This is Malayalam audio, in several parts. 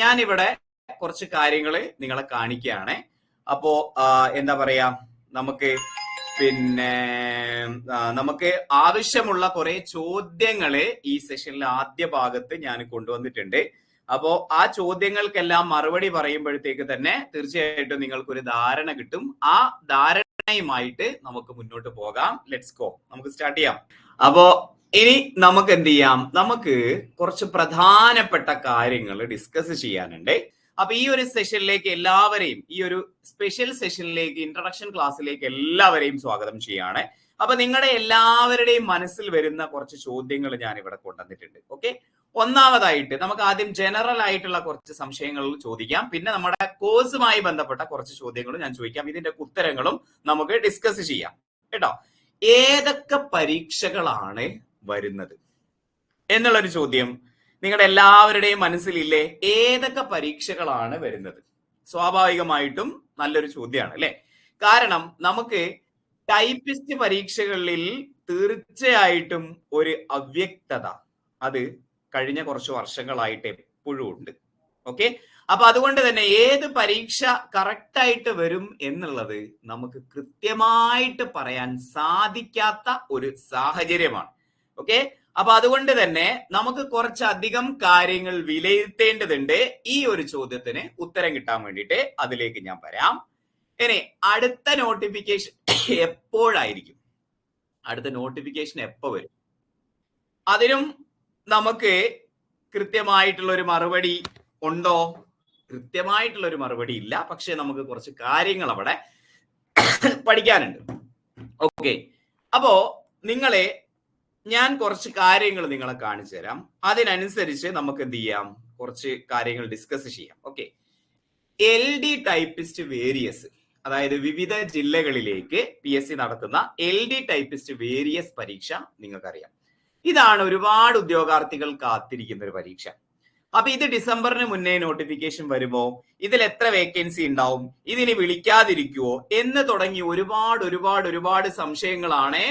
ഞാനിവിടെ കുറച്ച് കാര്യങ്ങൾ നിങ്ങളെ കാണിക്കുകയാണ്. അപ്പോ എന്താ പറയാ, നമുക്ക് നമുക്ക് ആവശ്യമുള്ള കുറെ ചോദ്യങ്ങള് ഈ സെഷനിലെ ആദ്യ ഭാഗത്ത് ഞാൻ കൊണ്ടുവന്നിട്ടുണ്ട്. അപ്പോ ആ ചോദ്യങ്ങൾക്കെല്ലാം മറുപടി പറയുമ്പോഴത്തേക്ക് തന്നെ തീർച്ചയായിട്ടും നിങ്ങൾക്കൊരു ധാരണ കിട്ടും. ആ ധാരണയുമായിട്ട് നമുക്ക് മുന്നോട്ട് പോകാം. ലെറ്റ്സ് ഗോ, നമുക്ക് സ്റ്റാർട്ട് ചെയ്യാം. അപ്പോ ഇനി നമുക്ക് എന്ത് ചെയ്യാം, നമുക്ക് കുറച്ച് പ്രധാനപ്പെട്ട കാര്യങ്ങൾ ഡിസ്കസ് ചെയ്യാനുണ്ട്. അപ്പൊ ഈ ഒരു സെഷനിലേക്ക് എല്ലാവരെയും, ഈ ഒരു സ്പെഷ്യൽ സെഷനിലേക്ക്, ഇൻട്രൊഡക്ഷൻ ക്ലാസ്സിലേക്ക് എല്ലാവരെയും സ്വാഗതം ചെയ്യാണ്. അപ്പൊ നിങ്ങളുടെ എല്ലാവരുടെയും മനസ്സിൽ വരുന്ന കുറച്ച് ചോദ്യങ്ങൾ ഞാൻ ഇവിടെ കൊണ്ടുവന്നിട്ടുണ്ട്. ഓക്കെ, ഒന്നാമതായിട്ട് നമുക്ക് ആദ്യം ജനറൽ ആയിട്ടുള്ള കുറച്ച് സംശയങ്ങൾ ചോദിക്കാം. പിന്നെ നമ്മുടെ കോഴ്സുമായി ബന്ധപ്പെട്ട കുറച്ച് ചോദ്യങ്ങളും ഞാൻ ചോദിക്കാം. ഇതിന്റെ ഉത്തരങ്ങളും നമുക്ക് ഡിസ്കസ് ചെയ്യാം കേട്ടോ. ഏതൊക്കെ പരീക്ഷകളാണ് വരുന്നത് എന്നുള്ളൊരു ചോദ്യം നിങ്ങളുടെ എല്ലാവരുടെയും മനസ്സിലില്ലേ? ഏതൊക്കെ പരീക്ഷകളാണ് വരുന്നത്? സ്വാഭാവികമായിട്ടും നല്ലൊരു ചോദ്യമാണ് അല്ലെ? കാരണം നമുക്ക് ടൈപ്പിസ്റ്റ് പരീക്ഷകളിൽ തീർച്ചയായിട്ടും ഒരു അവ്യക്തത അത് കഴിഞ്ഞ കുറച്ച് വർഷങ്ങളായിട്ട് എപ്പോഴും ഉണ്ട്. ഓക്കെ, അപ്പൊ അതുകൊണ്ട് തന്നെ ഏത് പരീക്ഷ കറക്റ്റ് ആയിട്ട് വരും എന്നുള്ളത് നമുക്ക് കൃത്യമായിട്ട് പറയാൻ സാധിക്കാത്ത ഒരു സാഹചര്യമാണ്. ഓക്കെ, അപ്പൊ അതുകൊണ്ട് തന്നെ നമുക്ക് കുറച്ചധികം കാര്യങ്ങൾ വിലയിരുത്തേണ്ടതുണ്ട് ഈ ഒരു ചോദ്യത്തിന് ഉത്തരം കിട്ടാൻ വേണ്ടിയിട്ട്. അതിലേക്ക് ഞാൻ വരാം. ഇനി അടുത്ത നോട്ടിഫിക്കേഷൻ എപ്പോഴായിരിക്കും, അടുത്ത നോട്ടിഫിക്കേഷൻ എപ്പോ വരും, അതിനും നമുക്ക് കൃത്യമായിട്ടുള്ള ഒരു മറുപടി ഉണ്ടോ? കൃത്യമായിട്ടുള്ള ഒരു മറുപടി ഇല്ല. പക്ഷെ നമുക്ക് കുറച്ച് കാര്യങ്ങൾ അവിടെ പഠിക്കാനുണ്ട്. ഓക്കെ, അപ്പോ ഞാൻ കുറച്ച് കാര്യങ്ങൾ നിങ്ങളെ കാണിച്ചു തരാം. അതിനനുസരിച്ച് നമുക്ക് എന്ത് ചെയ്യാം, കുറച്ച് കാര്യങ്ങൾ ഡിസ്കസ് ചെയ്യാം. ഓക്കെ, LD ടൈപ്പിസ്റ്റ് വേരിയസ്, അതായത് വിവിധ ജില്ലകളിലേക്ക് PSC നടത്തുന്ന LD ടൈപ്പിസ്റ്റ് വേരിയസ് പരീക്ഷ നിങ്ങൾക്കറിയാം. ഇതാണ് ഒരുപാട് ഉദ്യോഗാർത്ഥികൾ കാത്തിരിക്കുന്ന ഒരു പരീക്ഷ. അപ്പൊ ഇത് ഡിസംബറിന് മുന്നേ നോട്ടിഫിക്കേഷൻ വരുമോ, ഇതിൽ എത്ര വേക്കൻസി ഉണ്ടാവും, ഇതിന് വിളിക്കാതിരിക്കുവോ എന്ന് തുടങ്ങി ഒരുപാട് സംശയങ്ങളാണ്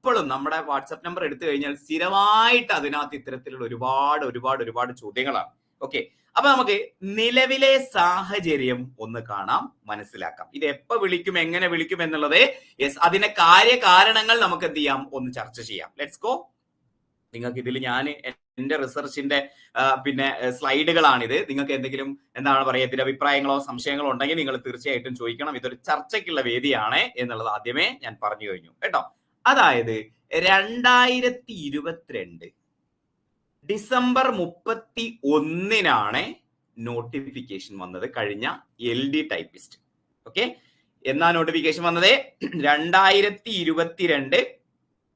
എപ്പോഴും നമ്മുടെ വാട്സപ്പ് നമ്പർ എടുത്തു കഴിഞ്ഞാൽ സ്ഥിരമായിട്ട് അതിനകത്ത് ഇത്തരത്തിലുള്ള ഒരുപാട് ചോദ്യങ്ങളാണ്. ഓക്കെ, അപ്പൊ നമുക്ക് നിലവിലെ സാഹചര്യം ഒന്ന് കാണാം, മനസ്സിലാക്കാം. ഇത് എപ്പോ വിളിക്കും, എങ്ങനെ വിളിക്കും എന്നുള്ളത്, അതിന്റെ കാര്യകാരണങ്ങൾ നമുക്ക് എന്ത് ചെയ്യാം, ഒന്ന് ചർച്ച ചെയ്യാം. Let's go. നിങ്ങൾക്ക് ഇതിൽ ഞാൻ എന്റെ റിസർച്ചിന്റെ സ്ലൈഡുകളാണിത്. നിങ്ങൾക്ക് എന്തെങ്കിലും എന്താണ് പറയുക, ഇതിന്റെ അഭിപ്രായങ്ങളോ സംശയങ്ങളോ ഉണ്ടെങ്കിൽ നിങ്ങൾ തീർച്ചയായിട്ടും ചോദിക്കണം. ഇതൊരു ചർച്ചയ്ക്കുള്ള വേദിയാണ് എന്നുള്ളത് ആദ്യമേ ഞാൻ പറഞ്ഞു കഴിഞ്ഞു കേട്ടോ. അതായത് 2022 ഡിസംബർ 31 നോട്ടിഫിക്കേഷൻ വന്നത്, കഴിഞ്ഞ LD ടൈപ്പിസ്റ്റ്. ഓക്കെ, എന്നാ നോട്ടിഫിക്കേഷൻ വന്നത്? 2022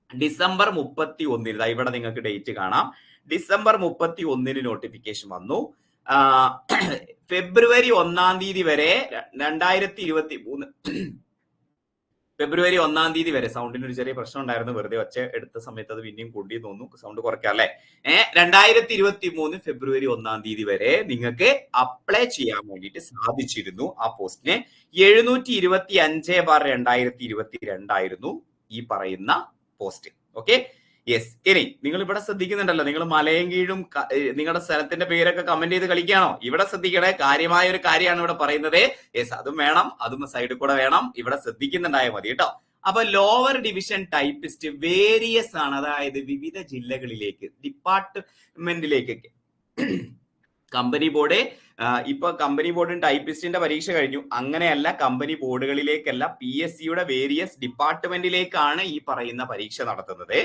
ഡിസംബർ 31. ഇവിടെ നിങ്ങൾക്ക് ഡേറ്റ് കാണാം. ഡിസംബർ 31 നോട്ടിഫിക്കേഷൻ വന്നു. ഫെബ്രുവരി 1 വരെ 2023 ഫെബ്രുവരി 1 വരെ. സൗണ്ടിന് ഒരു ചെറിയ പ്രശ്നം ഉണ്ടായിരുന്നു, വെറുതെ ഒച്ച എടുത്ത സമയത്ത് അത് പിന്നെയും കൂടി തോന്നുന്നു. സൗണ്ട് കുറയ്ക്കാം അല്ലെ? 2023 ഫെബ്രുവരി 1 വരെ നിങ്ങൾക്ക് അപ്ലൈ ചെയ്യാൻ വേണ്ടിയിട്ട് സാധിച്ചിരുന്നു. ആ പോസ്റ്റിന് 725/2022 ആയിരുന്നു ഈ പറയുന്ന പോസ്റ്റ്. Okay, yes. ഇനി നിങ്ങൾ ഇവിടെ ശ്രദ്ധിക്കുന്നുണ്ടല്ലോ, നിങ്ങൾ മലയും കീഴും നിങ്ങളുടെ സ്ഥലത്തിന്റെ പേരൊക്കെ കമന്റ് ചെയ്ത് കളിക്കുകയാണോ? ഇവിടെ ശ്രദ്ധിക്കണേ, കാര്യമായ ഒരു കാര്യമാണ് ഇവിടെ പറയുന്നത്. യെസ്, അതും വേണം, അതും സൈഡിൽ കൂടെ വേണം. ഇവിടെ ശ്രദ്ധിക്കുന്നുണ്ടായാൽ മതി കേട്ടോ. അപ്പൊ ലോവർ ഡിവിഷൻ ടൈപ്പിസ്റ്റ് വേരിയസ് ആണ്, അതായത് വിവിധ ജില്ലകളിലേക്ക്, ഡിപ്പാർട്ട്മെന്റിലേക്കൊക്കെ. കമ്പനി ബോർഡ്, ഇപ്പൊ കമ്പനി ബോർഡിന് ടൈപ്പിസ്റ്റിന്റെ പരീക്ഷ കഴിഞ്ഞു. അങ്ങനെയല്ല, കമ്പനി ബോർഡുകളിലേക്കല്ല, PSCയുടെ വേരിയസ് ഡിപ്പാർട്ട്മെന്റിലേക്കാണ് ഈ പറയുന്ന പരീക്ഷ നടത്തുന്നത്.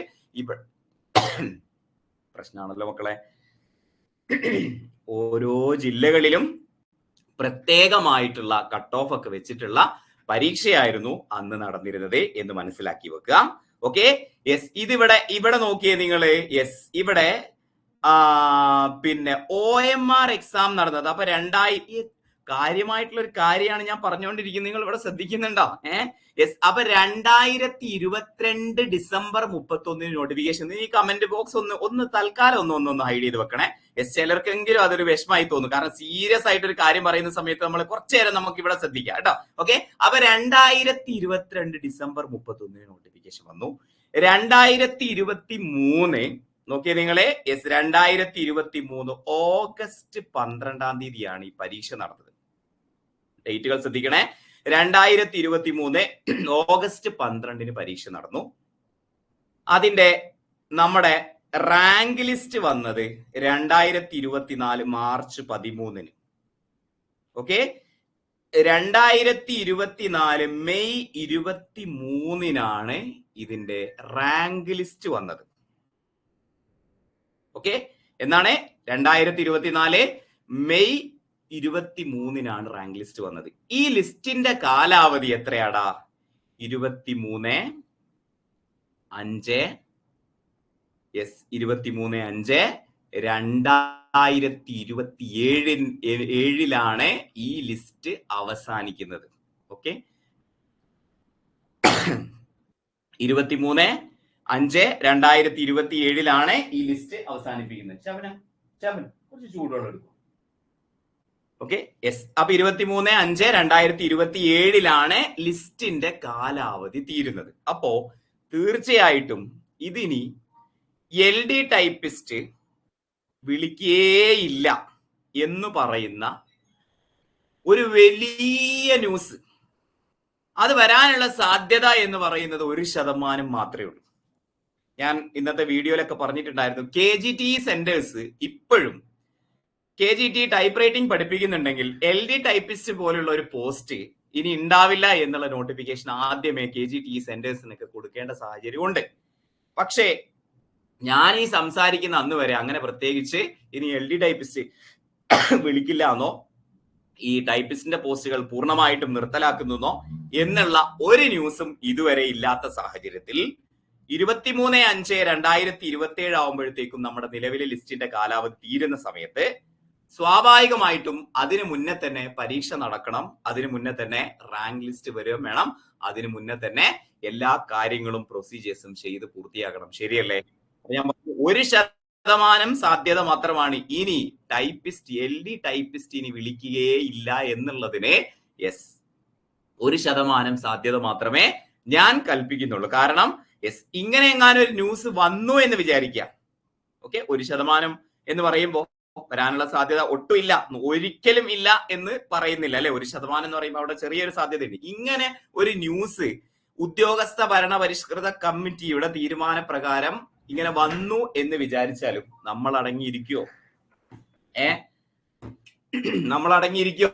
പ്രശ്നമാണല്ലോ മക്കളെ, ഓരോ ജില്ലകളിലും പ്രത്യേകമായിട്ടുള്ള കട്ട് ഓഫ് ഒക്കെ വെച്ചിട്ടുള്ള പരീക്ഷയായിരുന്നു അന്ന് നടന്നിരുന്നത് എന്ന് മനസ്സിലാക്കി വെക്കുക. Okay, yes. ഇവിടെ നോക്കിയേ നിങ്ങള്. യെസ്, ഇവിടെ OMR എക്സാം നടന്നത്. അപ്പൊ കാര്യമായിട്ടുള്ള ഒരു കാര്യമാണ് ഞാൻ പറഞ്ഞുകൊണ്ടിരിക്കുന്നത്. നിങ്ങൾ ഇവിടെ ശ്രദ്ധിക്കുന്നുണ്ടോ? യെസ്. അപ്പൊ 2022 ഡിസംബർ 31 നോട്ടിഫിക്കേഷൻ. ഈ കമന്റ് ബോക്സ് ഒന്ന് തൽക്കാലം ഒന്ന് ഹൈഡ് ചെയ്ത് വെക്കണേ. യെസ്, ചിലർക്കെങ്കിലും അതൊരു വിഷമായി തോന്നും. കാരണം സീരിയസ് ആയിട്ട് ഒരു കാര്യം പറയുന്ന സമയത്ത് നമ്മൾ കുറച്ചു നേരം നമുക്ക് ഇവിടെ ശ്രദ്ധിക്കാം കേട്ടോ. ഓക്കെ, അപ്പൊ 2022 ഡിസംബർ 31 നോട്ടിഫിക്കേഷൻ വന്നു. 2023 നോക്കിയേ നിങ്ങളെ. 2023 ഓഗസ്റ്റ് 12 ഈ പരീക്ഷ നടന്നത്. ഡേറ്റുകൾ ശ്രദ്ധിക്കണേ. 2023 ഓഗസ്റ്റ് 12 പരീക്ഷ നടന്നു. അതിന്റെ നമ്മുടെ റാങ്ക് ലിസ്റ്റ് വന്നത് 2024 മാർച്ച് 13. ഓക്കെ, 2024 മെയ് 23 ഇതിന്റെ റാങ്ക് ലിസ്റ്റ് വന്നത്. ഓക്കെ, എന്നാണ് 2024 മെയ് 23 റാങ്ക് ലിസ്റ്റ് വന്നത്. ഈ ലിസ്റ്റിന്റെ കാലാവധി എത്രയാടാ? 23/5/2027 ഈ ലിസ്റ്റ് അവസാനിക്കുന്നത്. ഓക്കെ, 23/5/2027 ഈ ലിസ്റ്റ് അവസാനിപ്പിക്കുന്നത്. ശബന കുറച്ച് ചൂടുവെള്ളം എടുക്കും. Okay, yes. അപ്പൊ 23/5/2027 ലിസ്റ്റിന്റെ കാലാവധി തീരുന്നത്. അപ്പോ തീർച്ചയായിട്ടും ഇതിനി LD ടൈപ്പിസ്റ്റ് വിളിക്കേയില്ല എന്ന് പറയുന്ന ഒരു വലിയ ന്യൂസ്, അത് വരാനുള്ള സാധ്യത എന്ന് പറയുന്നത് 1% മാത്രമേ ഉള്ളൂ. ഞാൻ ഇന്നത്തെ വീഡിയോയിലൊക്കെ പറഞ്ഞിട്ടുണ്ടായിരുന്നു, KGT സെന്റേഴ്സ് ഇപ്പോഴും KGT ടൈപ്പ് റൈറ്റിംഗ് പഠിപ്പിക്കുന്നുണ്ടെങ്കിൽ LD ടൈപ്പിസ്റ്റ് പോലുള്ള ഒരു പോസ്റ്റ് ഇനി ഉണ്ടാവില്ല എന്നുള്ള നോട്ടിഫിക്കേഷൻ ആദ്യമേ KGT സെന്റേഴ്സിനൊക്കെ കൊടുക്കേണ്ട സാഹചര്യമുണ്ട്. പക്ഷേ ഞാൻ ഈ സംസാരിക്കുന്ന അന്ന് വരെ അങ്ങനെ പ്രത്യേകിച്ച് ഇനി LD ടൈപ്പിസ്റ്റ് വിളിക്കില്ല എന്നോ ഈ ടൈപ്പിസ്റ്റിന്റെ പോസ്റ്റുകൾ പൂർണ്ണമായിട്ടും നിർത്തലാക്കുന്നോ എന്നുള്ള ഒരു ന്യൂസും ഇതുവരെ ഇല്ലാത്ത സാഹചര്യത്തിൽ 23/5/2027 ആവുമ്പോഴത്തേക്കും നമ്മുടെ നിലവിലെ ലിസ്റ്റിന്റെ കാലാവധി തീരുന്ന സമയത്ത് സ്വാഭാവികമായിട്ടും അതിനു മുന്നേ തന്നെ പരീക്ഷ നടക്കണം, അതിനു മുന്നേ തന്നെ റാങ്ക് ലിസ്റ്റ് വരികയും വേണം, അതിനു മുന്നേ തന്നെ എല്ലാ കാര്യങ്ങളും പ്രൊസീജിയേഴ്സും ചെയ്ത് പൂർത്തിയാക്കണം. ശരിയല്ലേ? ഞാൻ 1% സാധ്യത മാത്രമാണ് ഇനി ടൈപ്പിസ്റ്റ് LD ടൈപ്പിസ്റ്റ് ഇനി വിളിക്കുകയേ ഇല്ല എന്നുള്ളതിന് 1% സാധ്യത മാത്രമേ ഞാൻ കൽപ്പിക്കുന്നുള്ളൂ. കാരണം ഇങ്ങനെ എങ്ങാനും ഒരു ന്യൂസ് വന്നു എന്ന് വിചാരിക്കാം. ഓക്കെ, 1% എന്ന് പറയുമ്പോൾ വരാനുള്ള സാധ്യത ഒട്ടും ഇല്ല, ഒരിക്കലും ഇല്ല എന്ന് പറയുന്നില്ല അല്ലെ. 1% എന്ന് പറയുമ്പോൾ അവിടെ ചെറിയൊരു സാധ്യതയുണ്ട്. ഇങ്ങനെ ഒരു ന്യൂസ് ഉദ്യോഗസ്ഥ ഭരണ പരിഷ്കൃത കമ്മിറ്റിയുടെ തീരുമാനപ്രകാരം ഇങ്ങനെ വന്നു എന്ന് വിചാരിച്ചാലും നമ്മൾ അടങ്ങിയിരിക്കോ? നമ്മൾ അടങ്ങിയിരിക്കോ?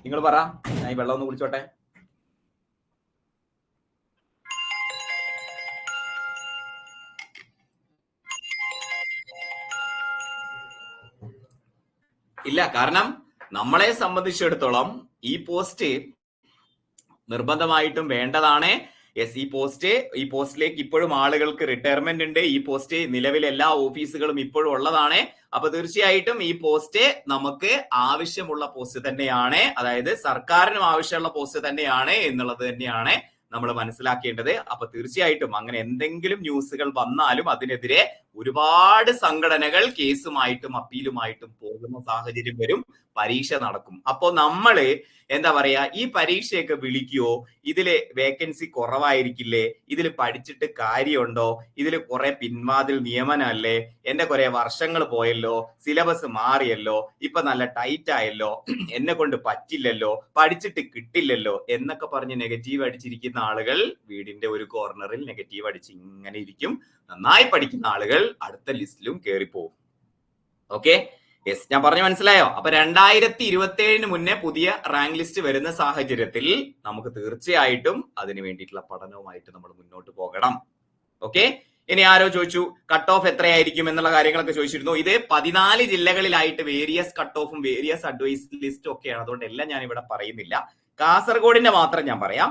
നിങ്ങൾ പറ. ഞാൻ ഈ വെള്ളം ഒന്ന് കുടിച്ചോട്ടെ. ഇല്ല, കാരണം നമ്മളെ സംബന്ധിച്ചിടത്തോളം ഈ പോസ്റ്റ് നിർബന്ധമായിട്ടും വേണ്ടതാണ്. ഈ പോസ്റ്റിലേക്ക് ഇപ്പോഴും ആളുകൾക്ക് റിട്ടയർമെന്റ് ഉണ്ട്. ഈ പോസ്റ്റ് നിലവിൽ എല്ലാ ഓഫീസുകളും ഇപ്പോഴും ഉള്ളതാണ്. അപ്പൊ തീർച്ചയായിട്ടും ഈ പോസ്റ്റ് നമുക്ക് ആവശ്യമുള്ള പോസ്റ്റ് തന്നെയാണ്, അതായത് സർക്കാരിനും ആവശ്യമുള്ള പോസ്റ്റ് തന്നെയാണ് എന്നുള്ളത് തന്നെയാണ് നമ്മൾ മനസ്സിലാക്കേണ്ടത്. അപ്പൊ തീർച്ചയായിട്ടും അങ്ങനെ എന്തെങ്കിലും ന്യൂസുകൾ വന്നാലും അതിനെതിരെ ഒരുപാട് സംഘടനകൾ കേസുമായിട്ടും അപ്പീലുമായിട്ടും പോകുന്ന സാഹചര്യം വരും, പരീക്ഷ നടക്കും. അപ്പോ നമ്മള് എന്താ പറയാ, ഈ പരീക്ഷയൊക്കെ വിളിക്കുവോ? ഇതില് വേക്കൻസി കുറവായിരിക്കില്ലേ? ഇതിൽ പഠിച്ചിട്ട് കാര്യമുണ്ടോ? ഇതിൽ കുറെ പിൻവാതിൽ നിയമനമല്ലേ? എന്റെ കുറെ വർഷങ്ങൾ പോയല്ലോ, സിലബസ് മാറിയല്ലോ, ഇപ്പൊ നല്ല ടൈറ്റ് ആയല്ലോ, എന്നെ കൊണ്ട് പറ്റില്ലല്ലോ, പഠിച്ചിട്ട് കിട്ടില്ലല്ലോ എന്നൊക്കെ പറഞ്ഞ് നെഗറ്റീവ് അടിച്ചിരിക്കുന്ന ആളുകൾ വീടിന്റെ ഒരു കോർണറിൽ നെഗറ്റീവ് അടിച്ച് ഇങ്ങനെ ഇരിക്കും. നന്നായി പഠിക്കുന്ന ആളുകൾ അടുത്ത ലിസ്റ്റിലും കയറിപ്പോകും. ഓക്കെ, ഞാൻ പറഞ്ഞു മനസ്സിലായോ? അപ്പൊ 2027 മുന്നേ പുതിയ റാങ്ക് ലിസ്റ്റ് വരുന്ന സാഹചര്യത്തിൽ നമുക്ക് തീർച്ചയായിട്ടും അതിന് വേണ്ടിയിട്ടുള്ള പഠനവുമായിട്ട് നമ്മൾ മുന്നോട്ട് പോകണം. ഓക്കെ, ഇനി ആരോ ചോദിച്ചു കട്ട് ഓഫ് എത്രയായിരിക്കും എന്നുള്ള കാര്യങ്ങളൊക്കെ ചോദിച്ചിരുന്നു. ഇത് 14 ജില്ലകളിലായിട്ട് വേരിയസ് കട്ട് ഓഫും വേരിയസ് അഡ്വൈസ് ലിസ്റ്റും ഒക്കെയാണ്. അതുകൊണ്ട് എല്ലാം ഞാൻ ഇവിടെ പറയുന്നില്ല. കാസർഗോഡിന്റെ മാത്രം ഞാൻ പറയാം.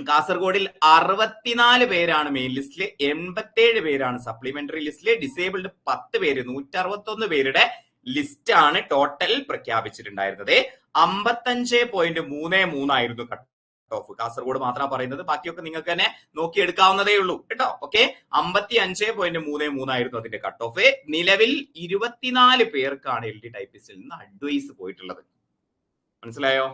കാസർഗോഡിൽ 64 പേരാണ് മെയിൻ ലിസ്റ്റില്, 87 പേരാണ് സപ്ലിമെന്ററി ലിസ്റ്റില്, ഡിസേബിൾഡ് 10 പേര്, 161 പേരുടെ ലിസ്റ്റ് ആണ് ടോട്ടൽ പ്രഖ്യാപിച്ചിട്ടുണ്ടായിരുന്നത്. 55.33 ആയിരുന്നു കട്ട് ഓഫ്. കാസർഗോഡ് മാത്രമാണ് പറയുന്നത്, ബാക്കിയൊക്കെ നിങ്ങൾക്ക് തന്നെ നോക്കിയെടുക്കാവുന്നതേ ഉള്ളൂ കേട്ടോ. ഓക്കെ, 55.33 ആയിരുന്നു അതിന്റെ കട്ട് ഓഫ്. നിലവിൽ 24 പേർക്കാണ് LD ടൈപ്പിസ്റ്റിൽ നിന്ന് അഡ്വൈസ് പോയിട്ടുള്ളത്. മനസ്സിലായോ?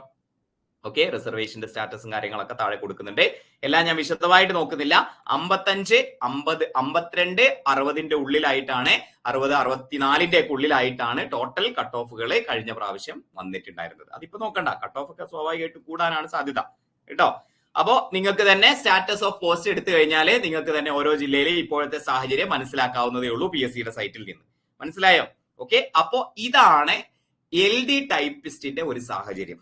ഓക്കെ, റിസർവേഷന്റെ സ്റ്റാറ്റസും കാര്യങ്ങളൊക്കെ താഴെ കൊടുക്കുന്നുണ്ട്. എല്ലാം ഞാൻ വിശദമായിട്ട് നോക്കുന്നില്ല. 55, 50, 52, 60ന്റെ ഉള്ളിലായിട്ടാണ്, 60, 64ന്റെ ഒക്കെ ഉള്ളിലായിട്ടാണ് ടോട്ടൽ കട്ട് ഓഫുകൾ കഴിഞ്ഞ പ്രാവശ്യം വന്നിട്ടുണ്ടായിരുന്നത്. അതിപ്പോ നോക്കണ്ട, കട്ട് ഓഫ് ഒക്കെ സ്വാഭാവികമായിട്ട് കൂടാനാണ് സാധ്യത കേട്ടോ. അപ്പോ നിങ്ങൾക്ക് തന്നെ സ്റ്റാറ്റസ് ഓഫ് പോസ്റ്റ് എടുത്തു കഴിഞ്ഞാൽ നിങ്ങൾക്ക് തന്നെ ഓരോ ജില്ലയിലെ ഇപ്പോഴത്തെ സാഹചര്യം മനസ്സിലാക്കാവുന്നതേ ഉള്ളൂ PSCയുടെ സൈറ്റിൽ നിന്ന്. മനസ്സിലായോ? ഓക്കെ, അപ്പോ ഇതാണ് LD ടൈപ്പിസ്റ്റിന്റെ ഒരു സാഹചര്യം.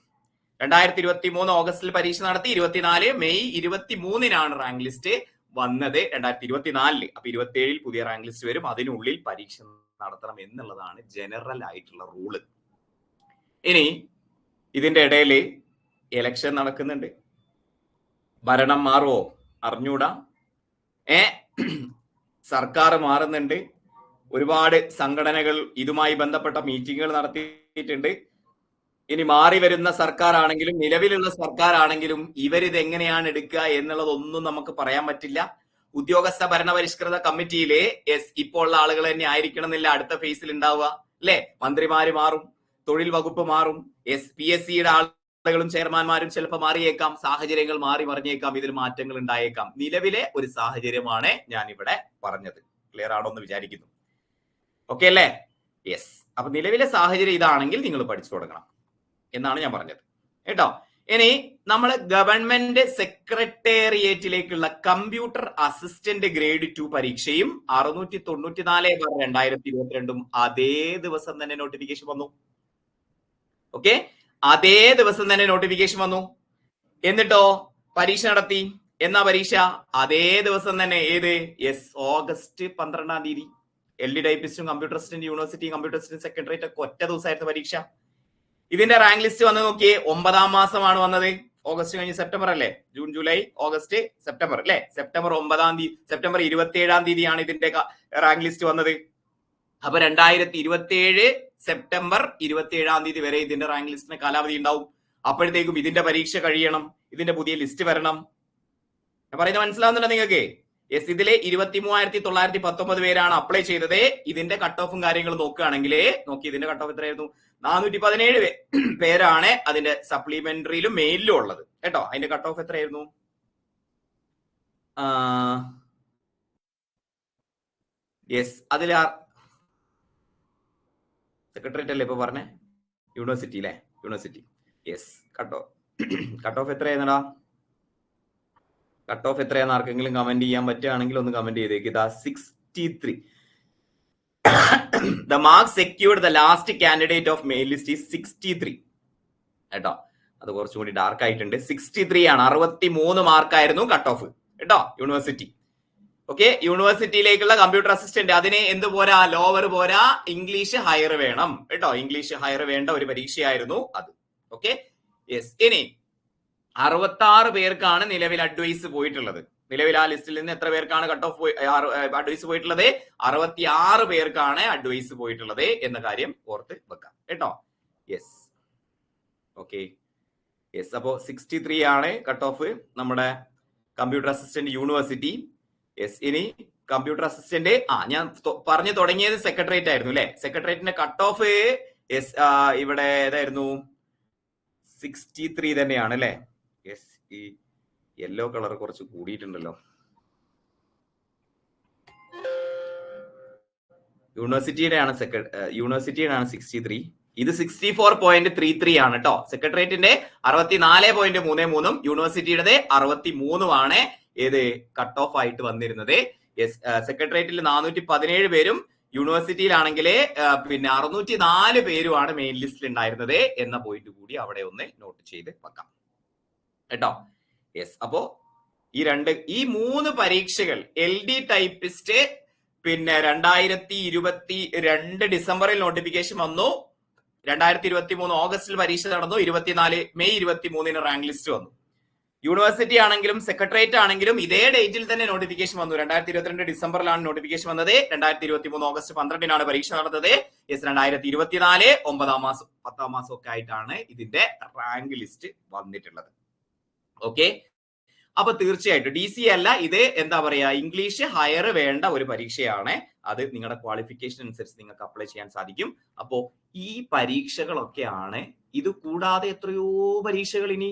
2023 ഓഗസ്റ്റിൽ പരീക്ഷ നടത്തി, 24 മെയ് 23-നാണ് റാങ്ക് ലിസ്റ്റ് വന്നത് 2024. അപ്പൊ 27-ൽ പുതിയ റാങ്ക് ലിസ്റ്റ് വരും. അതിനുള്ളിൽ പരീക്ഷ നടത്തണം എന്നുള്ളതാണ് ജനറൽ ആയിട്ടുള്ള റൂള്. ഇനി ഇതിന്റെ ഇടയിൽ ഇലക്ഷൻ നടക്കുന്നുണ്ട്. ഭരണം മാറുമോ അറിഞ്ഞൂടാ. സർക്കാർ മാറുന്നുണ്ട്. ഒരുപാട് സംഘടനകൾ ഇതുമായി ബന്ധപ്പെട്ട മീറ്റിങ്ങുകൾ നടത്തിയിട്ടുണ്ട്. ഇനി മാറി വരുന്ന സർക്കാർ ആണെങ്കിലും നിലവിലുള്ള സർക്കാർ ആണെങ്കിലും ഇവരിത് എങ്ങനെയാണ് എടുക്കുക എന്നുള്ളതൊന്നും നമുക്ക് പറയാൻ പറ്റില്ല. ഉദ്യോഗസ്ഥ ഭരണപരിഷ്കൃത കമ്മിറ്റിയിലെ ഇപ്പോൾ ഉള്ള ആളുകൾ തന്നെ ആയിരിക്കണം എന്നില്ല അടുത്ത ഫേസിൽ ഉണ്ടാവുക, അല്ലെ? മന്ത്രിമാര് മാറും, തൊഴിൽ വകുപ്പ് മാറും, PSCയുടെ ആളുകളും ചെയർമാൻമാരും ചിലപ്പോൾ മാറിയേക്കാം, സാഹചര്യങ്ങൾ മാറി മറിഞ്ഞേക്കാം, ഇതിൽ മാറ്റങ്ങൾ ഉണ്ടായേക്കാം. നിലവിലെ ഒരു സാഹചര്യമാണ് ഞാൻ ഇവിടെ പറഞ്ഞത്. ക്ലിയർ ആണോ എന്ന് വിചാരിക്കുന്നു. ഓക്കെ അല്ലേ? യെസ്. അപ്പൊ നിലവിലെ സാഹചര്യം ഇതാണെങ്കിൽ നിങ്ങൾ പഠിച്ചു തുടങ്ങണം എന്നാണ് ഞാൻ പറഞ്ഞത് കേട്ടോ. ഇനി നമ്മൾ ഗവൺമെന്റ് സെക്രട്ടേറിയറ്റിലേക്കുള്ള കമ്പ്യൂട്ടർ അസിസ്റ്റന്റ് ഗ്രേഡ് 2 പരീക്ഷയും 694/2022 അതേ ദിവസം തന്നെ നോട്ടിഫിക്കേഷൻ വന്നു. ഓക്കെ, അതേ ദിവസം തന്നെ നോട്ടിഫിക്കേഷൻ വന്നു. എന്നിട്ടോ പരീക്ഷ നടത്തി. എന്നാ പരീക്ഷ? അതേ ദിവസം തന്നെ. ഏത്? ഓഗസ്റ്റ് 12-ാം തീയതി. LD ടൈപ്പിസ്റ്റും computer assistant university computer assistant secretariat ഒക്കെ ഒറ്റ ദിവസമായിരുന്നു പരീക്ഷ. ഇതിന്റെ റാങ്ക് ലിസ്റ്റ് വന്ന് നോക്കിയേ, 9-ാം മാസമാണ് വന്നത്. ഓഗസ്റ്റ് കഴിഞ്ഞ് സെപ്റ്റംബർ അല്ലേ? ജൂൺ, ജൂലൈ, ഓഗസ്റ്റ്, സെപ്റ്റംബർ അല്ലെ? സെപ്റ്റംബർ 9-ാം തീയതി, സെപ്റ്റംബർ 27-ാം തീയതിയാണ് ഇതിന്റെ റാങ്ക് ലിസ്റ്റ് വന്നത്. അപ്പൊ 2027 സെപ്റ്റംബർ 27-ാം തീയതി വരെ ഇതിന്റെ റാങ്ക് ലിസ്റ്റിന് കാലാവധി ഉണ്ടാവും. അപ്പോഴത്തേക്കും ഇതിന്റെ പരീക്ഷ കഴിയണം, ഇതിന്റെ പുതിയ ലിസ്റ്റ് വരണം. ഞാൻ പറയുന്നത് മനസ്സിലാവുന്നുണ്ടോ നിങ്ങൾക്ക്? ഇതിലെ 23,919 പേരാണ് അപ്ലൈ ചെയ്തത്. ഇതിന്റെ കട്ട് ഓഫും കാര്യങ്ങളും നോക്കുകയാണെങ്കിൽ ഇതിന്റെ കട്ട് ഓഫ് എത്രയായിരുന്നു? 417 പേരാണ് അതിന്റെ സപ്ലിമെന്ററിയിലും മെയിനിലും ഉള്ളത് കേട്ടോ. അതിന്റെ കട്ട് ഓഫ് എത്രയായിരുന്നു? അതിൽ സെക്രട്ടേറിയറ്റ് അല്ലേ ഇപ്പൊ പറഞ്ഞേ? യൂണിവേഴ്സിറ്റി അല്ലേ? യൂണിവേഴ്സിറ്റി. കട്ട് ഓഫ് എത്രയായിരുന്നടാ? കട്ട് ഓഫ് എത്രയാന്ന് ആർക്കെങ്കിലും കമന്റ് ചെയ്യാൻ പറ്റുകയാണെങ്കിൽ ഒന്ന് കമന്റ് ചെയ്തേക്ക്. 63. The mark secured the last candidate of main list is 63 കേട്ടോ. അത് കുറച്ചും കൂടി ഡാർക്ക് ആയിട്ടുണ്ട്. 63 ആണ്. 63 മാർക്കായിരുന്നു കട്ട് ഓഫ് കേട്ടോ യൂണിവേഴ്സിറ്റി. ഓക്കെ, യൂണിവേഴ്സിറ്റിയിലേക്കുള്ള കമ്പ്യൂട്ടർ അസിസ്റ്റന്റ് അതിന് എന്ത് പോരാ? ലോവർ പോരാ, ഇംഗ്ലീഷ് ഹയർ വേണം കേട്ടോ. ഇംഗ്ലീഷ് ഹയർ വേണ്ട ഒരു പരീക്ഷയായിരുന്നു അത്. ഓക്കെ, ഇനി 66 പേർക്കാണ് നിലവിൽ അഡ്വൈസ് പോയിട്ടുള്ളത്. നിലവിൽ ആ ലിസ്റ്റിൽ നിന്ന് എത്ര പേർക്കാണ് കട്ട് ഓഫ് അഡ്വൈസ് പോയിട്ടുള്ളത്? 66 പേർക്കാണ് അഡ്വൈസ് പോയിട്ടുള്ളത് എന്ന കാര്യം ഓർത്ത് വെക്കാം കേട്ടോ. ഓക്കെ, അപ്പോ 63 ആണ് കട്ട് ഓഫ് നമ്മുടെ കമ്പ്യൂട്ടർ അസിസ്റ്റന്റ് യൂണിവേഴ്സിറ്റി. ഇനി കമ്പ്യൂട്ടർ അസിസ്റ്റന്റ് ഞാൻ പറഞ്ഞു തുടങ്ങിയത് സെക്രട്ടേറിയറ്റ് ആയിരുന്നു അല്ലെ? സെക്രട്ടേറിയറ്റിന്റെ കട്ട് ഓഫ് ഇവിടെ ഏതായിരുന്നു? 63 തന്നെയാണ് അല്ലെ? ഈ യെല്ലോ കളർ കുറച്ച് കൂടിയിട്ടുണ്ടല്ലോ. യൂണിവേഴ്സിറ്റിയുടെ ആണ് 63. ഇത് 64.33 ആണ് കേട്ടോ. സെക്രട്ടേറിയറ്റിന്റെ 64.33 യൂണിവേഴ്സിറ്റിയുടെ 63 ആണ് ഏത് കട്ട് ഓഫ് ആയിട്ട് വന്നിരുന്നത്. സെക്രട്ടേറിയറ്റിൽ 417 പേരും യൂണിവേഴ്സിറ്റിയിലാണെങ്കിൽ പിന്നെ 604 പേരുമാണ് മെയിൻ ലിസ്റ്റിൽ ഉണ്ടായിരുന്നത് എന്ന പോയിന്റ് കൂടി അവിടെ ഒന്ന് നോട്ട് ചെയ്ത് വെക്കാം കേട്ടോ. അപ്പോ ഈ 3 പരീക്ഷകൾ LD ടൈപ്പിസ്റ്റ് പിന്നെ 2022 ഡിസംബറിൽ നോട്ടിഫിക്കേഷൻ വന്നു. 2023 ഓഗസ്റ്റിൽ പരീക്ഷ നടന്നു. 24 മെയ് 23-ന് റാങ്ക് ലിസ്റ്റ് വന്നു. യൂണിവേഴ്സിറ്റി ആണെങ്കിലും സെക്രട്ടേറിയറ്റ് ആണെങ്കിലും ഇതേ ഡേറ്റിൽ തന്നെ നോട്ടിഫിക്കേഷൻ വന്നു. 2022 ഡിസംബറിലാണ് നോട്ടിഫിക്കേഷൻ വന്നത്. 2023 ഓഗസ്റ്റ് 12-നാണ് പരീക്ഷ നടന്നത്. 2024 9-ാം മാസം 10-ാം മാസം ഒക്കെ ആയിട്ടാണ് ഇതിന്റെ റാങ്ക് ലിസ്റ്റ് വന്നിട്ടുള്ളത്. ഓക്കെ, അപ്പൊ തീർച്ചയായിട്ടും DC അല്ല, ഇത് എന്താ പറയാ, ഇംഗ്ലീഷ് ഹയർ വേണ്ട ഒരു പരീക്ഷയാണ്. അത് നിങ്ങളുടെ ക്വാളിഫിക്കേഷൻ അനുസരിച്ച് നിങ്ങൾക്ക് അപ്ലൈ ചെയ്യാൻ സാധിക്കും. അപ്പോ ഈ പരീക്ഷകളൊക്കെയാണ്. ഇത് കൂടാതെ എത്രയോ പരീക്ഷകൾ ഇനി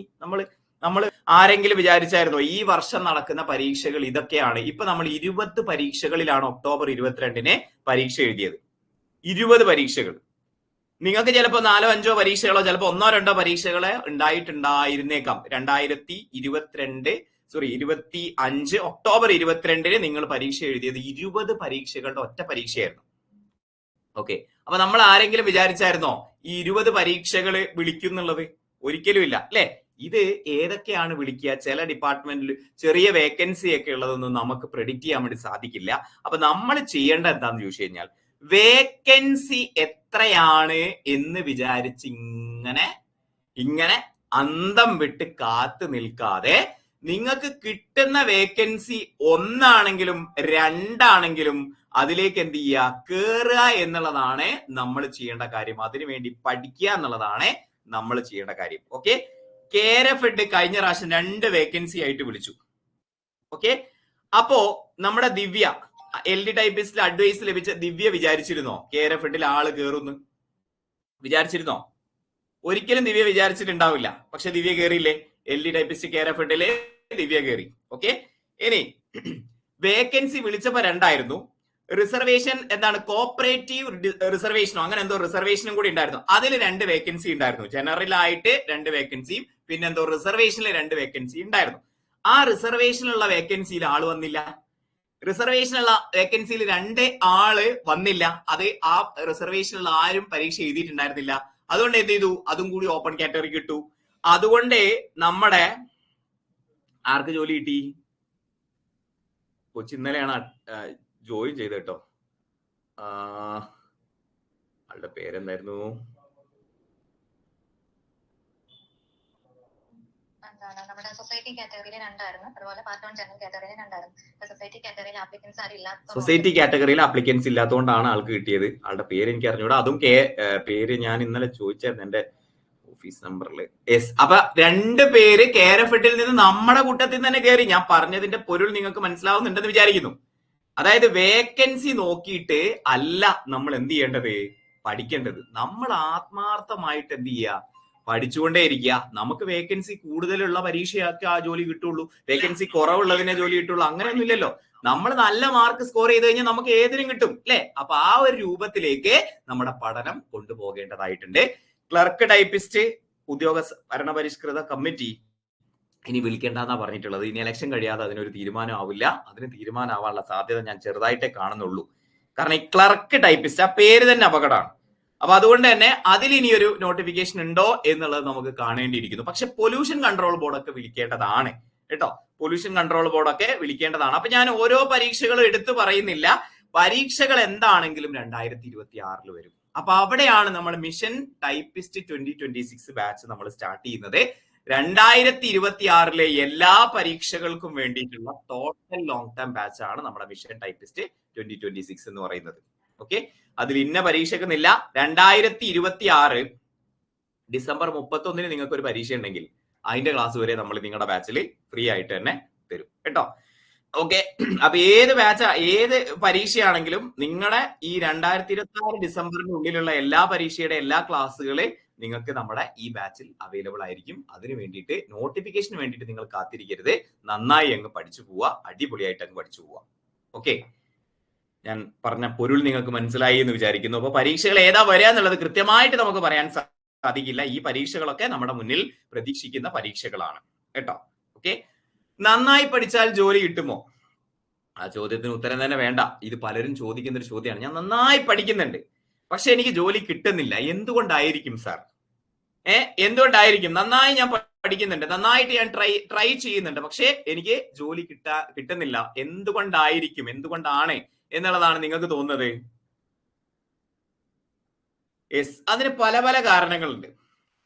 നമ്മൾ ആരെങ്കിലും വിചാരിച്ചായിരുന്നോ ഈ വർഷം നടക്കുന്ന പരീക്ഷകൾ ഇതൊക്കെയാണ്? ഇപ്പൊ നമ്മൾ 20 പരീക്ഷകളിലാണ് ഒക്ടോബർ 22-ന് പരീക്ഷ എഴുതിയത്. 20 പരീക്ഷകൾ. നിങ്ങൾക്ക് ചിലപ്പോൾ 4-5 പരീക്ഷകളോ ചിലപ്പോൾ 1-2 പരീക്ഷകളെ ഉണ്ടായിട്ടുണ്ടായിരുന്നേക്കാം. 2025 ഒക്ടോബർ 22-ന് നിങ്ങൾ പരീക്ഷ എഴുതിയത് 20 പരീക്ഷകളുടെ ഒറ്റ പരീക്ഷയായിരുന്നു. ഓക്കെ, അപ്പൊ നമ്മൾ ആരെങ്കിലും വിചാരിച്ചായിരുന്നോ ഈ 20 പരീക്ഷകൾ വിളിക്കുന്നുള്ളത്? ഒരിക്കലും ഇല്ല, അല്ലെ? ഇത് ഏതൊക്കെയാണ് വിളിക്കുക? ചില ഡിപ്പാർട്ട്മെന്റിൽ ചെറിയ വേക്കൻസി ഒക്കെ ഉള്ളതൊന്നും നമുക്ക് പ്രെഡിക്റ്റ് ചെയ്യാൻ വേണ്ടി സാധിക്കില്ല. അപ്പൊ നമ്മൾ ചെയ്യേണ്ട എന്താന്ന് ചോദിച്ചു കഴിഞ്ഞാൽ, വേക്കൻസി എത്രയാണ് എന്ന് വിചാരിച്ച് ഇങ്ങനെ അന്തം വിട്ട് കാത്തു നിൽക്കാതെ നിങ്ങൾക്ക് കിട്ടുന്ന വേക്കൻസി 1 ആണെങ്കിലും 2 ആണെങ്കിലും അതിലേക്ക് എന്ത് ചെയ്യുക, കേറുക എന്നുള്ളതാണ് നമ്മൾ ചെയ്യേണ്ട കാര്യം. അതിനുവേണ്ടി പഠിക്കുക എന്നുള്ളതാണ് നമ്മൾ ചെയ്യേണ്ട കാര്യം. ഓക്കെ, KRFED കഴിഞ്ഞ പ്രാവശ്യം 2 വേക്കൻസി ആയിട്ട് വിളിച്ചു. ഓക്കെ, അപ്പോ നമ്മുടെ ദിവ്യ LD ടൈപ്പിസ്റ്റിൽ അഡ്വൈസ് ലഭിച്ച ദിവ്യ വിചാരിച്ചിരുന്നോ KRFED ആള് കേറുന്നു? വിചാരിച്ചിരുന്നോ? ഒരിക്കലും ദിവ്യ വിചാരിച്ചിട്ടുണ്ടാവില്ല. പക്ഷെ ദിവ്യ കയറിയില്ലേ? LD ടൈപ്പിസ്റ്റ് KRFED ദിവ്യ കയറി. ഓക്കെ, ഇനി വേക്കൻസി വിളിച്ചപ്പോ 2 ആയിരുന്നു. റിസർവേഷൻ എന്താണ്, കോപ്പറേറ്റീവ് റിസർവേഷനോ അങ്ങനെ എന്തോ റിസർവേഷനും കൂടി ഉണ്ടായിരുന്നു. അതിൽ 2 വേക്കൻസി ഉണ്ടായിരുന്നു. ജനറൽ ആയിട്ട് 2 വേക്കൻസിയും പിന്നെ എന്തോ റിസർവേഷനിൽ 2 വേക്കൻസി ഉണ്ടായിരുന്നു. ആ റിസർവേഷനുള്ള വേക്കൻസിയിൽ ആള് വന്നില്ല. റിസർവേഷനുള്ള വേക്കൻസിയിൽ 2 ആള് വന്നില്ല. അത് ആ റിസർവേഷനുള്ള ആരും പരീക്ഷ എഴുതിയിട്ടുണ്ടായിരുന്നില്ല. അതുകൊണ്ട് എന്ത് ചെയ്തു, അതും കൂടി ഓപ്പൺ കാറ്റഗറി കിട്ടു. അതുകൊണ്ട് നമ്മുടെ ആർക്ക് ജോലി കിട്ടി? കൊച്ചി ഇന്നലെയാണ് ജോയിൻ ചെയ്ത് കേട്ടോ. ആളുടെ പേരെന്തായിരുന്നു? നമ്മുടെ സൊസൈറ്റി കാറ്റഗറിയിൽ 2 ആയിരുന്നു. അതുപോലെ പാർട്ട് 1 ജനറൽ കാറ്റഗറിയിൽ 2 ആയിരുന്നു. സൊസൈറ്റി കാറ്റഗറിയിൽ ആപ്ലിക്കൻസ് ഇല്ലാത്തതുകൊണ്ടാണ് ആൾക്ക് കിട്ടിയത്. ആളുടെ പേര് എനിക്ക് അറിഞ്ഞൂടാ. അതും പേര് ഞാൻ ഇന്നലെ ചോദിച്ചായിരുന്നു എന്റെ ഓഫീസ് നമ്പറിൽ. യെസ്, അപ്പൊ 2 പേര് KRFED-ൽ നിന്ന് നമ്മുടെ കൂട്ടത്തിൽ തന്നെ കയറി. ഞാൻ പറഞ്ഞതിന്റെ പൊരുൾ നിങ്ങൾക്ക് മനസ്സിലാവുന്നുണ്ടെന്ന് വിചാരിക്കുന്നു. അതായത് വേക്കൻസി നോക്കിയിട്ട് അല്ല നമ്മൾ എന്ത് ചെയ്യേണ്ടത്, പഠിക്കേണ്ടത്. നമ്മൾ ആത്മാർത്ഥമായിട്ട് എന്ത് ചെയ്യുക, പഠിച്ചുകൊണ്ടേ ഇരിക്കുക. നമുക്ക് വേക്കൻസി കൂടുതലുള്ള പരീക്ഷയാക്കി ആ ജോലി കിട്ടുള്ളൂ, വേക്കൻസി കുറവുള്ളതിനെ ജോലി കിട്ടുള്ളൂ, അങ്ങനെയൊന്നും ഇല്ലല്ലോ. നമ്മൾ നല്ല മാർക്ക് സ്കോർ ചെയ്ത് കഴിഞ്ഞാൽ നമുക്ക് ഏതിനും കിട്ടും, അല്ലെ? അപ്പൊ ആ ഒരു രൂപത്തിലേക്ക് നമ്മുടെ പഠനം കൊണ്ടുപോകേണ്ടതായിട്ടുണ്ട്. ക്ലർക്ക് ടൈപ്പിസ്റ്റ് ഉദ്യോഗ ഭരണപരിഷ്കൃത കമ്മിറ്റി ഇനി വിളിക്കേണ്ടെന്നാ പറഞ്ഞിട്ടുള്ളത്. ഇനി ഇലക്ഷൻ കഴിയാതെ അതിനൊരു തീരുമാനം ആവില്ല. അതിന് തീരുമാനമാവാനുള്ള സാധ്യത ഞാൻ ചെറുതായിട്ടേ കാണുന്നുള്ളൂ. കാരണം ഈ ക്ലർക്ക് ടൈപ്പിസ്റ്റ് ആ പേര് തന്നെ അപകടമാണ്. അപ്പൊ അതുകൊണ്ട് തന്നെ അതിലിനി ഒരു നോട്ടിഫിക്കേഷൻ ഉണ്ടോ എന്നുള്ളത് നമുക്ക് കാണേണ്ടിയിരിക്കുന്നു. പക്ഷെ പൊല്യൂഷൻ കൺട്രോൾ ബോർഡൊക്കെ വിളിക്കേണ്ടതാണ് കേട്ടോ. പൊല്യൂഷൻ കൺട്രോൾ ബോർഡൊക്കെ വിളിക്കേണ്ടതാണ്. അപ്പൊ ഞാൻ ഓരോ പരീക്ഷകളും എടുത്തു പറയുന്നില്ല. പരീക്ഷകൾ എന്താണെങ്കിലും 2026 വരും. അപ്പൊ അവിടെയാണ് നമ്മൾ മിഷൻ ടൈപ്പിസ്റ്റ് 2026 ബാച്ച് നമ്മൾ സ്റ്റാർട്ട് ചെയ്യുന്നത്. 2026 എല്ലാ പരീക്ഷകൾക്കും വേണ്ടിയിട്ടുള്ള ടോട്ടൽ ലോങ് ടേം ബാച്ച് ആണ് നമ്മുടെ മിഷൻ ടൈപ്പിസ്റ്റ് 2026 എന്ന് പറയുന്നത്. ഓക്കെ, അതിൽ ഇന്ന പരീക്ഷക്കുന്നില്ല. 2026 ഡിസംബർ 31 നിങ്ങൾക്ക് ഒരു പരീക്ഷ ഉണ്ടെങ്കിൽ അതിന്റെ ക്ലാസ് വരെ നമ്മൾ നിങ്ങളുടെ ബാച്ചിൽ ഫ്രീ ആയിട്ട് തന്നെ തരും കേട്ടോ. ഓക്കെ, അപ്പൊ ഏത് ബാച്ചാ ഏത് പരീക്ഷയാണെങ്കിലും നിങ്ങളുടെ ഈ 2026 ഡിസംബറിന് ഉള്ളിലുള്ള എല്ലാ പരീക്ഷയുടെ എല്ലാ ക്ലാസ്സുകളെ നിങ്ങൾക്ക് നമ്മുടെ ഈ ബാച്ചിൽ അവൈലബിൾ ആയിരിക്കും. അതിന് വേണ്ടിയിട്ട് നോട്ടിഫിക്കേഷന് വേണ്ടിയിട്ട് നിങ്ങൾ കാത്തിരിക്കരുത്. നന്നായി അങ്ങ് പഠിച്ചു പോവുക, അടിപൊളിയായിട്ട് അങ്ങ് പഠിച്ചു പോവുക. ഓക്കെ, ഞാൻ പറഞ്ഞ പൊരുൾ നിങ്ങൾക്ക് മനസ്സിലായി എന്ന് വിചാരിക്കുന്നു. അപ്പൊ പരീക്ഷകൾ ഏതാ വരിക എന്നുള്ളത് കൃത്യമായിട്ട് നമുക്ക് പറയാൻ സാധിക്കില്ല. ഈ പരീക്ഷകളൊക്കെ നമ്മുടെ മുന്നിൽ പ്രതീക്ഷിക്കുന്ന പരീക്ഷകളാണ് കേട്ടോ. ഓക്കെ, നന്നായി പഠിച്ചാൽ ജോലി കിട്ടുമോ? ആ ചോദ്യത്തിന് ഉത്തരം തന്നെ വേണ്ട. ഇത് പലരും ചോദിക്കുന്ന ഒരു ചോദ്യമാണ്. ഞാൻ നന്നായി പഠിക്കുന്നുണ്ട്, പക്ഷെ എനിക്ക് ജോലി കിട്ടുന്നില്ല, എന്തുകൊണ്ടായിരിക്കും സാർ? എന്തുകൊണ്ടായിരിക്കും? നന്നായി ഞാൻ പഠിക്കുന്നുണ്ട്, നന്നായിട്ട് ഞാൻ ട്രൈ ചെയ്യുന്നുണ്ട്, പക്ഷെ എനിക്ക് ജോലി കിട്ടുന്നില്ല, എന്തുകൊണ്ടായിരിക്കും, എന്തുകൊണ്ടാണ് എന്നുള്ളതാണ് നിങ്ങൾക്ക് തോന്നുന്നത്? യെസ്, അതിന് പല പല കാരണങ്ങളുണ്ട്.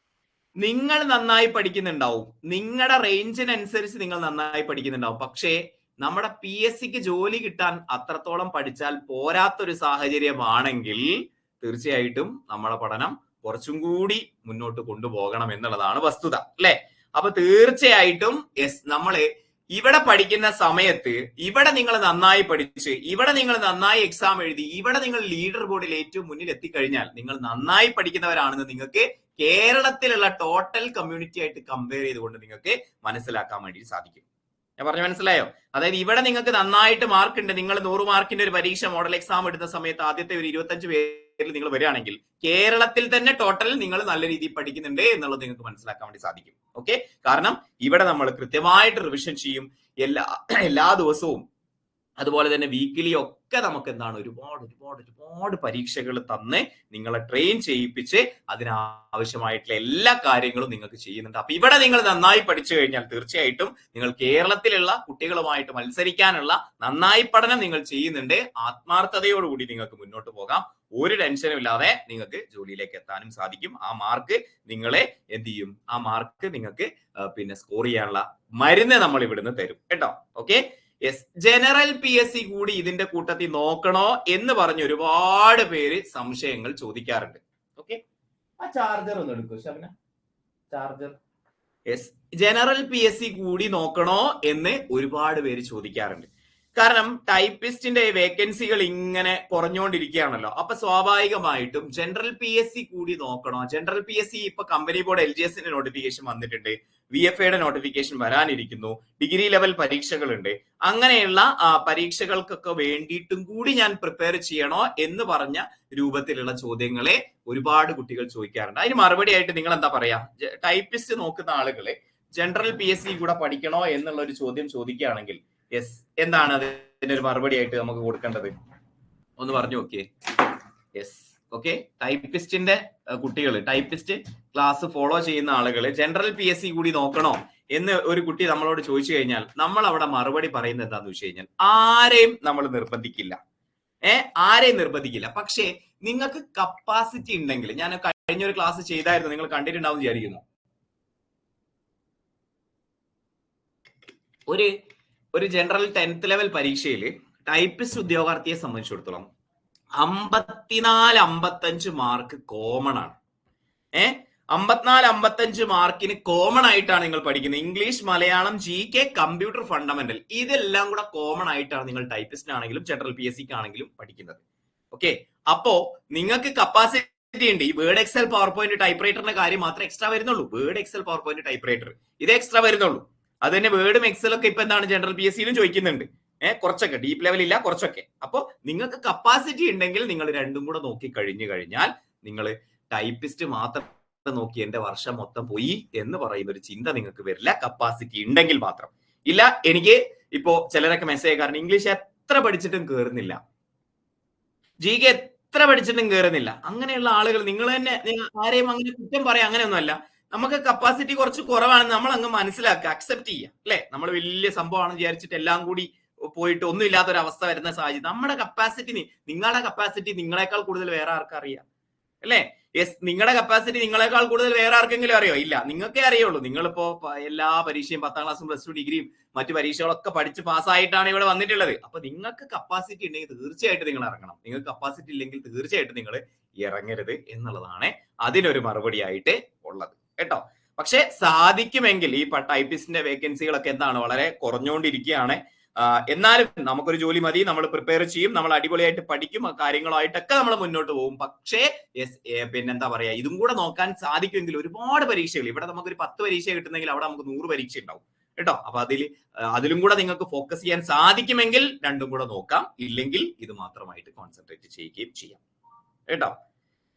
നിങ്ങൾ നന്നായി പഠിക്കുന്നുണ്ടാവും, നിങ്ങളുടെ റേഞ്ചിനനുസരിച്ച് നിങ്ങൾ നന്നായി പഠിക്കുന്നുണ്ടാവും. പക്ഷേ നമ്മുടെ PSCക്ക് ജോലി കിട്ടാൻ അത്രത്തോളം പഠിച്ചാൽ പോരാത്തൊരു സാഹചര്യമാണെങ്കിൽ തീർച്ചയായിട്ടും നമ്മുടെ പഠനം കുറച്ചും കൂടി മുന്നോട്ട് കൊണ്ടുപോകണം എന്നുള്ളതാണ് വസ്തുത, അല്ലെ? അപ്പൊ തീർച്ചയായിട്ടും യെസ്, നമ്മള് ഇവിടെ പഠിക്കുന്ന സമയത്ത് ഇവിടെ നിങ്ങൾ നന്നായി പഠിച്ച്, ഇവിടെ നിങ്ങൾ നന്നായി എക്സാം എഴുതി, ഇവിടെ നിങ്ങൾ ലീഡർ ബോർഡിൽ ഏറ്റവും മുന്നിൽ എത്തിക്കഴിഞ്ഞാൽ നിങ്ങൾ നന്നായി പഠിക്കുന്നവരാണെന്ന് നിങ്ങൾക്ക് കേരളത്തിലുള്ള ടോട്ടൽ കമ്മ്യൂണിറ്റി ആയിട്ട് കമ്പയർ ചെയ്തുകൊണ്ട് നിങ്ങൾക്ക് മനസ്സിലാക്കാൻ വേണ്ടി സാധിക്കും. ഞാൻ പറഞ്ഞു മനസ്സിലായോ? അതായത് ഇവിടെ നിങ്ങൾക്ക് നന്നായിട്ട് മാർക്ക് ഉണ്ട്, നിങ്ങൾ 100 മാർക്കിന്റെ ഒരു പരീക്ഷ മോഡൽ എക്സാം എടുത്ത സമയത്ത് ആദ്യത്തെ ഒരു 25 പേരിൽ നിങ്ങൾ വരികയാണെങ്കിൽ കേരളത്തിൽ തന്നെ ടോട്ടൽ നിങ്ങൾ നല്ല രീതിയിൽ പഠിക്കുന്നുണ്ട് എന്നുള്ളത് നിങ്ങൾക്ക് മനസ്സിലാക്കാൻ വേണ്ടി സാധിക്കും. ഓക്കെ, കാരണം ഇവിടെ നമ്മൾ കൃത്യമായിട്ട് റിവിഷൻ ചെയ്യും എല്ലാ ദിവസവും, അതുപോലെ തന്നെ വീക്കിലി ഒക്കെ നമുക്ക് എന്താണ് ഒരുപാട് പരീക്ഷകൾ തന്ന് നിങ്ങളെ ട്രെയിൻ ചെയ്യിപ്പിച്ച് അതിനാവശ്യമായിട്ടുള്ള എല്ലാ കാര്യങ്ങളും നിങ്ങൾക്ക് ചെയ്യുന്നുണ്ട്. അപ്പൊ ഇവിടെ നിങ്ങൾ നന്നായി പഠിച്ചു കഴിഞ്ഞാൽ തീർച്ചയായിട്ടും നിങ്ങൾ കേരളത്തിലുള്ള കുട്ടികളുമായിട്ട് മത്സരിക്കാനുള്ള നന്നായി പഠനം നിങ്ങൾ ചെയ്യുന്നുണ്ട്. ആത്മാർത്ഥതയോടുകൂടി നിങ്ങൾക്ക് മുന്നോട്ട് പോകാം. ഒരു ടെൻഷനും ഇല്ലാതെ നിങ്ങൾക്ക് ജോലിയിലേക്ക് എത്താനും സാധിക്കും. ആ മാർക്ക് നിങ്ങളെ എന്ത് ചെയ്യും? ആ മാർക്ക് നിങ്ങൾക്ക് പിന്നെ സ്കോർ ചെയ്യാനുള്ള മരുന്ന് നമ്മൾ ഇവിടുന്ന് തരും കേട്ടോ. Okay, yes. ജനറൽ PSC കൂടി ഇതിന്റെ കൂട്ടത്തിൽ നോക്കണോ എന്ന് പറഞ്ഞ് ഒരുപാട് പേര് സംശയങ്ങൾ ചോദിക്കാറുണ്ട്. ഓക്കെ, ആ ചാർജർ ഒന്ന് എടുക്കൂ ശബന, ചാർജർ. യെസ്, ജനറൽ PSC കൂടി നോക്കണോ എന്ന് ഒരുപാട് പേര് ചോദിക്കാറുണ്ട്. കാരണം ടൈപ്പിസ്റ്റിന്റെ വേക്കൻസികൾ ഇങ്ങനെ കുറഞ്ഞുകൊണ്ടിരിക്കുകയാണല്ലോ. അപ്പൊ സ്വാഭാവികമായിട്ടും ജനറൽ PSC കൂടി നോക്കണോ? ജനറൽ PSC ഇപ്പൊ കമ്പനി ബോർഡ് LGSന്റെ നോട്ടിഫിക്കേഷൻ വന്നിട്ടുണ്ട്, VFAയുടെ നോട്ടിഫിക്കേഷൻ വരാനിരിക്കുന്നു, ഡിഗ്രി ലെവൽ പരീക്ഷകളുണ്ട്. അങ്ങനെയുള്ള പരീക്ഷകൾക്കൊക്കെ വേണ്ടിയിട്ടും കൂടി ഞാൻ പ്രിപ്പയർ ചെയ്യണോ എന്ന് പറഞ്ഞ രൂപത്തിലുള്ള ചോദ്യങ്ങളെ ഒരുപാട് കുട്ടികൾ ചോദിക്കാറുണ്ട്. അതിന് മറുപടി ആയിട്ട് നിങ്ങൾ എന്താ പറയാ? ടൈപ്പിസ്റ്റ് നോക്കുന്ന ആളുകളെ ജനറൽ PSC കൂടെ പഠിക്കണോ എന്നുള്ള ഒരു ചോദ്യം ചോദിക്കുകയാണെങ്കിൽ യെസ്, എന്താണ് അതിന്റെ ഒരു മറുപടി ആയിട്ട് നമുക്ക് കൊടുക്കേണ്ടത്? ഒന്ന് പറഞ്ഞു നോക്കിയേ. Yes, okay. ടൈപ്പിസ്റ്റിന്റെ കുട്ടികൾ, ടൈപ്പിസ്റ്റ് ക്ലാസ് ഫോളോ ചെയ്യുന്ന ആളുകൾ ജനറൽ PSC കൂടി നോക്കണോ എന്ന് ഒരു കുട്ടി നമ്മളോട് ചോദിച്ചു കഴിഞ്ഞാൽ നമ്മൾ അവിടെ മറുപടി പറയുന്നത് എന്താന്ന് വെച്ച് കഴിഞ്ഞാൽ ആരെയും നമ്മൾ നിർബന്ധിക്കില്ല. ആരെയും നിർബന്ധിക്കില്ല. പക്ഷേ നിങ്ങൾക്ക് കപ്പാസിറ്റി ഉണ്ടെങ്കിൽ, ഞാൻ കഴിഞ്ഞൊരു ക്ലാസ് ചെയ്തായിരുന്നു, നിങ്ങൾ കണ്ടിട്ടുണ്ടാവും വിചാരിക്കുന്നു. ഒരു ജനറൽ 10th ലെവൽ പരീക്ഷയിൽ ടൈപ്പിസ്റ്റ് ഉദ്യോഗാർത്ഥിയെ സംബന്ധിച്ചിടത്തോളം 54-55 മാർക്ക് കോമൺ ആണ്. 54-55 മാർക്കിന് കോമൺ ആയിട്ടാണ് നിങ്ങൾ പഠിക്കുന്നത്. English, Malayalam, GK, computer fundamental, ഇതെല്ലാം കൂടെ കോമൺ ആയിട്ടാണ് നിങ്ങൾ ടൈപ്പിസ്റ്റിനാണെങ്കിലും ജനറൽ PSC ആണെങ്കിലും പഠിക്കുന്നത്. ഓക്കെ, അപ്പോ നിങ്ങൾക്ക് കപ്പാസിറ്റി ഉണ്ട്. ഈ വേർഡ്, എക്സൽ, പവർ പോയിന്റ്, ടൈപ്പ് റൈറ്ററിന്റെ കാര്യം മാത്രമേ എക്സ്ട്രാ വരുന്നുള്ളൂ. Word, Excel, PowerPoint, typewriter ഇത് എക്സ്ട്രാ വരുന്നുള്ളൂ. അത് തന്നെ വേർഡും എക്സലും ഒക്കെ ഇപ്പൊ എന്താണ് ജനറൽ PSCയിലും ചോദിക്കുന്നുണ്ട്. കുറച്ചൊക്കെ ഡീപ്പ് ലെവൽ ഇല്ല, കുറച്ചൊക്കെ. അപ്പൊ നിങ്ങൾക്ക് കപ്പാസിറ്റി ഉണ്ടെങ്കിൽ നിങ്ങൾ രണ്ടും കൂടെ നോക്കി കഴിഞ്ഞാൽ നിങ്ങൾ ടൈപ്പിസ്റ്റ് മാത്രം നോക്കി എന്റെ വർഷം മൊത്തം പോയി എന്ന് പറയുന്ന ഒരു ചിന്ത നിങ്ങൾക്ക് വരില്ല. കപ്പാസിറ്റി ഉണ്ടെങ്കിൽ മാത്രം. ഇല്ല, എനിക്ക് ഇപ്പോ ചിലരൊക്കെ മെസ്സേജ് കാരണം ഇംഗ്ലീഷ് എത്ര പഠിച്ചിട്ടും കേറുന്നില്ല, GK എത്ര പഠിച്ചിട്ടും കേറുന്നില്ല, അങ്ങനെയുള്ള ആളുകൾ നിങ്ങൾ തന്നെ ആരെയും അങ്ങനെ കുറ്റം പറയാം, അങ്ങനെയൊന്നുമല്ല. നമുക്ക് കപ്പാസിറ്റി കുറച്ച് കുറവാണെന്ന് നമ്മൾ അങ്ങ് മനസ്സിലാക്കുക, അക്സെപ്റ്റ് ചെയ്യുക. അല്ലെ, നമ്മൾ വലിയ സംഭവമാണെന്ന് വിചാരിച്ചിട്ട് എല്ലാം കൂടി പോയിട്ട് ഒന്നും ഇല്ലാത്തൊരവസ്ഥ വരുന്ന സാഹചര്യം. നമ്മുടെ കപ്പാസിറ്റി, നിങ്ങളുടെ കപ്പാസിറ്റി നിങ്ങളെക്കാൾ കൂടുതൽ വേറെ ആർക്കറിയാം? അല്ലെ, യെസ്, നിങ്ങളുടെ കപ്പാസിറ്റി നിങ്ങളെക്കാൾ കൂടുതൽ വേറെ ആർക്കെങ്കിലും അറിയോ? ഇല്ല, നിങ്ങൾക്കേ അറിയുള്ളൂ. നിങ്ങളിപ്പോ എല്ലാ പരീക്ഷയും 10ാം ക്ലാസ്സും +2 ഡിഗ്രിയും മറ്റു പരീക്ഷകളൊക്കെ പഠിച്ച് പാസ്സായിട്ടാണ് ഇവിടെ വന്നിട്ടുള്ളത്. അപ്പൊ നിങ്ങൾക്ക് കപ്പാസിറ്റി ഉണ്ടെങ്കിൽ തീർച്ചയായിട്ടും നിങ്ങൾ ഇറങ്ങണം. നിങ്ങൾക്ക് കപ്പാസിറ്റി ഇല്ലെങ്കിൽ തീർച്ചയായിട്ടും നിങ്ങൾ ഇറങ്ങരുത് എന്നുള്ളതാണ് അതിനൊരു മറുപടി ആയിട്ട് ഉള്ളത് കേട്ടോ. പക്ഷെ സാധിക്കുമെങ്കിൽ ഈ ടൈപ്പിസ്റ്റിന്റെ വേക്കൻസികളൊക്കെ എന്താണ് വളരെ കുറഞ്ഞുകൊണ്ടിരിക്കുകയാണ്. എന്നാലും നമുക്കൊരു ജോലി മതി, നമ്മൾ പ്രിപ്പയർ ചെയ്യും, നമ്മൾ അടിപൊളിയായിട്ട് പഠിക്കും, കാര്യങ്ങളായിട്ടൊക്കെ നമ്മൾ മുന്നോട്ട് പോകും. പക്ഷേ പിന്നെന്താ പറയാ, ഇതും കൂടെ നോക്കാൻ സാധിക്കുമെങ്കിൽ ഒരുപാട് പരീക്ഷകൾ, ഇവിടെ നമുക്കൊരു 10 പരീക്ഷ കിട്ടുന്നെങ്കിൽ അവിടെ നമുക്ക് 100 പരീക്ഷ ഉണ്ടാവും കേട്ടോ. അപ്പൊ അതിലും കൂടെ നിങ്ങൾക്ക് ഫോക്കസ് ചെയ്യാൻ സാധിക്കുമെങ്കിൽ രണ്ടും കൂടെ നോക്കാം, ഇല്ലെങ്കിൽ ഇത് മാത്രമായിട്ട് കോൺസെൻട്രേറ്റ് ചെയ്യുകയും ചെയ്യാം കേട്ടോ.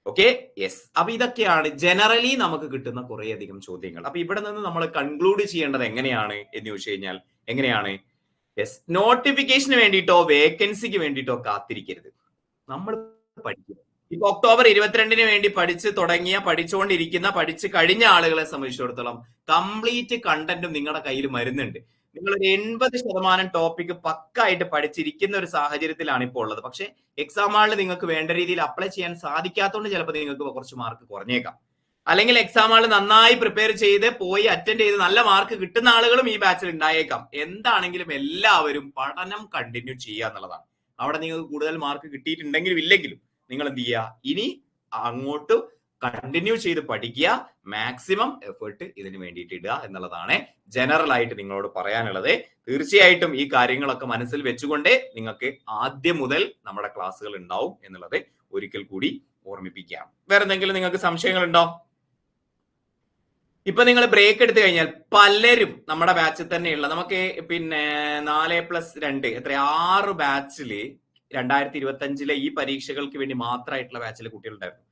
Okay, yes. അപ്പൊ ഇതൊക്കെയാണ് ജനറലി നമുക്ക് കിട്ടുന്ന കുറേയധികം ചോദ്യങ്ങൾ. അപ്പൊ ഇവിടെ നിന്ന് നമ്മൾ കൺക്ലൂഡ് ചെയ്യേണ്ടത് എങ്ങനെയാണ് എന്ന് ചോദിച്ചു കഴിഞ്ഞാൽ എങ്ങനെയാണ്? യെസ്, നോട്ടിഫിക്കേഷന് വേണ്ടിയിട്ടോ വേക്കൻസിക്ക് വേണ്ടിയിട്ടോ കാത്തിരിക്കരുത്. നമ്മൾ പഠിക്കുക. ഇപ്പൊ ഒക്ടോബർ 22-ന് വേണ്ടി പഠിച്ചുകൊണ്ടിരിക്കുന്ന, പഠിച്ചു കഴിഞ്ഞ ആളുകളെ സംബന്ധിച്ചിടത്തോളം കംപ്ലീറ്റ് കണ്ടന്റും നിങ്ങളുടെ കയ്യിൽ വരുന്നുണ്ട്. നിങ്ങളൊരു 80% ടോപ്പിക് പക്കായിട്ട് പഠിച്ചിരിക്കുന്ന ഒരു സാഹചര്യത്തിലാണ് ഇപ്പോൾ ഉള്ളത്. പക്ഷെ എക്സാം ഹാളിൽ നിങ്ങൾക്ക് വേണ്ട രീതിയിൽ അപ്ലൈ ചെയ്യാൻ സാധിക്കാത്തതുകൊണ്ട് ചിലപ്പോൾ നിങ്ങൾക്ക് കുറച്ച് മാർക്ക് കുറഞ്ഞേക്കാം. അല്ലെങ്കിൽ എക്സാം ഹാളിൽ നന്നായി പ്രിപ്പയർ ചെയ്ത് പോയി അറ്റൻഡ് ചെയ്ത് നല്ല മാർക്ക് കിട്ടുന്ന ആളുകളും ഈ ബാച്ചിൽ ഉണ്ടായേക്കാം. എന്താണെങ്കിലും എല്ലാവരും പഠനം കണ്ടിന്യൂ ചെയ്യുക എന്നുള്ളതാണ്. അവിടെ നിങ്ങൾക്ക് കൂടുതൽ മാർക്ക് കിട്ടിയിട്ടുണ്ടെങ്കിലും ഇല്ലെങ്കിലും നിങ്ങൾ എന്ത് ചെയ്യുക, ഇനി അങ്ങോട്ട് കണ്ടിന്യൂ ചെയ്ത് പഠിക്കുക, മാക്സിമം എഫേർട്ട് ഇതിന് വേണ്ടിയിട്ട് ഇടുക എന്നുള്ളതാണ് ജനറൽ ആയിട്ട് നിങ്ങളോട് പറയാനുള്ളത്. തീർച്ചയായിട്ടും ഈ കാര്യങ്ങളൊക്കെ മനസ്സിൽ വെച്ചുകൊണ്ട് നിങ്ങൾക്ക് ആദ്യം മുതൽ നമ്മുടെ ക്ലാസ്സുകൾ ഉണ്ടാവും എന്നുള്ളത് ഒരിക്കൽ കൂടി ഓർമ്മിപ്പിക്കാം. വേറെ എന്തെങ്കിലും നിങ്ങൾക്ക് സംശയങ്ങൾ ഉണ്ടോ? ഇപ്പൊ നിങ്ങൾ ബ്രേക്ക് എടുത്തു കഴിഞ്ഞാൽ പലരും നമ്മുടെ ബാച്ചിൽ തന്നെയുള്ള നമുക്ക് പിന്നെ 4+2 എത്ര 6 ബാച്ചില് 2025 ഈ പരീക്ഷകൾക്ക് വേണ്ടി മാത്രമായിട്ടുള്ള ബാച്ചിലെ കുട്ടികളുണ്ടായിരുന്നു.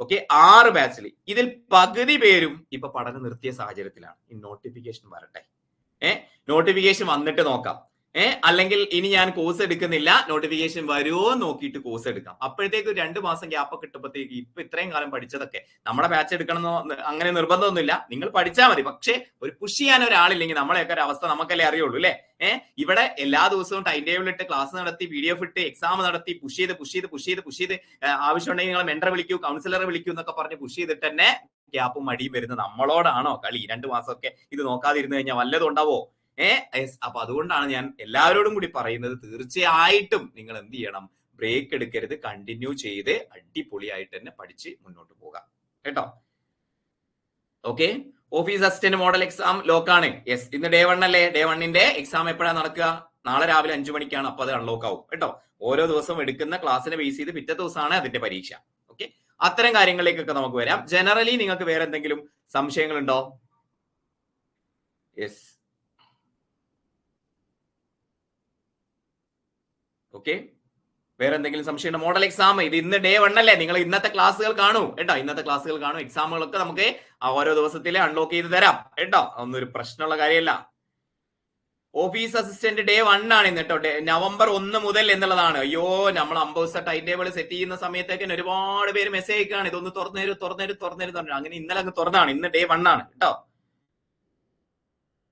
ഓക്കെ, 6 ബാച്ചിൽ ഇതിൽ പകുതി പേരും ഇപ്പൊ പഠനം നിർത്തിയ സാഹചര്യത്തിലാണ്. ഈ നോട്ടിഫിക്കേഷൻ വരട്ടെ, നോട്ടിഫിക്കേഷൻ വന്നിട്ട് നോക്കാം. അല്ലെങ്കിൽ ഇനി ഞാൻ കോഴ്സ് എടുക്കുന്നില്ല, നോട്ടിഫിക്കേഷൻ വരുമോ നോക്കിയിട്ട് കോഴ്സ് എടുക്കാം. അപ്പോഴത്തേക്ക് 2 മാസം ഗ്യാപ്പ് കിട്ടുമ്പോഴത്തേക്ക് ഇപ്പൊ ഇത്രയും കാലം പഠിച്ചതൊക്കെ നമ്മുടെ ബാച്ച് എടുക്കണമെന്നോ അങ്ങനെ നിർബന്ധമൊന്നുമില്ല, നിങ്ങൾ പഠിച്ചാൽ മതി. പക്ഷെ ഒരു പുഷ് ചെയ്യാൻ ഒരാളില്ലെങ്കിൽ നമ്മളെയൊക്കെ ഒരു അവസ്ഥ നമുക്കല്ലേ അറിയുള്ളൂ അല്ലെ. ഇവിടെ എല്ലാ ദിവസവും ടൈം ടേബിൾ ഇട്ട് ക്ലാസ് നടത്തി PDF ഇട്ട് എക്സാം നടത്തി പുഷ് ചെയ്ത് ആവശ്യമുണ്ടെങ്കിൽ നിങ്ങൾ മെന്റർ വിളിക്കൂ, കൗൺസിലറെ വിളിക്കൂ എന്നൊക്കെ പറഞ്ഞ് പുഷ് ചെയ്തിട്ട് തന്നെ ഗ്യാപ്പും മടിയും വരുന്നത് നമ്മളോടാണോ കളി? 2 മാസമൊക്കെ ഇത് നോക്കാതിരുന്നു കഴിഞ്ഞാൽ വല്ലതും ഉണ്ടാവോ? അപ്പൊ അതുകൊണ്ടാണ് ഞാൻ എല്ലാവരോടും കൂടി പറയുന്നത്, തീർച്ചയായിട്ടും നിങ്ങൾ എന്ത് ചെയ്യണം, ബ്രേക്ക് എടുക്കരുത്, കണ്ടിന്യൂ ചെയ്ത് അടിപൊളിയായിട്ട് തന്നെ പഠിച്ച് മുന്നോട്ട് പോകാം കേട്ടോ. Okay, office assistant model exam ലോക്കാണ്. യെസ്, ഇന്ന് ഡേ 1 അല്ലേ? ഡേ 1ന്റെ എക്സാം എപ്പോഴാണ് നടക്കുക? നാളെ രാവിലെ 5 മണിക്കാണ്. അപ്പൊ അത് അൺലോക്ക് ആവും കേട്ടോ. ഓരോ ദിവസവും എടുക്കുന്ന ക്ലാസ്സിനെ ബേസ് ചെയ്ത് പിറ്റേ ദിവസമാണ് അതിന്റെ പരീക്ഷ. ഓക്കെ, അത്തരം കാര്യങ്ങളിലേക്കൊക്കെ നമുക്ക് വരാം. ജനറലി നിങ്ങൾക്ക് വേറെ എന്തെങ്കിലും സംശയങ്ങൾ ഉണ്ടോ? യെസ്, ഓക്കെ, വേറെ എന്തെങ്കിലും സംശയം? മോഡൽ എക്സാം ഇത് ഇന്ന് ഡേ 1 അല്ലേ? നിങ്ങൾ ഇന്നത്തെ ക്ലാസ്സുകൾ കാണൂ കേട്ടോ, ഇന്നത്തെ ക്ലാസ്സുകൾ കാണൂ. എക്സാമുകളൊക്കെ നമുക്ക് ഓരോ ദിവസത്തിലെ അൺലോക്ക് ചെയ്ത് തരാം കേട്ടോ, ഒന്നൊരു പ്രശ്നമുള്ള കാര്യമല്ല. ഓഫീസ് അസിസ്റ്റന്റ് ഡേ 1 ആണ് ഇന്ന് കേട്ടോ, നവംബർ 1 മുതൽ എന്നുള്ളതാണ്. അയ്യോ, നമ്മൾ 50 ദിവസം ടൈം ടേബിൾ സെറ്റ് ചെയ്യുന്ന സമയത്തേക്ക് ഒരുപാട് പേര് മെസ്സേജ് അയക്കാണ്, ഇതൊന്ന് തുറന്നേരും. അങ്ങനെ ഇന്നലെ അങ്ങ് തുറന്നാണ്. ഇന്ന് ഡേ 1 ആണ് കേട്ടോ.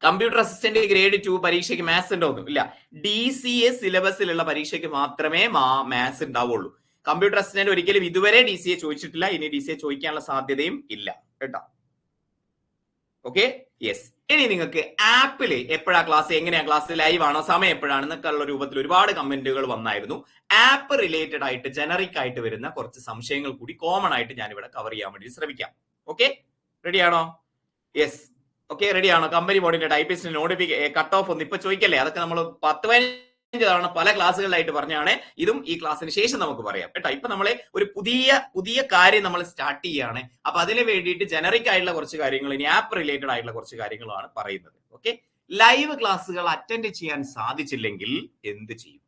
കമ്പ്യൂട്ടർ അസിസ്റ്റന്റ് ഗ്രേഡ് 2 പരീക്ഷയ്ക്ക് മാത്സ് ഉണ്ടോന്നും ഇല്ല. DCA സിലബസിലുള്ള പരീക്ഷയ്ക്ക് മാത്രമേ മാത്സ് ഉണ്ടാവുള്ളൂ. കമ്പ്യൂട്ടർ അസിസ്റ്റന്റ് ഒരിക്കലും ഇതുവരെ DCA ചോദിച്ചിട്ടില്ല, ഇനി DCA ചോദിക്കാനുള്ള സാധ്യതയും ഇല്ല കേട്ടോ. Okay, yes. ഇനി നിങ്ങൾക്ക് ആപ്പില് എപ്പോഴാ ക്ലാസ്, എങ്ങനെയാ ക്ലാസ്, ലൈവ് ആണോ, സമയം എപ്പോഴാണെന്നൊക്കെ ഉള്ള രൂപത്തിൽ ഒരുപാട് കമന്റുകൾ വന്നായിരുന്നു. ആപ്പ് റിലേറ്റഡ് ആയിട്ട് ജനറിക് ആയിട്ട് വരുന്ന കുറച്ച് സംശയങ്ങൾ കൂടി കോമൺ ആയിട്ട് ഞാൻ ഇവിടെ കവർ ചെയ്യാൻ വേണ്ടി ശ്രമിക്കാം. ഓക്കെ, റെഡിയാണോ? യെസ്, ഓക്കെ, റെഡിയാണോ? കമ്പനി ബോർഡിന്റെ ടൈപ്പിസ്റ്റിന് നോട്ടിഫിക്കേഷൻ കട്ട് ഓഫ് ഒന്നും ഇപ്പൊ ചോദിക്കല്ലേ, അതൊക്കെ നമ്മൾ 10-15 തവണ പല ക്ലാസ്സുകളിലായിട്ട് പറഞ്ഞാണ്. ഇതും ഈ ക്ലാസ്സിന് ശേഷം നമുക്ക് പറയാം കേട്ടോ. ഇപ്പൊ നമ്മളെ ഒരു പുതിയ കാര്യം നമ്മൾ സ്റ്റാർട്ട് ചെയ്യാണ്. അപ്പൊ അതിന് വേണ്ടിയിട്ട് ജനറിക് ആയിട്ടുള്ള കുറച്ച് കാര്യങ്ങൾ, ഇനി ആപ്പ് റിലേറ്റഡ് ആയിട്ടുള്ള കുറച്ച് കാര്യങ്ങളാണ് പറയുന്നത്. ഓക്കെ, ലൈവ് ക്ലാസ്സുകൾ അറ്റൻഡ് ചെയ്യാൻ സാധിച്ചില്ലെങ്കിൽ എന്ത് ചെയ്യും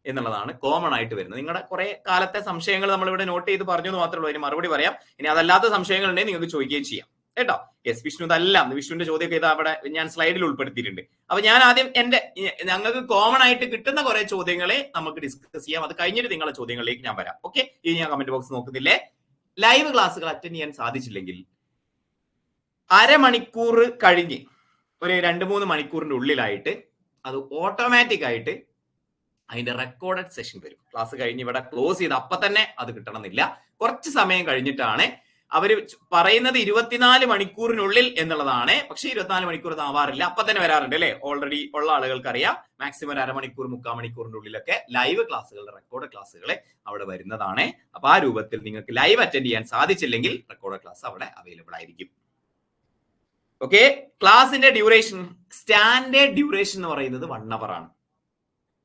എന്നുള്ളതാണ് കോമൺ ആയിട്ട് വരുന്നത്. നിങ്ങളുടെ കുറെ കാലത്തെ സംശയങ്ങൾ നമ്മൾ ഇവിടെ നോട്ട് ചെയ്ത് പറഞ്ഞത് മാത്രമേ ഉള്ളൂ, അതിന് മറുപടി പറയാം. ഇനി അതല്ലാത്ത സംശയങ്ങൾ ഉണ്ടെങ്കിൽ നിങ്ങൾക്ക് ചോദിക്കുകയും ചെയ്യാം കേട്ടോ. യെസ്, വിഷ്ണു ഇതെല്ലാം വിഷ്ണുവിന്റെ ചോദ്യമൊക്കെ ഇത് അവിടെ ഞാൻ സ്ലൈഡിൽ ഉൾപ്പെടുത്തിയിട്ടുണ്ട്. അപ്പൊ ഞാൻ ആദ്യം ഞങ്ങൾക്ക് കോമൺ ആയിട്ട് കിട്ടുന്ന കുറെ ചോദ്യങ്ങളെ നമുക്ക് ഡിസ്കസ് ചെയ്യാം. അത് കഴിഞ്ഞിട്ട് നിങ്ങളുടെ ചോദ്യങ്ങളിലേക്ക് ഞാൻ വരാം. ഓക്കെ, ഇനി ഞാൻ കമന്റ് ബോക്സ് നോക്കുന്നില്ലേ. ലൈവ് ക്ലാസ്സുകൾ അറ്റൻഡ് ചെയ്യാൻ സാധിച്ചില്ലെങ്കിൽ അരമണിക്കൂർ കഴിഞ്ഞ് ഒരു 2-3 മണിക്കൂറിന്റെ ഉള്ളിലായിട്ട് അത് ഓട്ടോമാറ്റിക് ആയിട്ട് അതിന്റെ റെക്കോർഡഡ് സെഷൻ വരും. ക്ലാസ് കഴിഞ്ഞ് ഇവിടെ ക്ലോസ് ചെയ്ത് അപ്പൊ തന്നെ അത് കിട്ടണമെന്നില്ല, കുറച്ച് സമയം കഴിഞ്ഞിട്ടാണ്. അവര് പറയുന്നത് 24 മണിക്കൂറിനുള്ളിൽ എന്നുള്ളതാണ്. പക്ഷെ 24 മണിക്കൂർ ആവാറില്ല, അപ്പൊ തന്നെ വരാറുണ്ട് അല്ലെ. ഓൾറെഡി ഉള്ള ആളുകൾക്ക് അറിയാം, മാക്സിമം 1/2 മണിക്കൂർ 3/4 മണിക്കൂറിന്റെ ഉള്ളിലൊക്കെ ലൈവ് ക്ലാസ്സുകളുടെ റെക്കോർഡ് ക്ലാസ്സുകൾ അവിടെ വരുന്നതാണ്. അപ്പൊ ആ രൂപത്തിൽ നിങ്ങൾക്ക് ലൈവ് അറ്റൻഡ് ചെയ്യാൻ സാധിച്ചില്ലെങ്കിൽ റെക്കോർഡ് ക്ലാസ് അവിടെ അവൈലബിൾ ആയിരിക്കും. ഓക്കെ, ക്ലാസിന്റെ ഡ്യൂറേഷൻ, സ്റ്റാൻഡേർഡ് ഡ്യൂറേഷൻ എന്ന് പറയുന്നത് 1 അവർ ആണ്.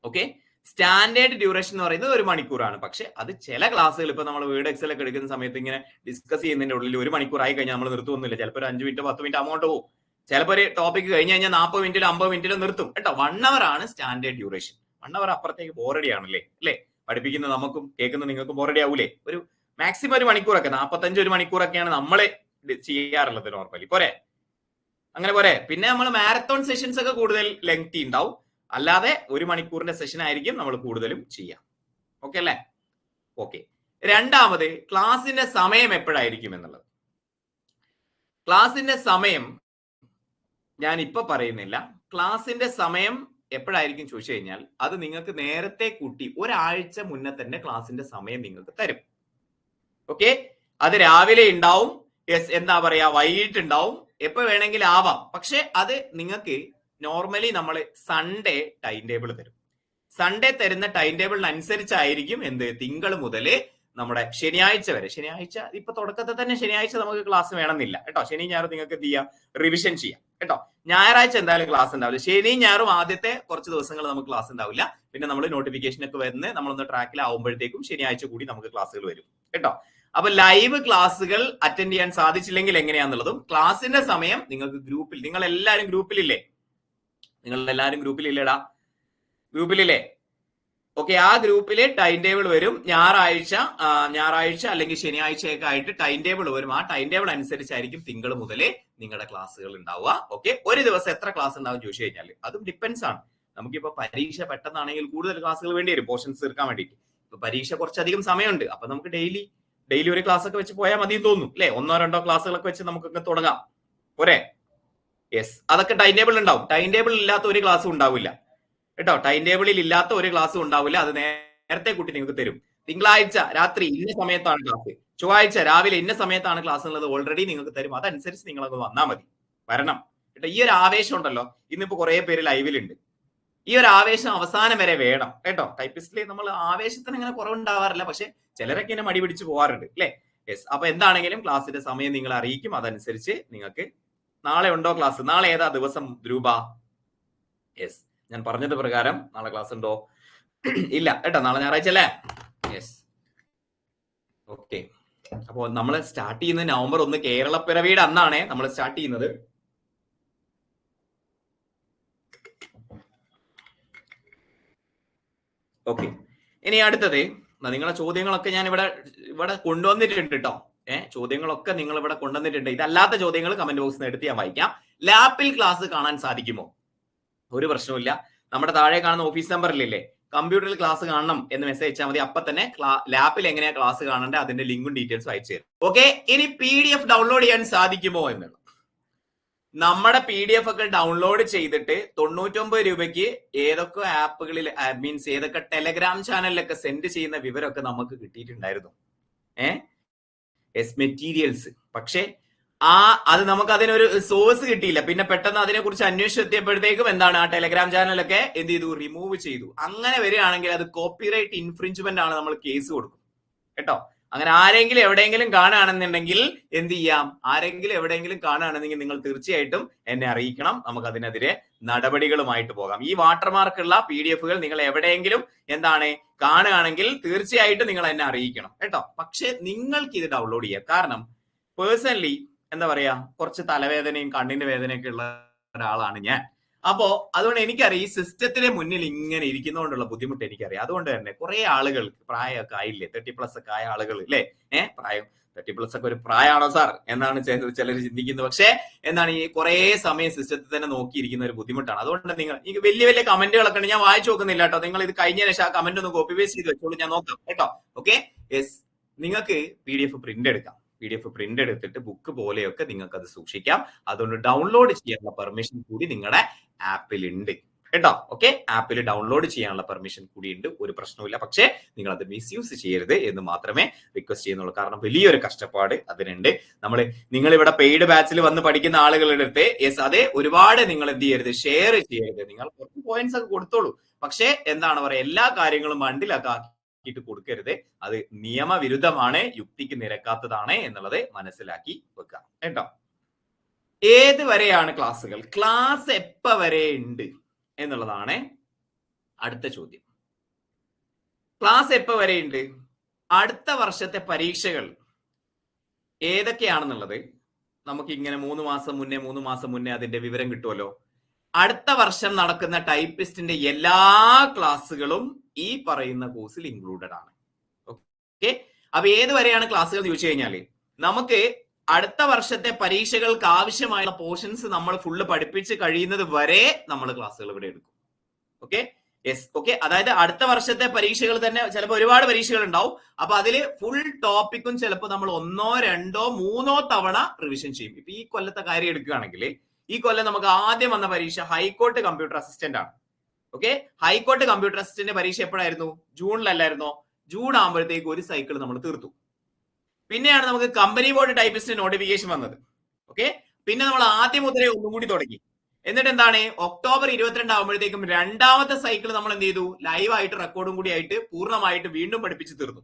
ഓക്കെ, സ്റ്റാൻഡേർഡ് ഡ്യൂറേഷൻ എന്ന് പറയുന്നത് 1 മണിക്കൂറാണ്. പക്ഷെ അത് ചില ക്ലാസ്സുകൾ ഇപ്പൊ നമ്മൾ വേർഡ് എക്സൽ ഒക്കെ എടുക്കുന്ന സമയത്ത് ഇങ്ങനെ ഡിസ്കസ് ചെയ്യുന്നതിന്റെ ഉള്ളിൽ 1 മണിക്കൂർ ആയി കഴിഞ്ഞാൽ നമ്മൾ നിർത്തുന്നില്ല. ചിലപ്പോൾ ഒരു 5 മിനിറ്റ് 10 മിനിറ്റ് അങ്ങോട്ട് പോകും. ചിലപ്പോൾ ഒരു ടോപ്പിക് കഴിഞ്ഞ് കഴിഞ്ഞാൽ 40 മിനിറ്റിലോ 50 മിനിറ്റിലോ നിർത്തും കേട്ടോ. 1 അവർ ആണ് സ്റ്റാൻഡേർഡ് ഡ്യൂറേഷൻ. 1 അവർ അപ്പുറത്തേക്ക് ബോറടി ആണല്ലേ അല്ലേ? പഠിപ്പിക്കുന്ന നമുക്കും കേൾക്കുന്ന നിങ്ങൾക്കും ബോറടി ആവൂലേ? ഒരു മാക്സിമം 1 മണിക്കൂറൊക്കെ, 45 മണിക്കൂറൊക്കെയാണ് നമ്മൾ ചെയ്യാറുള്ളത് നോർമലി. പോരെ? അങ്ങനെ പോരെ? പിന്നെ നമ്മൾ മാരത്തോൺ സെഷൻസ് ഒക്കെ കൂടുതൽ ലെങ്തി ഉണ്ടാവും. അല്ലാതെ 1 മണിക്കൂറിന്റെ സെഷൻ ആയിരിക്കും നമ്മൾ കൂടുതലും ചെയ്യാം. ഓക്കെ അല്ലേ? ഓക്കെ, രണ്ടാമത് ക്ലാസിന്റെ സമയം എപ്പോഴായിരിക്കും എന്നുള്ളത്. ക്ലാസിന്റെ സമയം ഞാൻ ഇപ്പൊ പറയുന്നില്ല. ക്ലാസിന്റെ സമയം എപ്പോഴായിരിക്കും ചോദിച്ചു കഴിഞ്ഞാൽ അത് നിങ്ങൾക്ക് നേരത്തെ കൂട്ടി ഒരാഴ്ച മുന്നേ തന്നെ ക്ലാസിന്റെ സമയം നിങ്ങൾക്ക് തരും. ഓക്കെ, അത് രാവിലെ ഉണ്ടാവും, എന്താ പറയാ, വൈകിട്ട് ഉണ്ടാവും, എപ്പോ വേണമെങ്കിലും ആവാം. പക്ഷെ അത് നിങ്ങൾക്ക് നോർമലി നമ്മൾ സൺഡേ ടൈം ടേബിൾ തരും. സൺഡേ തരുന്ന ടൈം ടേബിളിനനുസരിച്ചായിരിക്കും എന്ത്, തിങ്കൾ മുതൽ നമ്മുടെ ശനിയാഴ്ച വരെ. ശനിയാഴ്ച ഇപ്പൊ തുടക്കത്തിൽ തന്നെ ശനിയാഴ്ച നമുക്ക് ക്ലാസ് വേണമെന്നില്ല കേട്ടോ. ശനി ഞായറും നിങ്ങൾക്ക് എന്ത് ചെയ്യാം, റിവിഷൻ ചെയ്യാം കേട്ടോ. ഞായറാഴ്ച എന്തായാലും ക്ലാസ് ഉണ്ടാവില്ല. ശനിയും ഞായറും ആദ്യത്തെ കുറച്ച് ദിവസങ്ങൾ നമുക്ക് ക്ലാസ് ഉണ്ടാവില്ല. പിന്നെ നമ്മൾ നോട്ടിഫിക്കേഷൻ ഒക്കെ വരുന്ന നമ്മളൊന്ന് ട്രാക്കിലാവുമ്പോഴത്തേക്കും ശനിയാഴ്ച കൂടി നമുക്ക് ക്ലാസ്സുകൾ വരും കേട്ടോ. അപ്പൊ ലൈവ് ക്ലാസ്സുകൾ അറ്റൻഡ് ചെയ്യാൻ സാധിച്ചില്ലെങ്കിൽ എങ്ങനെയാന്നുള്ളതും, ക്ലാസിന്റെ സമയം നിങ്ങൾക്ക് ഗ്രൂപ്പിൽ, നിങ്ങൾ എല്ലാവരും ഗ്രൂപ്പിലില്ലേ? നിങ്ങൾ എല്ലാവരും ഗ്രൂപ്പിലില്ലേടാ? ഗ്രൂപ്പിലില്ലേ? ഓക്കെ, ആ ഗ്രൂപ്പില് ടൈം ടേബിൾ വരും. ഞായറാഴ്ച അല്ലെങ്കിൽ ശനിയാഴ്ചയൊക്കെ ആയിട്ട് ടൈം ടേബിൾ വരും. ആ ടൈം ടേബിൾ അനുസരിച്ചായിരിക്കും തിങ്കൾ മുതലേ നിങ്ങളുടെ ക്ലാസ്സുകൾ ഉണ്ടാവുക. ഓക്കെ, ഒരു ദിവസം എത്ര ക്ലാസ് ഉണ്ടാവും ചോദിച്ചു കഴിഞ്ഞാൽ അതും ഡിപ്പെൻസ് ആണ്. നമുക്കിപ്പോ പരീക്ഷ പെട്ടെന്നാണെങ്കിൽ കൂടുതൽ ക്ലാസ്സുകൾ വേണ്ടി വരും പോർഷൻസ് തീർക്കാൻ വേണ്ടിയിട്ട്. ഇപ്പൊ പരീക്ഷ കുറച്ചധികം സമയമുണ്ട്. അപ്പൊ നമുക്ക് ഡെയിലി ഒരു ക്ലാസ് ഒക്കെ വെച്ച് പോയാൽ മതി തോന്നുന്നു അല്ലെ? 1-2 ക്ലാസ്സുകളൊക്കെ വെച്ച് നമുക്കൊക്കെ തുടങ്ങാം പോരെ? യെസ്, അതൊക്കെ ടൈം ടേബിൾ ഉണ്ടാവും. ടൈം ടേബിൾ ഇല്ലാത്ത ഒരു ക്ലാസ്സും ഉണ്ടാവില്ല കേട്ടോ. ടൈം ടേബിളിൽ ഇല്ലാത്ത ഒരു ക്ലാസ്സും ഉണ്ടാവില്ല. അത് നേരത്തെ കുട്ടി നിങ്ങൾക്ക് തരും. തിങ്കളാഴ്ച രാത്രി ഇന്ന സമയത്താണ് ക്ലാസ്, ചൊവ്വാഴ്ച രാവിലെ ഇന്ന സമയത്താണ് ക്ലാസ് എന്നുള്ളത് ഓൾറെഡി നിങ്ങൾക്ക് തരും. അതനുസരിച്ച് നിങ്ങളൊക്കെ വന്നാൽ മതി, വരണം കേട്ടോ. ഈ ഒരു ആവേശം ഉണ്ടല്ലോ, ഇന്നിപ്പോ കുറെ പേര് ലൈവിലുണ്ട്. ഈ ഒരു ആവേശം അവസാനം വരെ വേണം കേട്ടോ. ടൈപ്പിസ്റ്റില് നമ്മൾ ആവേശത്തിന് അങ്ങനെ കുറവുണ്ടാവാറില്ല, പക്ഷെ ചിലരൊക്കെ ഇങ്ങനെ മടി പിടിച്ച് പോവാറുണ്ട് അല്ലെ? യെസ്, അപ്പൊ എന്താണെങ്കിലും ക്ലാസ്സിന്റെ സമയം നിങ്ങൾ അറിയിക്കും. അതനുസരിച്ച് നിങ്ങൾക്ക് നാളെ ഉണ്ടോ ക്ലാസ്? നാളെ ഏതാ ദിവസം രൂപ? യെസ്, ഞാൻ പറഞ്ഞത് പ്രകാരം നാളെ ക്ലാസ് ഉണ്ടോ? ഇല്ല കേട്ടോ, നാളെ ഞായറാഴ്ച അല്ലേ? Yes, okay. അപ്പോ നമ്മൾ സ്റ്റാർട്ട് ചെയ്യുന്നത് നവംബർ 1 കേരളപ്പിറവിയുടെ അന്നാണ് നമ്മൾ സ്റ്റാർട്ട് ചെയ്യുന്നത്. ഓക്കെ, ഇനി അടുത്തത് നിങ്ങളെ ചോദ്യങ്ങളൊക്കെ ഞാൻ ഇവിടെ കൊണ്ടുവന്നിട്ടുണ്ട് കേട്ടോ. ചോദ്യങ്ങളൊക്കെ നിങ്ങൾ ഇവിടെ കൊണ്ടുവന്നിട്ടുണ്ട്. ഇതല്ലാത്ത ചോദ്യങ്ങൾ കമന്റ് ബോക്സിൽ എടുത്ത് ഞാൻ വായിക്കാം. ലാപ്പിൽ ക്ലാസ് കാണാൻ സാധിക്കുമോ? ഒരു പ്രശ്നവുമില്ല. നമ്മുടെ താഴെ കാണുന്ന ഓഫീസ് നമ്പറിലില്ലേ, കമ്പ്യൂട്ടറിൽ ക്ലാസ് കാണണം എന്ന് മെസ്സേജ് അയച്ചാൽ മതി. അപ്പൊ തന്നെ ലാപ്പിൽ എങ്ങനെയാ ക്ലാസ് കാണേണ്ടത് അതിന്റെ ലിങ്കും ഡീറ്റെയിൽസും അയച്ചു തരും. ഓക്കെ, ഇനി PDF ഡൗൺലോഡ് ചെയ്യാൻ സാധിക്കുമോ എന്നുള്ളത്. നമ്മുടെ PDF ഒക്കെ ഡൗൺലോഡ് ചെയ്തിട്ട് 99 രൂപയ്ക്ക് ഏതൊക്കെ ആപ്പുകളിൽ മീൻസ് ഏതൊക്കെ ടെലഗ്രാം ചാനലിലൊക്കെ സെൻഡ് ചെയ്യുന്ന വിവരമൊക്കെ നമുക്ക് കിട്ടിയിട്ടുണ്ടായിരുന്നു. മെറ്റീരിയൽസ്. പക്ഷെ അത് നമുക്ക് അതിനൊരു സോഴ്സ് കിട്ടിയില്ല. പിന്നെ പെട്ടെന്ന് അതിനെ കുറിച്ച് അന്വേഷിച്ചെത്തിയപ്പോഴത്തേക്കും എന്താണ്, ആ ടെലഗ്രാം ചാനലൊക്കെ എന്ത് ചെയ്തു, റിമൂവ് ചെയ്തു. അങ്ങനെ വരികയാണെങ്കിൽ അത് കോപ്പിറൈറ്റ് ഇൻഫ്രിഞ്ച്മെന്റ് ആണ്, നമ്മൾ കേസ് കൊടുക്കും കേട്ടോ. അങ്ങനെ ആരെങ്കിലും എവിടെയെങ്കിലും കാണുകയാണെന്നുണ്ടെങ്കിൽ എന്ത് ചെയ്യാം, ആരെങ്കിലും എവിടെയെങ്കിലും കാണുകയാണെന്നെങ്കിൽ നിങ്ങൾ തീർച്ചയായിട്ടും എന്നെ അറിയിക്കണം. നമുക്ക് അതിനെതിരെ നടപടികളുമായിട്ട് പോകാം. ഈ വാട്ടർമാർക്കുള്ള PDF നിങ്ങൾ എവിടെയെങ്കിലും എന്താണ് കാണുകയാണെങ്കിൽ തീർച്ചയായിട്ടും നിങ്ങൾ എന്നെ അറിയിക്കണം കേട്ടോ. പക്ഷെ നിങ്ങൾക്ക് ഇത് ഡൗൺലോഡ് ചെയ്യാം. കാരണം പേഴ്സണലി എന്താ പറയാ, കുറച്ച് തലവേദനയും കണ്ണിന്റെ വേദനയൊക്കെ ഉള്ള ഒരാളാണ് ഞാൻ. അപ്പോ അതുകൊണ്ട് എനിക്കറിയാം ഈ സിസ്റ്റത്തിന് മുന്നിൽ ഇങ്ങനെ ഇരിക്കുന്നതുകൊണ്ടുള്ള ബുദ്ധിമുട്ട് എനിക്കറിയാം. അതുകൊണ്ട് തന്നെ കുറെ ആളുകൾക്ക് പ്രായമൊക്കെ ആയില്ലേ, 30+ ഒക്കെ ആയ ആളുകൾ ഇല്ലേ, പ്രായം 30+ ഒക്കെ ഒരു പ്രായമാണോ സാർ എന്നാണ് ചിലർ ചിന്തിക്കുന്നത്. പക്ഷെ എന്താണ്, ഈ കുറെ സമയം സിസ്റ്റത്തിൽ തന്നെ നോക്കിയിരിക്കുന്ന ഒരു ബുദ്ധിമുട്ടാണ്. അതുകൊണ്ട് നിങ്ങൾ ഈ വലിയ വലിയ കമന്റുകളൊക്കെ ഉണ്ട്, ഞാൻ വായിച്ചു നോക്കുന്നില്ല കേട്ടോ. നിങ്ങൾ ഇത് കഴിഞ്ഞ ശേഷം ആ കമന്റ് ഒന്ന് കോപ്പി പേസ്റ്റ് ചെയ്ത് വെച്ചോളൂ, ഞാൻ നോക്കാം കേട്ടോ. ഓക്കെ, യെസ്, നിങ്ങൾക്ക് PDF പ്രിന്റ് എടുക്കാം. PDF പ്രിന്റ് എടുത്തിട്ട് ബുക്ക് പോലെയൊക്കെ നിങ്ങൾക്ക് അത് സൂക്ഷിക്കാം. അതുകൊണ്ട് ഡൗൺലോഡ് ചെയ്യാനുള്ള പെർമിഷൻ കൂടി നിങ്ങളുടെ ആപ്പിൽ ഉണ്ട് കേട്ടോ. ഓക്കെ, ആപ്പിൽ ഡൗൺലോഡ് ചെയ്യാനുള്ള പെർമിഷൻ കൂടി ഉണ്ട്, ഒരു പ്രശ്നവുമില്ല. പക്ഷേ നിങ്ങൾ അത് മിസ്യൂസ് ചെയ്യരുത് എന്ന് മാത്രമേ റിക്വസ്റ്റ് ചെയ്യുന്നുള്ളൂ. കാരണം വലിയൊരു കഷ്ടപ്പാട് അതിനുണ്ട്. നിങ്ങൾ ഇവിടെ പെയ്ഡ് ബാച്ചിൽ വന്ന് പഠിക്കുന്ന ആളുകളുടെ അടുത്ത് അതെ ഒരുപാട് നിങ്ങൾ എന്ത് ചെയ്യരുത്, ഷെയർ ചെയ്യരുത്. നിങ്ങൾ കുറച്ച് പോയിന്റ്സ് ഒക്കെ കൊടുത്തോളൂ. പക്ഷേ എന്താണ് പറയുക, എല്ലാ കാര്യങ്ങളും മണ്ടിലൊക്കെ കൊടുക്കരുത്. അത് നിയമവിരുദ്ധമാണ്, യുക്തിക്ക് നിരക്കാത്തതാണ് എന്നുള്ളത് മനസ്സിലാക്കി വെക്കുക കേട്ടോ. ഏത് വരെയാണ് ക്ലാസ്സുകൾ, ക്ലാസ് എപ്പ വരെ ഉണ്ട് എന്നുള്ളതാണ് അടുത്ത ചോദ്യം. ക്ലാസ് എപ്പ വരെ ഉണ്ട്, അടുത്ത വർഷത്തെ പരീക്ഷകൾ ഏതൊക്കെയാണെന്നുള്ളത് നമുക്ക് ഇങ്ങനെ 3 മാസം മുന്നേ അതിന്റെ വിവരം കിട്ടുമല്ലോ. അടുത്ത വർഷം നടക്കുന്ന ടൈപ്പിസ്റ്റിന്റെ എല്ലാ ക്ലാസ്സുകളും ഈ പറയുന്ന കോഴ്സിൽ ഇൻക്ലൂഡഡ് ആണ്. ഓക്കെ, അപ്പൊ ഏത് വരെയാണ് ക്ലാസ്സുകൾ എന്ന് ചോദിച്ചു കഴിഞ്ഞാല്, നമുക്ക് അടുത്ത വർഷത്തെ പരീക്ഷകൾക്ക് ആവശ്യമായ പോർഷൻസ് നമ്മൾ ഫുള്ള് പഠിപ്പിച്ച് കഴിയുന്നത് വരെ നമ്മൾ ക്ലാസ്സുകൾ ഇവിടെ എടുക്കും. Okay, yes, okay. അതായത് അടുത്ത വർഷത്തെ പരീക്ഷകൾ തന്നെ ചിലപ്പോൾ ഒരുപാട് പരീക്ഷകൾ ഉണ്ടാവും. അപ്പൊ അതില് ഫുൾ ടോപ്പിക്കും ചിലപ്പോൾ നമ്മൾ 1, 2, 3 തവണ റിവിഷൻ ചെയ്യും. ഇപ്പൊ ഈ കൊല്ലത്തെ കാര്യം എടുക്കുകയാണെങ്കിൽ, ഈ കൊല്ലം നമുക്ക് ആദ്യം വന്ന പരീക്ഷ ഹൈക്കോർട്ട് കമ്പ്യൂട്ടർ അസിസ്റ്റന്റ് ആണ്. ഓക്കെ, ഹൈക്കോർട്ട് കമ്പ്യൂട്ടർ അസിസ്റ്റന്റ് പരീക്ഷ എപ്പോഴായിരുന്നു, ജൂണിലല്ലായിരുന്നോ? ജൂൺ ആകുമ്പോഴത്തേക്ക് ഒരു സൈക്കിൾ നമ്മൾ തീർത്തു. പിന്നെയാണ് നമുക്ക് കമ്പനി ബോർഡ് ടൈപ്പിസ്റ്റ് നോട്ടിഫിക്കേഷൻ വന്നത്. ഓക്കെ, പിന്നെ നമ്മൾ ആദ്യം മുതലേ ഒന്നും കൂടി തുടങ്ങി. എന്നിട്ട് എന്താണ്, ഒക്ടോബർ 22 ആകുമ്പോഴത്തേക്കും രണ്ടാമത്തെ സൈക്കിൾ നമ്മൾ എന്ത് ചെയ്തു, ലൈവായിട്ട് റെക്കോർഡും കൂടി ആയിട്ട് പൂർണ്ണമായിട്ട് വീണ്ടും പഠിപ്പിച്ച് തീർന്നു.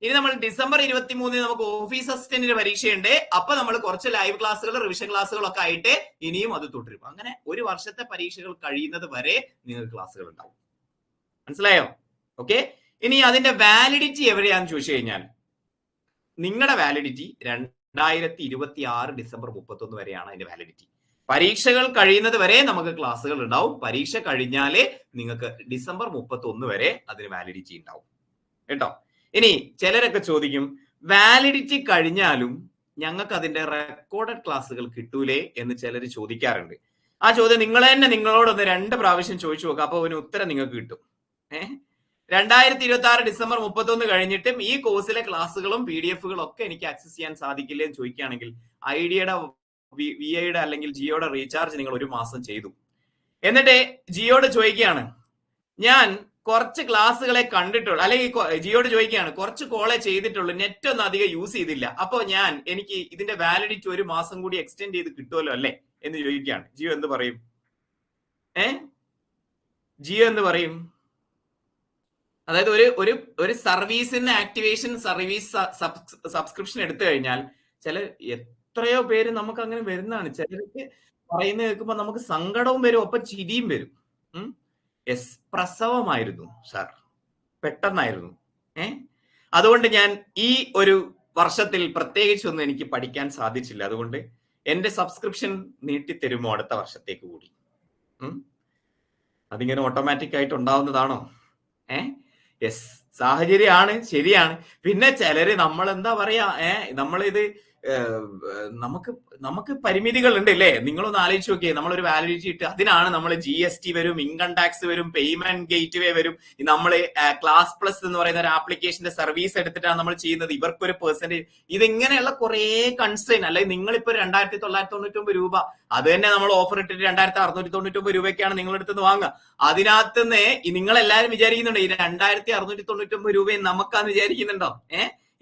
ഇനി നമ്മൾ ഡിസംബർ 23 നമുക്ക് ഓഫീസ് അസിസ്റ്റന്റിന്റെ പരീക്ഷയുണ്ട്. അപ്പൊ നമ്മൾ കുറച്ച് ലൈവ് ക്ലാസ്സുകൾ, റിവിഷൻ ക്ലാസ്സുകളൊക്കെ ആയിട്ട് ഇനിയും അത് തുടരും. അങ്ങനെ ഒരു വർഷത്തെ പരീക്ഷകൾ കഴിയുന്നത് വരെ നിങ്ങൾക്ക് ക്ലാസ്സുകൾ ഉണ്ടാവും. മനസ്സിലായോ? ഓക്കെ. ഇനി അതിന്റെ വാലിഡിറ്റി എവിടെയാന്ന് ചോദിച്ചു കഴിഞ്ഞാൽ നിങ്ങളുടെ വാലിഡിറ്റി 2026 ഡിസംബർ 31 വരെയാണ് അതിന്റെ വാലിഡിറ്റി. പരീക്ഷകൾ കഴിയുന്നത് വരെ നമുക്ക് ക്ലാസ്സുകൾ ഉണ്ടാവും. പരീക്ഷ കഴിഞ്ഞാലേ നിങ്ങൾക്ക് ഡിസംബർ 31 വരെ അതിന് വാലിഡിറ്റി ഉണ്ടാവും കേട്ടോ. ഇനി ചിലരൊക്കെ ചോദിക്കും, വാലിഡിറ്റി കഴിഞ്ഞാലും ഞങ്ങൾക്ക് അതിന്റെ റെക്കോർഡഡ് ക്ലാസ്സുകൾ കിട്ടൂലേ എന്ന് ചിലർ ചോദിക്കാറുണ്ട്. ആ ചോദ്യം നിങ്ങൾ തന്നെ നിങ്ങളോടൊന്ന് 2 പ്രാവശ്യം ചോദിച്ചു നോക്കുക. അപ്പൊ അതിന് ഉത്തരം നിങ്ങൾക്ക് കിട്ടും. 2026 ഡിസംബർ 31 കഴിഞ്ഞിട്ടും ഈ കോഴ്സിലെ ക്ലാസ്സുകളും PDF-കളും ഒക്കെ എനിക്ക് ആക്സസ് ചെയ്യാൻ സാധിക്കില്ലേ എന്ന് ചോദിക്കുകയാണെങ്കിൽ ഐഡിയയുടെ VIയുടെ അല്ലെങ്കിൽ ജിയോയുടെ റീചാർജ് നിങ്ങൾ 1 മാസം ചെയ്തു, എന്നിട്ട് ജിയോട് ചോദിക്കുകയാണ് ഞാൻ കുറച്ച് ക്ലാസ്സുകളെ കണ്ടിട്ടുള്ളൂ, അല്ലെങ്കിൽ ജിയോട് ചോദിക്കുകയാണ് കുറച്ച് കോളേ ചെയ്തിട്ടുള്ളൂ, നെറ്റ് ഒന്നും അധികം യൂസ് ചെയ്തില്ല, അപ്പൊ എനിക്ക് ഇതിന്റെ വാലിഡിറ്റി 1 മാസം കൂടി എക്സ്റ്റെൻഡ് ചെയ്ത് കിട്ടുമല്ലോ അല്ലേ എന്ന് ചോദിക്കുകയാണ്. ജിയോ എന്ത് പറയും? ജിയോ എന്ത് പറയും? അതായത് ഒരു സർവീസിന് ആക്ടിവേഷൻ സർവീസ് സബ്സ്ക്രിപ്ഷൻ എടുത്തു കഴിഞ്ഞാൽ എത്രയോ പേര് നമുക്ക് അങ്ങനെ വരുന്നതാണ്. ചിലർക്ക് പറയുന്നത് കേൾക്കുമ്പോൾ നമുക്ക് സങ്കടവും വരും, ഒപ്പം ചിരിയും വരും. പ്രസവമായിരുന്നു സാർ, പെട്ടെന്നായിരുന്നു. അതുകൊണ്ട് ഞാൻ ഈ ഒരു വർഷത്തിൽ പ്രത്യേകിച്ചൊന്നും എനിക്ക് പഠിക്കാൻ സാധിച്ചില്ല. അതുകൊണ്ട് എന്റെ സബ്സ്ക്രിപ്ഷൻ നീട്ടിത്തരുമോ അടുത്ത വർഷത്തേക്ക് കൂടി? അതിങ്ങനെ ഓട്ടോമാറ്റിക് ആയിട്ട് ഉണ്ടാവുന്നതാണോ? സാഹചര്യമാണ്, ശരിയാണ്. പിന്നെ ചിലര് നമ്മൾ എന്താ പറയാ, നമ്മളിത് നമുക്ക് പരിമിതികൾ ഉണ്ട് അല്ലേ? നിങ്ങളൊന്ന് ആലോചിച്ച് നോക്കിയേ. നമ്മളൊരു വാലിഡിറ്റി ഇട്ട് അതിനാണ് നമ്മൾ GST വരും, ഇൻകം ടാക്സ് വരും, പേയ്മെന്റ് ഗേറ്റ് വേ വരും. നമ്മൾ ക്ലാസ് പ്ലസ് എന്ന് പറയുന്ന ഒരു ആപ്ലിക്കേഷന്റെ സർവീസ് എടുത്തിട്ടാണ് നമ്മൾ ചെയ്യുന്നത്. ഇവർക്കൊരു പെർസെന്റേജ്, ഇതിങ്ങനെയുള്ള കുറെ കൺസ്ട്രെയിൻ. അല്ലെങ്കിൽ നിങ്ങളിപ്പോ 2999 രൂപ അത് തന്നെ നമ്മൾ ഓഫർ ഇട്ടിട്ട് 2699 രൂപയ്ക്കാണ് നിങ്ങളെടുത്ത് വാങ്ങുക. അതിനകത്തുനിന്ന് നിങ്ങളെല്ലാരും വിചാരിക്കുന്നുണ്ടോ ഈ 2699 രൂപയും നമുക്കാന്ന് വിചാരിക്കുന്നുണ്ടോ?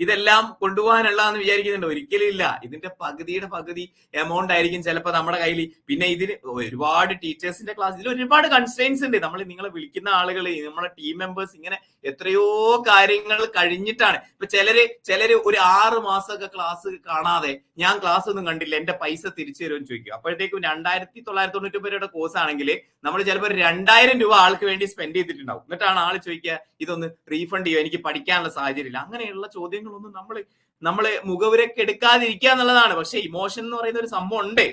ഇതെല്ലാം കൊണ്ടുപോകാനുള്ളതെന്ന് വിചാരിക്കുന്നുണ്ടോ? ഒരിക്കലും ഇല്ല. ഇതിന്റെ പകുതിയുടെ പകുതി എമൗണ്ട് ആയിരിക്കും ചിലപ്പോൾ നമ്മുടെ കയ്യിൽ. പിന്നെ ഇതിന് ഒരുപാട് ടീച്ചേഴ്സിന്റെ ക്ലാസ്, ഇതിൽ ഒരുപാട് കൺസ്ട്രെയിൻസ് ഉണ്ട്. നിങ്ങളെ വിളിക്കുന്ന ആളുകൾ, നമ്മുടെ ടീം മെമ്പേഴ്സ്, ഇങ്ങനെ എത്രയോ കാര്യങ്ങൾ കഴിഞ്ഞിട്ടാണ്. ഇപ്പൊ ചിലര് ഒരു 6 മാസമൊക്കെ ക്ലാസ് കാണാതെ ഞാൻ ക്ലാസ് ഒന്നും കണ്ടില്ല, എന്റെ പൈസ തിരിച്ചു തരുമെന്ന് ചോദിക്കും. അപ്പോഴത്തേക്കും 2999 രൂപയുടെ കോഴ്സ് ആണെങ്കിൽ നമ്മൾ ചിലപ്പോൾ 2000 രൂപ ആൾക്ക് വേണ്ടി സ്പെൻഡ് ചെയ്തിട്ടുണ്ടാവും. എന്നിട്ടാണ് ആൾ ചോദിക്കുക ഇതൊന്ന് റീഫണ്ട് ചെയ്യുമോ, എനിക്ക് പഠിക്കാനുള്ള സാഹചര്യമില്ല. അങ്ങനെയുള്ള ചോദ്യങ്ങളൊന്നും നമ്മള് മുഖവുരക്ക് എടുക്കാതിരിക്കുക എന്നുള്ളതാണ്. പക്ഷെ ഇമോഷൻ എന്ന് പറയുന്ന ഒരു സംഭവം ഉണ്ട്.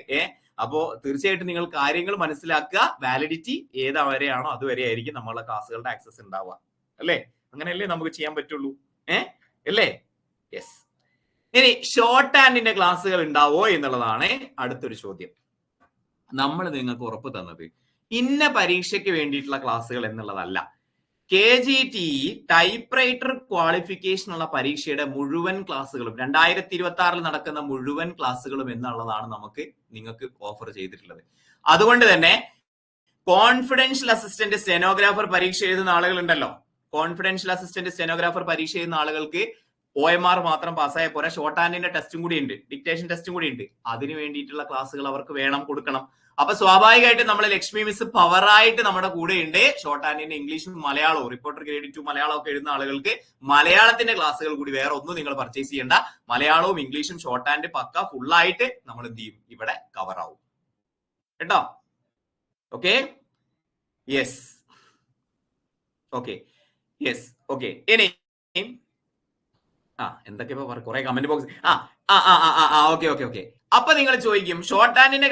അപ്പോ തീർച്ചയായിട്ടും നിങ്ങൾ കാര്യങ്ങൾ മനസ്സിലാക്കുക. വാലിഡിറ്റി ഏതാ വരെയാണോ അതുവരെ ആയിരിക്കും നമ്മളുടെ ക്ലാസ്സുകളുടെ ആക്സസ് ഉണ്ടാവുക. അല്ലേ? അങ്ങനെയല്ലേ നമുക്ക് ചെയ്യാൻ പറ്റുള്ളൂ. അല്ലേ? യെസ്. ഇനി ഷോർട്ട് ഹാൻഡിന്റെ ക്ലാസ്സുകൾ ഉണ്ടാവോ എന്നുള്ളതാണ് അടുത്തൊരു ചോദ്യം. നമ്മൾ നിങ്ങൾക്ക് ഉറപ്പ് തന്നത് ഇന്ന പരീക്ഷയ്ക്ക് വേണ്ടിയിട്ടുള്ള ക്ലാസ്സുകൾ എന്നുള്ളതല്ല. KGT ടൈപ്പ് റൈറ്റർ ക്വാളിഫിക്കേഷനുള്ള പരീക്ഷയുടെ മുഴുവൻ ക്ലാസ്സുകളും 2026 നടക്കുന്ന മുഴുവൻ ക്ലാസ്സുകളും എന്നുള്ളതാണ് നിങ്ങൾക്ക് ഓഫർ ചെയ്തിട്ടുള്ളത്. അതുകൊണ്ട് തന്നെ കോൺഫിഡൻഷ്യൽ അസിസ്റ്റന്റ് സ്റ്റെനോഗ്രാഫർ പരീക്ഷ എഴുതുന്ന ആളുകളുണ്ടല്ലോ, കോൺഫിഡൻഷ്യൽ അസിസ്റ്റന്റ് സ്റ്റെനോഗ്രാഫർ പരീക്ഷ എഴുതുന്ന ആളുകൾക്ക് OMR മാത്രം പാസ്സായ പോരാ, ഷോർട്ട് ഹാൻഡിന്റെ ടെസ്റ്റും കൂടി ഉണ്ട്, ഡിക്റ്റേഷൻ ടെസ്റ്റും കൂടി ഉണ്ട്. അതിന് വേണ്ടിയിട്ടുള്ള ക്ലാസ്സുകൾ അവർക്ക് കൊടുക്കണം. അപ്പൊ സ്വാഭാവികമായിട്ട് നമ്മൾ ലക്ഷ്മി മിസ് പവറായിട്ട് നമ്മുടെ കൂടെ ഉണ്ട്. ഷോർട്ട് ഹാൻഡിന്റെ ഇംഗ്ലീഷും മലയാളവും, റിപ്പോർട്ടർ ഗ്രേഡ് 2 മലയാളം ഒക്കെ എഴുതുന്ന ആളുകൾക്ക് മലയാളത്തിന്റെ ക്ലാസ്സുകൾ കൂടി, വേറെ ഒന്നും നിങ്ങൾ പർച്ചേസ് ചെയ്യേണ്ട. മലയാളവും ഇംഗ്ലീഷും ഷോർട്ട് ഹാൻഡ് പക്ക ഫുള്ളായിട്ട് നമ്മൾ എന്ത് ചെയ്യും, ഇവിടെ കവർ ആവും കേട്ടോ. Okay, yes, okay, yes, okay. ഇനി എന്തൊക്കെ കുറെ കമന്റ് ബോക്സ്. ഓക്കെ. അപ്പൊ നിങ്ങൾ ചോദിക്കും ഷോർട്ട് ഹാൻഡിന്റെ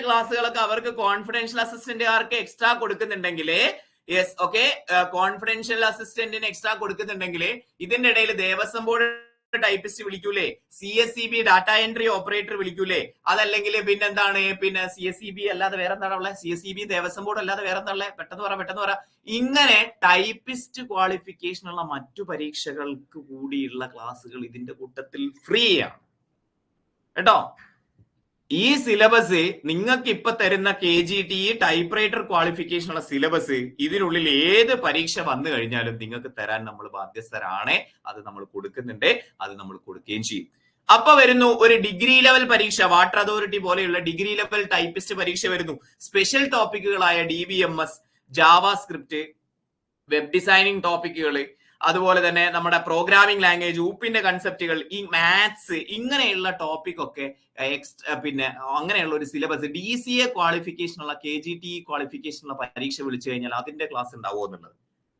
ക്ലാസ്സുകളൊക്കെ അവർക്ക് കോൺഫിഡൻഷ്യൽ അസിസ്റ്റന്റുകാർക്ക് എക്സ്ട്രാ കൊടുക്കുന്നുണ്ടെങ്കിൽ, യെസ്, ഓക്കെ, കോൺഫിഡൻഷ്യൽ അസിസ്റ്റന്റിന് എക്സ്ട്രാ കൊടുക്കുന്നുണ്ടെങ്കിൽ ഇതിന്റെ ഇടയിൽ ദേവസ്വം ബോർഡ് ടൈപ്പിസ്റ്റ് വിളിക്കൂലേ, CSEB ഡാറ്റ എൻട്രി ഓപ്പറേറ്റർ വിളിക്കൂലേ, അതല്ലെങ്കിൽ പിന്നെന്താണ്, പിന്നെ CSEB അല്ലാതെ വേറെ എന്താണ് ഉള്ളത്, CSEB ദേവസ്വം ബോർഡ് അല്ലാതെ വേറെ എന്താ ഉള്ളത്, പെട്ടെന്ന് പറ. ഇങ്ങനെ ടൈപ്പിസ്റ്റ് ക്വാളിഫിക്കേഷനുള്ള മറ്റു പരീക്ഷകൾക്ക് കൂടിയുള്ള ക്ലാസ്സുകൾ ഇതിന്റെ കൂട്ടത്തിൽ ഫ്രീ ആണ് കേട്ടോ. ഈ സിലബസ് നിങ്ങൾക്ക് ഇപ്പൊ തരുന്ന KGT ടൈപ്പ് റൈറ്റർ ക്വാളിഫിക്കേഷനുള്ള സിലബസ് ഇതിനുള്ളിൽ ഏത് പരീക്ഷ വന്നു കഴിഞ്ഞാലും നിങ്ങൾക്ക് തരാൻ നമ്മൾ ബാധ്യസ്ഥരാണ്. അത് നമ്മൾ കൊടുക്കുന്നുണ്ട്, അത് നമ്മൾ കൊടുക്കുകയും ചെയ്യും. അപ്പൊ വരുന്നു ഒരു ഡിഗ്രി ലെവൽ പരീക്ഷ, വാട്ടർ അതോറിറ്റി പോലെയുള്ള ഡിഗ്രി ലെവൽ ടൈപ്പിസ്റ്റ് പരീക്ഷ വരുന്നു. സ്പെഷ്യൽ ടോപ്പിക്കുകളായ DBMS, JavaScript, web designing ടോപ്പിക്കുകൾ, അതുപോലെ തന്നെ നമ്മുടെ പ്രോഗ്രാമിംഗ് ലാംഗ്വേജ്, ഊപ്പിന്റെ കൺസെപ്റ്റുകൾ, ഈ മാത്സ്, ഇങ്ങനെയുള്ള ടോപ്പിക് ഒക്കെ പിന്നെ അങ്ങനെയുള്ള ഒരു സിലബസ്, DCA ക്വാളിഫിക്കേഷനുള്ള KGT ക്വാളിഫിക്കേഷനുള്ള പരീക്ഷ വിളിച്ചു കഴിഞ്ഞാൽ അതിന്റെ ക്ലാസ് ഉണ്ടാവുമോ എന്നുള്ളത്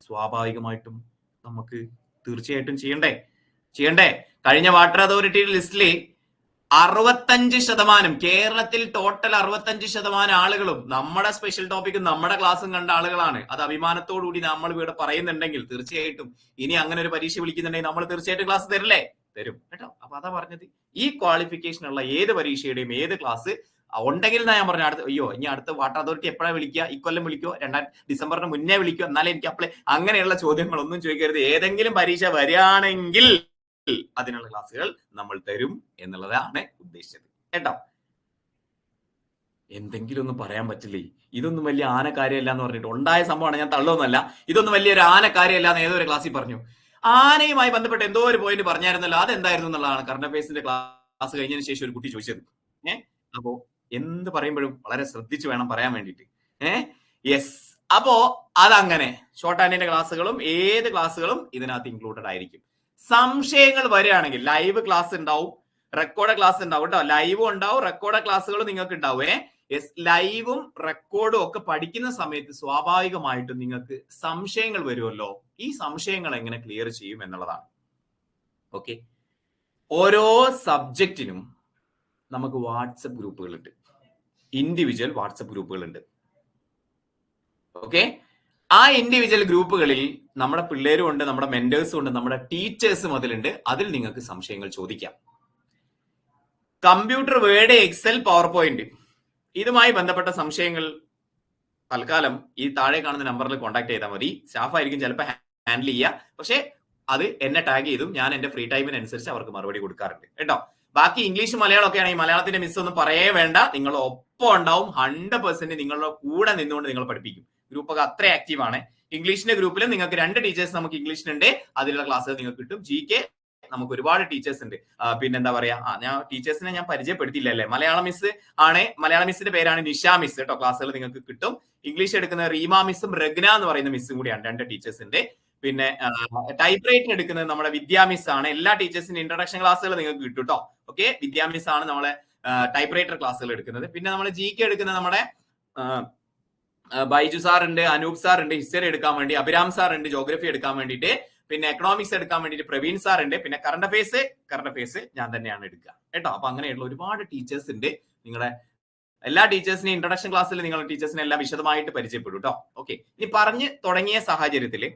സ്വാഭാവികമായിട്ടും നമുക്ക് തീർച്ചയായിട്ടും ചെയ്യണ്ടേ. കഴിഞ്ഞ വാട്ടർ അതോറിറ്റിയുടെ ലിസ്റ്റില് 65%, കേരളത്തിൽ ടോട്ടൽ 65% ആളുകളും നമ്മുടെ സ്പെഷ്യൽ ടോപ്പിക്കും നമ്മുടെ ക്ലാസ്സും കണ്ട ആളുകളാണ്. അത് അഭിമാനത്തോടുകൂടി നമ്മൾ ഇവിടെ പറയുന്നുണ്ടെങ്കിൽ തീർച്ചയായിട്ടും ഇനി അങ്ങനെ ഒരു പരീക്ഷ വിളിക്കുന്നുണ്ടെങ്കിൽ നമ്മൾ തീർച്ചയായിട്ടും ക്ലാസ് തരും കേട്ടോ. അപ്പൊ അതാ പറഞ്ഞത്, ഈ ക്വാളിഫിക്കേഷനുള്ള ഏത് പരീക്ഷയുടെയും ഏത് ക്ലാസ് ഉണ്ടെങ്കിൽ ഞാൻ പറഞ്ഞു ഇനി അടുത്ത വാട്ടർ അതോറിറ്റി എപ്പോഴാണ് വിളിക്കുക, ഇക്കൊല്ലം വിളിക്കോ, ഡിസംബറിന് മുന്നേ വിളിക്കോ, എന്നാലേ എനിക്ക് അപ്ലൈ, അങ്ങനെയുള്ള ചോദ്യങ്ങളൊന്നും ചോദിക്കരുത്. ഏതെങ്കിലും പരീക്ഷ വരികയാണെങ്കിൽ അതിനുള്ള ക്ലാസ്സുകൾ നമ്മൾ തരും എന്നുള്ളതാണ് ഉദ്ദേശിച്ചത് കേട്ടോ. എന്തെങ്കിലും ഒന്നും പറയാൻ പറ്റില്ലേ? ഇതൊന്നും വലിയ ആനക്കാര്യമല്ല എന്ന് പറഞ്ഞിട്ട് ഉണ്ടായ സംഭവമാണ്, ഞാൻ തള്ളൊന്നുമല്ല. ഇതൊന്നും വലിയൊരു ആനക്കാര്യമല്ല എന്ന് ഏതൊരു ക്ലാസ്സിൽ പറഞ്ഞു. ആനയുമായി ബന്ധപ്പെട്ട് എന്തോ ഒരു പോയിന്റ് പറഞ്ഞായിരുന്നല്ലോ, അതെന്തായിരുന്നു എന്നുള്ളതാണ് കറണ്ട് അഫയേഴ്സിന്റെ ക്ലാസ് കഴിഞ്ഞതിന് ശേഷം ഒരു കുട്ടി ചോദിച്ചത്. അപ്പോ എന്ത് പറയുമ്പോഴും വളരെ ശ്രദ്ധിച്ചു വേണം പറയാൻ വേണ്ടിയിട്ട്. യെസ്, അപ്പോ അതങ്ങനെ ഷോർട്ട് ഹാൻഡിന്റെ ക്ലാസ്സുകളും ഏത് ക്ലാസ്സുകളും ഇതിനകത്ത് ഇൻക്ലൂഡഡ് ആയിരിക്കും. സംശയങ്ങൾ വരികയാണെങ്കിൽ ലൈവ് ക്ലാസ് ഉണ്ടാവും, റെക്കോർഡ് ക്ലാസ് ഉണ്ടാവും കേട്ടോ. ലൈവും ഉണ്ടാവും, റെക്കോർഡ് ക്ലാസ്സുകളും നിങ്ങൾക്ക് ഉണ്ടാവേ. യെസ്, ലൈവും റെക്കോർഡും ഒക്കെ പഠിക്കുന്ന സമയത്ത് സ്വാഭാവികമായിട്ടും നിങ്ങൾക്ക് സംശയങ്ങൾ വരുമല്ലോ. ഈ സംശയങ്ങൾ എങ്ങനെ ക്ലിയർ ചെയ്യും എന്നുള്ളതാണ്. ഓക്കെ, ഓരോ സബ്ജക്റ്റിനും നമുക്ക് വാട്സപ്പ് ഗ്രൂപ്പുകളുണ്ട്, ഇൻഡിവിജ്വൽ വാട്സപ്പ് ഗ്രൂപ്പുകളുണ്ട്. ഓക്കെ, ആ ഇൻഡിവിജ്വൽ ഗ്രൂപ്പുകളിൽ നമ്മുടെ പിള്ളേരും ഉണ്ട്, നമ്മുടെ മെന്റേഴ്സും ഉണ്ട്, നമ്മുടെ ടീച്ചേഴ്സും അതിലുണ്ട്. അതിൽ നിങ്ങൾക്ക് സംശയങ്ങൾ ചോദിക്കാം. Computer, Word, Excel, PowerPoint ഇതുമായി ബന്ധപ്പെട്ട സംശയങ്ങൾ തൽക്കാലം ഈ താഴെ കാണുന്ന നമ്പറിൽ കോൺടാക്ട് ചെയ്താൽ മതി. സ്റ്റാഫ് ആയിരിക്കും ചിലപ്പോൾ ഹാൻഡിൽ ചെയ്യുക, പക്ഷെ അത് എന്നെ ടാഗ് ചെയ്തും ഞാൻ എന്റെ ഫ്രീ ടൈമിനനുസരിച്ച് അവർക്ക് മറുപടി കൊടുക്കാറുണ്ട് കേട്ടോ. ബാക്കി ഇംഗ്ലീഷ് മലയാളം ഒക്കെ ആണെങ്കിൽ മലയാളത്തിന്റെ മിസ് ഒന്നും പറയേ വേണ്ട, നിങ്ങൾ ഒപ്പം ഉണ്ടാവും. 100% നിങ്ങളുടെ കൂടെ നിന്നുകൊണ്ട് നിങ്ങൾ പഠിപ്പിക്കും. ഗ്രൂപ്പൊക്കെ അത്ര ആക്റ്റീവ് ആണ്. ഇംഗ്ലീഷിന്റെ ഗ്രൂപ്പിൽ നിങ്ങൾക്ക് 2 ടീച്ചേഴ്സ് നമുക്ക് ഇംഗ്ലീഷിനുണ്ട്, അതിലുള്ള ക്ലാസ്സുകൾ നിങ്ങൾക്ക് കിട്ടും. GK നമുക്ക് ഒരുപാട് ടീച്ചേഴ്സ് ഉണ്ട്. പിന്നെന്താ പറയാ, ഞാൻ ടീച്ചേഴ്സിനെ ഞാൻ പരിചയപ്പെടുത്തിയില്ല അല്ലേ. മലയാളം മിസ് ആണ്, മലയാളം മിസ്സിന്റെ പേരാണ് നിഷ മിസ് കേട്ടോ. ക്ലാസ്സുകൾ നിങ്ങൾക്ക് കിട്ടും. ഇംഗ്ലീഷ് എടുക്കുന്ന റീമ മിസ്സും രഗ്ന എന്ന് പറയുന്ന മിസ്സും കൂടിയാണ്, 2 ടീച്ചേഴ്സ് ഉണ്ട്. പിന്നെ ടൈപ്പ് റൈറ്റർ എടുക്കുന്നത് നമ്മുടെ വിദ്യാ മിസ് ആണ്. എല്ലാ ടീച്ചേഴ്സിന്റെ ഇൻട്രൊഡക്ഷൻ ക്ലാസ്സുകൾ നിങ്ങൾക്ക് കിട്ടും കേട്ടോ. ഓക്കെ, വിദ്യാ മിസ് ആണ് നമ്മളെ ടൈപ്പ് റൈറ്റർ ക്ലാസ്സുകൾ എടുക്കുന്നത്. പിന്നെ നമ്മൾ GK എടുക്കുന്നത് നമ്മുടെ ബൈജു സാർ ഉണ്ട്, അനൂപ് സാർ ഉണ്ട് ഹിസ്റ്ററി എടുക്കാൻ വേണ്ടി, അഭിരാം സാർ ഉണ്ട് ജോഗ്രഫി എടുക്കാൻ വേണ്ടിയിട്ട്, പിന്നെ എക്കണോമിക്സ് എടുക്കാൻ വേണ്ടിയിട്ട് പ്രവീൺ സാർ ഉണ്ട്, പിന്നെ കറണ്ട് അഫയേഴ്സ് ഞാൻ തന്നെയാണ് എടുക്കുക കേട്ടോ. അപ്പൊ അങ്ങനെയുള്ള ഒരുപാട് ടീച്ചേഴ്സ് ഉണ്ട്. നിങ്ങളുടെ എല്ലാ ടീച്ചേഴ്സിനെയും ഇൻട്രൊഡക്ഷൻ ക്ലാസ്സിൽ നിങ്ങൾ ടീച്ചേഴ്സിനെ എല്ലാം വിശദമായിട്ട് പരിചയപ്പെടും കേട്ടോ. ഓക്കെ, ഇനി പറഞ്ഞു തുടങ്ങിയ സാഹചര്യത്തില്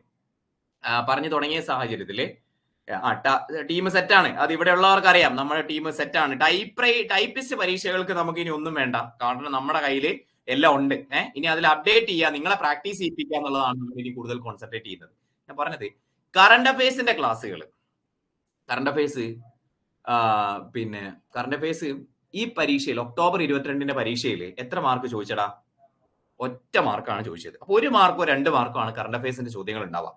ടീം സെറ്റാണ്. അത് ഇവിടെ ഉള്ളവർക്ക് അറിയാം, നമ്മുടെ ടീം സെറ്റാണ്. ടൈപ്പിസ്റ്റ് പരീക്ഷകൾക്ക് നമുക്ക് ഇനി ഒന്നും വേണ്ട, കാരണം നമ്മുടെ കയ്യിൽ എല്ലാം ഉണ്ട്. ഇനി അതിൽ അപ്ഡേറ്റ് ചെയ്യുക, നിങ്ങളെ പ്രാക്ടീസ് ചെയ്യിപ്പിക്കുക എന്നുള്ളതാണ് നമ്മൾ ഇനി കൂടുതൽ കോൺസെൻട്രേറ്റ് ചെയ്യുന്നത്. ഞാൻ പറഞ്ഞത് കറണ്ട് അഫയേഴ്സിന്റെ ക്ലാസ്സുകൾ, കറണ്ട് അഫയേഴ്സ് ഈ പരീക്ഷയിൽ ഒക്ടോബർ 22 പരീക്ഷയിൽ എത്ര മാർക്ക് ചോദിച്ചടാ? ഒറ്റ മാർക്കാണ് ചോദിച്ചത്. അപ്പൊ 1 മാർക്കോ 2 മാർക്കോ ആണ് കറണ്ട് അഫയേഴ്സിന്റെ ചോദ്യങ്ങൾ ഉണ്ടാവുക.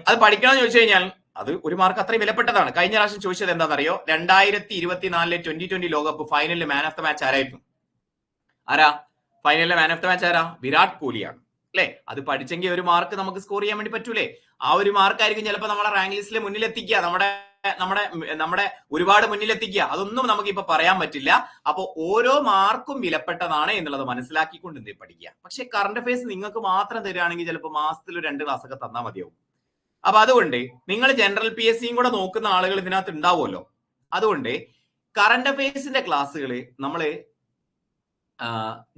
അത് പഠിക്കണം ചോദിച്ചു കഴിഞ്ഞാൽ അത് 1 മാർക്ക് അത്രയും വിലപ്പെട്ടതാണ്. കഴിഞ്ഞ പ്രാവശ്യം ചോദിച്ചത് എന്താണെന്നറിയോ? 2024 2020 ലോകകപ്പ് ഫൈനലിൽ മാൻ ഓഫ് ദ മാച്ച് ആരായിരുന്നു? ഫൈനലിലെ മാൻ ഓഫ് ദ മാച്ച് ആരാ? വിരാട് കോഹ്ലിയാണ് അല്ലെ? അത് പഠിച്ചെങ്കിൽ 1 മാർക്ക് നമുക്ക് സ്കോർ ചെയ്യാൻ വേണ്ടി പറ്റൂലേ? ആ 1 മാർക്കായിരിക്കും ചിലപ്പോൾ നമ്മളെ റാങ്ക് ലിസ്റ്റിലെ മുന്നിലെത്തിക്കുക, നമ്മുടെ ഒരുപാട് മുന്നിലെത്തിക്കുക. അതൊന്നും നമുക്ക് ഇപ്പൊ പറയാൻ പറ്റില്ല. അപ്പൊ ഓരോ മാർക്കും വിലപ്പെട്ടതാണ് എന്നുള്ളത് മനസ്സിലാക്കിക്കൊണ്ട് എന്ത് പഠിക്കുക. പക്ഷെ കറണ്ട് അഫയേഴ്സ് നിങ്ങൾക്ക് മാത്രം തരികയാണെങ്കിൽ ചിലപ്പോൾ മാസത്തിൽ 2 ക്ലാസ് ഒക്കെ തന്നാൽ മതിയാവും. അപ്പൊ അതുകൊണ്ട് നിങ്ങൾ ജനറൽ PSCയും കൂടെ നോക്കുന്ന ആളുകൾ ഇതിനകത്ത് ഉണ്ടാവുമല്ലോ. അതുകൊണ്ട് കറണ്ട് അഫയേഴ്സിന്റെ ക്ലാസ്സുകൾ നമ്മള്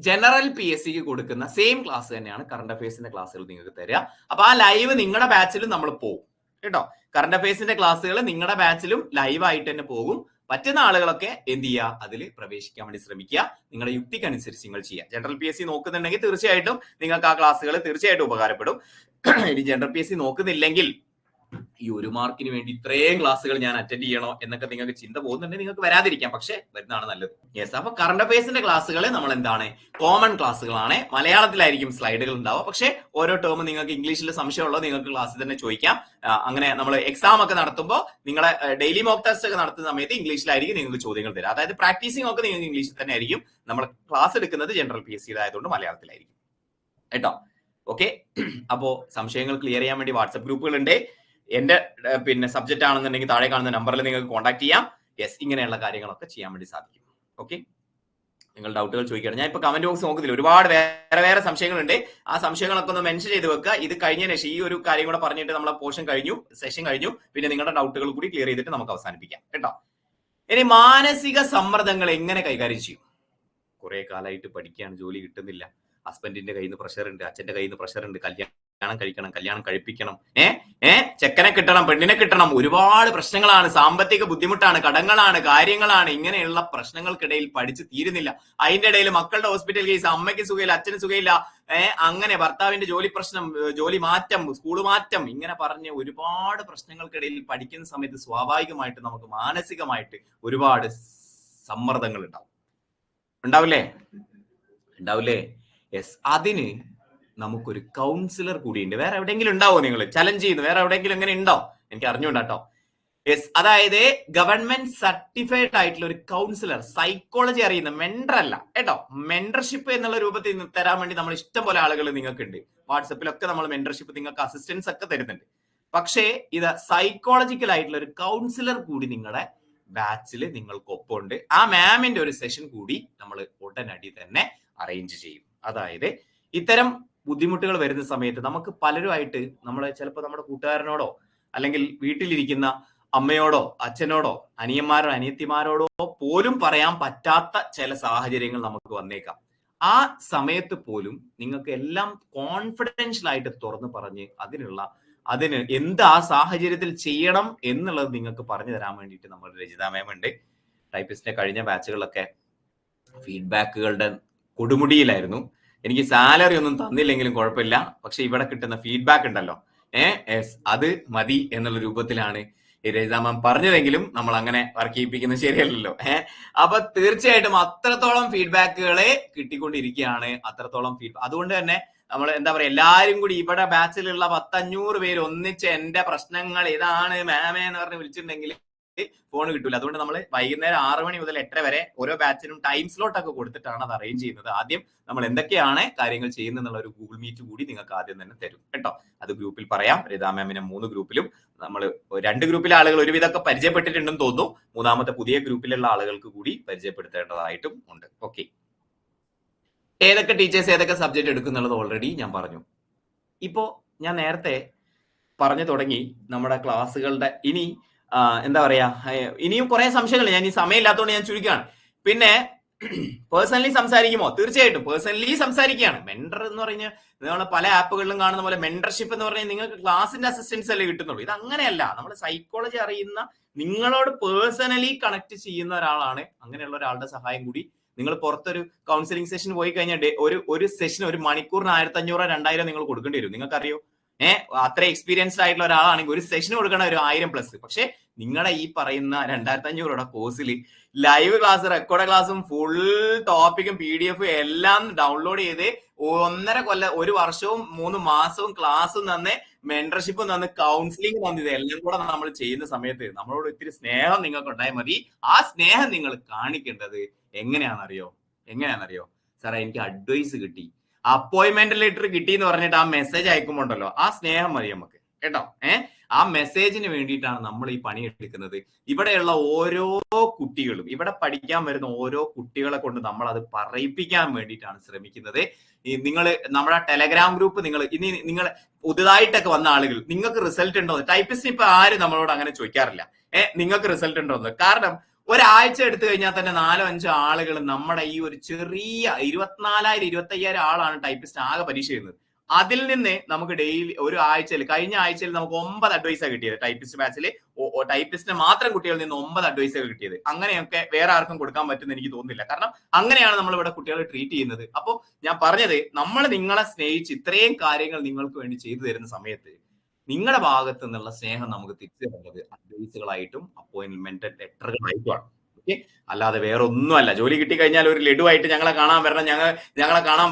ജനറൽ PSCക്ക് കൊടുക്കുന്ന സെയിം ക്ലാസ് തന്നെയാണ് കറണ്ട് അഫയേഴ്സിന്റെ ക്ലാസ്സുകൾ നിങ്ങൾക്ക് തരിക. അപ്പൊ ആ ലൈവ് നിങ്ങളുടെ ബാച്ചിലും നമ്മൾ പോകും കേട്ടോ. കറണ്ട് അഫയേഴ്സിന്റെ ക്ലാസ്സുകൾ നിങ്ങളുടെ ബാച്ചിലും ലൈവ് ആയിട്ട് തന്നെ പോകും. പറ്റുന്ന ആളുകളൊക്കെ എന്ത് ചെയ്യുക, അതിൽ പ്രവേശിക്കാൻ വേണ്ടി ശ്രമിക്കുക. നിങ്ങളുടെ യുക്തിക്കനുസരിച്ച് നിങ്ങൾ ചെയ്യുക. ജനറൽ PSC നോക്കുന്നുണ്ടെങ്കിൽ തീർച്ചയായിട്ടും നിങ്ങൾക്ക് ആ ക്ലാസ്സുകൾ തീർച്ചയായിട്ടും ഉപകാരപ്പെടും. ഇനി ജനറൽ PSC നോക്കുന്നില്ലെങ്കിൽ ഈ 1 മാർക്കിന് വേണ്ടി ഇത്രയും ക്ലാസ്സുകൾ ഞാൻ അറ്റൻഡ് ചെയ്യണോ എന്നൊക്കെ നിങ്ങൾക്ക് ചിന്ത പോകുന്നുണ്ടെങ്കിൽ നിങ്ങൾക്ക് വരാതിരിക്കാം, പക്ഷെ വരുന്നതാണ് നല്ലത്. യെസ്, അപ്പൊ കറണ്ട് അഫയേഴ്സിന്റെ ക്ലാസ്സുകൾ നമ്മൾ എന്താണ്, കോമൺ ക്ലാസ്സുകളാണ്. മലയാളത്തിലായിരിക്കും സ്ലൈഡുകൾ ഉണ്ടാവുക. പക്ഷെ ഓരോ ടേം നിങ്ങൾക്ക് ഇംഗ്ലീഷിൽ സംശയമുള്ളത് നിങ്ങൾക്ക് ക്ലാസ്സിൽ തന്നെ ചോദിക്കാം. അങ്ങനെ നമ്മൾ എക്സാം ഒക്കെ നടത്തുമ്പോൾ നിങ്ങളെ ഡെയിലി മോക്ക് ടെസ്റ്റ് ഒക്കെ നടത്തുന്ന സമയത്ത് ഇംഗ്ലീഷിലായിരിക്കും നിങ്ങൾക്ക് ചോദ്യങ്ങൾ തരാം. അതായത് പ്രാക്ടീസിംഗ് ഒക്കെ നിങ്ങൾക്ക് ഇംഗ്ലീഷിൽ തന്നെ ആയിരിക്കും. നമ്മൾ ക്ലാസ് എടുക്കുന്നത് ജനറൽ PSC ആയതുകൊണ്ട് മലയാളത്തിലായിരിക്കും കേട്ടോ. ഓക്കെ, അപ്പോ സംശയങ്ങൾ ക്ലിയർ ചെയ്യാൻ വേണ്ടി വാട്സപ്പ് ഗ്രൂപ്പുകളുണ്ട്. എന്റെ പിന്നെ സബ്ജക്റ്റ് ആണെന്നുണ്ടെങ്കിൽ താഴെ കാണുന്ന നമ്പറിൽ നിങ്ങൾക്ക് കോൺടാക്ട് ചെയ്യാം. യെസ്, ഇങ്ങനെയുള്ള കാര്യങ്ങളൊക്കെ ചെയ്യാൻ വേണ്ടി സാധിക്കും. ഓക്കെ, നിങ്ങൾ ഡൗട്ടുകൾ ചോദിക്കുകയാണ്. ഞാൻ ഇപ്പൊ കമന്റ് ബോക്സ് നോക്കുന്നില്ല, ഒരുപാട് വേറെ സംശയങ്ങളുണ്ട്. ആ സംശയങ്ങളൊക്കെ ഒന്ന് മെൻഷൻ ചെയ്ത് വെക്കുക. ഇത് കഴിഞ്ഞതിന് ശേഷം ഈ ഒരു കാര്യം കൂടെ പറഞ്ഞിട്ട് നമ്മളെ പോർഷൻ കഴിഞ്ഞു, സെഷൻ കഴിഞ്ഞു. പിന്നെ നിങ്ങളുടെ ഡൗട്ടുകൾ കൂടി ക്ലിയർ ചെയ്തിട്ട് നമുക്ക് അവസാനിപ്പിക്കാം കേട്ടോ. ഇനി മാനസിക സമ്മർദ്ദങ്ങൾ എങ്ങനെ കൈകാര്യം ചെയ്യും? കുറെ കാലമായിട്ട് പഠിക്കുകയാണ്, ജോലി കിട്ടുന്നില്ല, ഹസ്ബൻഡിന്റെ കയ്യിൽ നിന്ന് പ്രഷർ ഉണ്ട്, അച്ഛന്റെ കയ്യിൽ നിന്ന് പ്രഷർ ഉണ്ട്, കല്യാണം കഴിക്കണം, കല്യാണം കഴിപ്പിക്കണം, ചെക്കനെ കിട്ടണം, പെണ്ണിനെ കിട്ടണം, ഒരുപാട് പ്രശ്നങ്ങളാണ്, സാമ്പത്തിക ബുദ്ധിമുട്ടാണ്, കടങ്ങളാണ്, കാര്യങ്ങളാണ്. ഇങ്ങനെയുള്ള പ്രശ്നങ്ങൾക്കിടയിൽ പഠിച്ച് തീരുന്നില്ല. അതിന്റെ ഇടയിൽ മക്കളുടെ ഹോസ്പിറ്റൽ കേസ്, അമ്മയ്ക്ക് സുഖമില്ല, അച്ഛന് സുഖമില്ല, അങ്ങനെ ഭർത്താവിന്റെ ജോലി പ്രശ്നം, ജോലി മാറ്റം, സ്കൂൾ മാറ്റം, ഇങ്ങനെ പറഞ്ഞ് ഒരുപാട് പ്രശ്നങ്ങൾക്കിടയിൽ പഠിക്കുന്ന സമയത്ത് സ്വാഭാവികമായിട്ട് നമുക്ക് മാനസികമായിട്ട് ഒരുപാട് സമ്മർദ്ദങ്ങൾ ഉണ്ടാവില്ലേ? യെസ്, അതിന് നമുക്കൊരു കൗൺസിലർ കൂടിയുണ്ട്. വേറെ എവിടെയെങ്കിലും ഉണ്ടാവോ? നിങ്ങൾ ചലഞ്ച് ചെയ്യുന്നു, വേറെ എവിടെയെങ്കിലും എങ്ങനെ ഉണ്ടോ? എനിക്ക് അറിഞ്ഞുകൊണ്ടാട്ടോ. യെസ്, അതായത് ഗവൺമെന്റ് സർട്ടിഫൈഡ് ആയിട്ടുള്ള ഒരു കൗൺസിലർ, സൈക്കോളജി അറിയുന്ന, മെന്റർ അല്ല കേട്ടോ, മെന്റർഷിപ്പ് എന്നുള്ള രൂപത്തിൽ തരാൻ വേണ്ടി നമ്മൾ ഇഷ്ടം പോലെ ആളുകൾ നിങ്ങൾക്കുണ്ട്. വാട്സപ്പിലൊക്കെ നമ്മൾ മെന്റർഷിപ്പ്, നിങ്ങൾക്ക് അസിസ്റ്റൻസ് ഒക്കെ തരുന്നുണ്ട്. പക്ഷേ ഇത് സൈക്കോളജിക്കൽ ആയിട്ടുള്ള ഒരു കൗൺസിലർ കൂടി നിങ്ങളുടെ ബാച്ചിൽ നിങ്ങൾക്കൊപ്പം ഉണ്ട്. ആ മാമിന്റെ ഒരു സെഷൻ കൂടി നമ്മൾ ഉടനടി തന്നെ അറേഞ്ച് ചെയ്യും. അതായത് ഇത്തരം ബുദ്ധിമുട്ടുകൾ വരുന്ന സമയത്ത് നമുക്ക് പലരുമായിട്ട് ചിലപ്പോൾ നമ്മുടെ കൂട്ടുകാരനോടോ അല്ലെങ്കിൽ വീട്ടിലിരിക്കുന്ന അമ്മയോടോ അച്ഛനോടോ അനിയന്മാരോ അനിയത്തിമാരോടോ പോലും പറയാൻ പറ്റാത്ത ചില സാഹചര്യങ്ങൾ നമുക്ക് വന്നേക്കാം. ആ സമയത്ത് പോലും നിങ്ങൾക്ക് എല്ലാം കോൺഫിഡൻഷ്യൽ ആയിട്ട് തുറന്നു പറഞ്ഞ് അതിന് എന്ത് ആ സാഹചര്യത്തിൽ ചെയ്യണം എന്നുള്ളത് നിങ്ങൾക്ക് പറഞ്ഞു തരാൻ വേണ്ടിയിട്ട് നമ്മൾ രജിത മാം ഉണ്ട്. ടൈപ്പിസ്റ്റിന്റെ കഴിഞ്ഞ ബാച്ചുകളിലൊക്കെ ഫീഡ്ബാക്കുകളുടെ കൊടുമുടിയിലായിരുന്നു. എനിക്ക് സാലറി ഒന്നും തന്നില്ലെങ്കിലും കുഴപ്പമില്ല, പക്ഷെ ഇവിടെ കിട്ടുന്ന ഫീഡ്ബാക്ക് ഉണ്ടല്ലോ, അത് മതി എന്നുള്ള രൂപത്തിലാണ് രജിത മാം പറഞ്ഞതെങ്കിലും നമ്മൾ അങ്ങനെ വർക്ക് ചെയ്യിപ്പിക്കുന്നത് ശരിയല്ലല്ലോ. അപ്പൊ തീർച്ചയായിട്ടും അത്രത്തോളം ഫീഡ്ബാക്കുകളെ കിട്ടിക്കൊണ്ടിരിക്കുകയാണ്, അത്രത്തോളം ഫീഡ്ബാക്ക്. അതുകൊണ്ട് തന്നെ നമ്മൾ എന്താ പറയാ, എല്ലാരും കൂടി ഇവിടെ ബാച്ചിലുള്ള 100-500 പേര് ഒന്നിച്ച് എന്റെ പ്രശ്നങ്ങൾ ഇതാണ് മാമേ എന്ന് പറഞ്ഞ് വിളിച്ചിട്ടുണ്ടെങ്കിൽ ഫോൺ കിട്ടൂല. അതുകൊണ്ട് നമ്മൾ വൈകുന്നേരം 6 മണി മുതൽ 8 വരെ ഓരോ ബാച്ചിനും ടൈം സ്ലോട്ട് ഒക്കെ കൊടുത്തിട്ടാണ് അത് അറേഞ്ച് ചെയ്യുന്നത്. ആദ്യം നമ്മൾ എന്തൊക്കെയാണ് കാര്യങ്ങൾ ചെയ്യുന്നത് എന്നുള്ള ഒരു ഗൂഗിൾ മീറ്റ് കൂടി നിങ്ങൾക്ക് ആദ്യം തന്നെ തരും കേട്ടോ. അത് ഗ്രൂപ്പിൽ പറയാം. രജിത മാമിനെ 3 ഗ്രൂപ്പിലും, നമ്മൾ 2 ഗ്രൂപ്പിലെ ആളുകൾ ഒരുവിധമൊക്കെ പരിചയപ്പെട്ടിട്ടുണ്ടെന്ന് തോന്നുന്നു. 3ാമത്തെ പുതിയ ഗ്രൂപ്പിലുള്ള ആളുകൾക്ക് കൂടി പരിചയപ്പെടുത്തേണ്ടതായിട്ടും ഉണ്ട്. ഓക്കെ, ഏതൊക്കെ ടീച്ചേഴ്സ് ഏതൊക്കെ സബ്ജക്ട് എടുക്കുന്നുള്ളത് ഓൾറെഡി ഞാൻ പറഞ്ഞു. ഇപ്പോ ഞാൻ നേരത്തെ പറഞ്ഞു തുടങ്ങി നമ്മുടെ ക്ലാസ്സുകളുടെ ഇനി എന്താ പറയാ, ഇനിയും കുറെ സംശയങ്ങൾ, ഞാൻ ഈ സമയമില്ലാത്തതുകൊണ്ട് ഞാൻ ചുരുക്കുകയാണ്. പിന്നെ പേഴ്സണലി സംസാരിക്കുമോ? തീർച്ചയായിട്ടും പേഴ്സണലി സംസാരിക്കുകയാണ്. മെന്റർ എന്ന് പറഞ്ഞാൽ നമ്മൾ പല ആപ്പുകളിലും കാണുന്ന പോലെ മെന്റർഷിപ്പ് എന്ന് പറഞ്ഞാൽ നിങ്ങൾക്ക് ക്ലാസിന്റെ അസിസ്റ്റൻസ് അല്ലേ കിട്ടുന്നുള്ളൂ. ഇത് അങ്ങനെയല്ല. നമ്മൾ സൈക്കോളജി അറിയുന്ന, നിങ്ങളോട് പേഴ്സണലി കണക്ട് ചെയ്യുന്ന ഒരാളാണ്. അങ്ങനെയുള്ള ഒരാളുടെ സഹായം കൂടി നിങ്ങൾ പുറത്തൊരു കൗൺസിലിംഗ് സെഷൻ പോയി കഴിഞ്ഞാൽ ഒരു സെഷൻ 1 മണിക്കൂറിന് 1500-2000 നിങ്ങൾ കൊടുക്കേണ്ടി വരും. നിങ്ങൾക്കറിയോ? അത്ര എക്സ്പീരിയൻസ്ഡ് ആയിട്ടുള്ള ഒരാളാണെങ്കിൽ ഒരു സെഷന് കൊടുക്കണ ഒരു 1000+. പക്ഷെ നിങ്ങളുടെ ഈ പറയുന്ന 2500 കോഴ്സിൽ ലൈവ് ക്ലാസ്, റെക്കോർഡ് ക്ലാസ്സും ഫുൾ ടോപ്പിക്കും PDF എല്ലാം ഡൗൺലോഡ് ചെയ്ത് 1.5 കൊല്ലം, 1 വർഷവും 3 മാസവും ക്ലാസ്സും തന്ന്, മെന്റർഷിപ്പും തന്ന്, കൗൺസിലിംഗ് തന്ന്, ഇതെല്ലാം കൂടെ നമ്മൾ ചെയ്യുന്ന സമയത്ത് നമ്മളോട് ഇത്തിരി സ്നേഹം നിങ്ങൾക്ക് ഉണ്ടായാൽ മതി. ആ സ്നേഹം നിങ്ങൾ കാണിക്കേണ്ടത് എങ്ങനെയാണെന്നറിയോ? സാറേ എനിക്ക് അഡ്വൈസ് കിട്ടി, അപ്പോയിന്റ്മെന്റ് ലെറ്റർ കിട്ടി എന്ന് പറഞ്ഞിട്ട് ആ മെസ്സേജ് അയക്കുമ്പോണ്ടല്ലോ, ആ സ്നേഹം മതി നമുക്ക് കേട്ടോ. ആ മെസ്സേജിന് വേണ്ടിയിട്ടാണ് നമ്മൾ ഈ പണിയെടുക്കുന്നത്. ഇവിടെയുള്ള ഓരോ കുട്ടികളും, ഇവിടെ പഠിക്കാൻ വരുന്ന ഓരോ കുട്ടികളെ കൊണ്ട് നമ്മൾ അത് പറയിപ്പിക്കാൻ വേണ്ടിയിട്ടാണ് ശ്രമിക്കുന്നത്. നിങ്ങൾ നമ്മുടെ ടെലഗ്രാം ഗ്രൂപ്പ്, നിങ്ങൾ പുതുതായിട്ടൊക്കെ വന്ന ആളുകൾ, നിങ്ങൾക്ക് റിസൾട്ട് ഉണ്ടോ? ടൈപ്പിസ്റ്റിന് ഇപ്പൊ ആരും നമ്മളോട് അങ്ങനെ ചോദിക്കാറില്ല, നിങ്ങൾക്ക് റിസൾട്ട് ഉണ്ടോ എന്ന്. കാരണം ഒരാഴ്ച എടുത്തു കഴിഞ്ഞാൽ തന്നെ 4-5 ആളുകൾ നമ്മുടെ ഈ ഒരു ചെറിയ 24,000-25,000 ആളാണ് ടൈപ്പിസ്റ്റ് ആകെ പരീക്ഷ ചെയ്യുന്നത്. അതിൽ നിന്ന് നമുക്ക് ഡെയിലി ഒരു ആഴ്ചയിൽ, കഴിഞ്ഞ ആഴ്ചയിൽ നമുക്ക് 9 അഡ്വൈസാണ് കിട്ടിയത്. ടൈപ്പിസ്റ്റ് ബാച്ചിൽ ടൈപ്പിസ്റ്റിന് മാത്രം കുട്ടികളിൽ നിന്ന് 9 അഡ്വൈസാണ് കിട്ടിയത്. അങ്ങനെയൊക്കെ വേറെ ആർക്കും കൊടുക്കാൻ പറ്റുമെന്ന് എനിക്ക് തോന്നുന്നില്ല. കാരണം അങ്ങനെയാണ് നമ്മൾ ഇവിടെ കുട്ടികളെ ട്രീറ്റ് ചെയ്യുന്നത്. അപ്പോൾ ഞാൻ പറഞ്ഞത്, നമ്മൾ നിങ്ങളെ സ്നേഹിച്ച് ഇത്രയും കാര്യങ്ങൾ നിങ്ങൾക്ക് വേണ്ടി ചെയ്തു തരുന്ന സമയത്ത് നിങ്ങളുടെ ഭാഗത്ത് നിന്നുള്ള സ്നേഹം നമുക്ക് തിരിച്ചു തരേണ്ടത് അഡ്വൈസുകളായിട്ടും അപ്പോയിന്റ്മെന്റ് ലെറ്ററുകളായിട്ടുമാണ്. ഓക്കെ, അല്ലാതെ വേറെ ഒന്നുമല്ല. ജോലി കിട്ടിക്കഴിഞ്ഞാൽ ഒരു ലഡുവായിട്ട് ഞങ്ങളെ കാണാൻ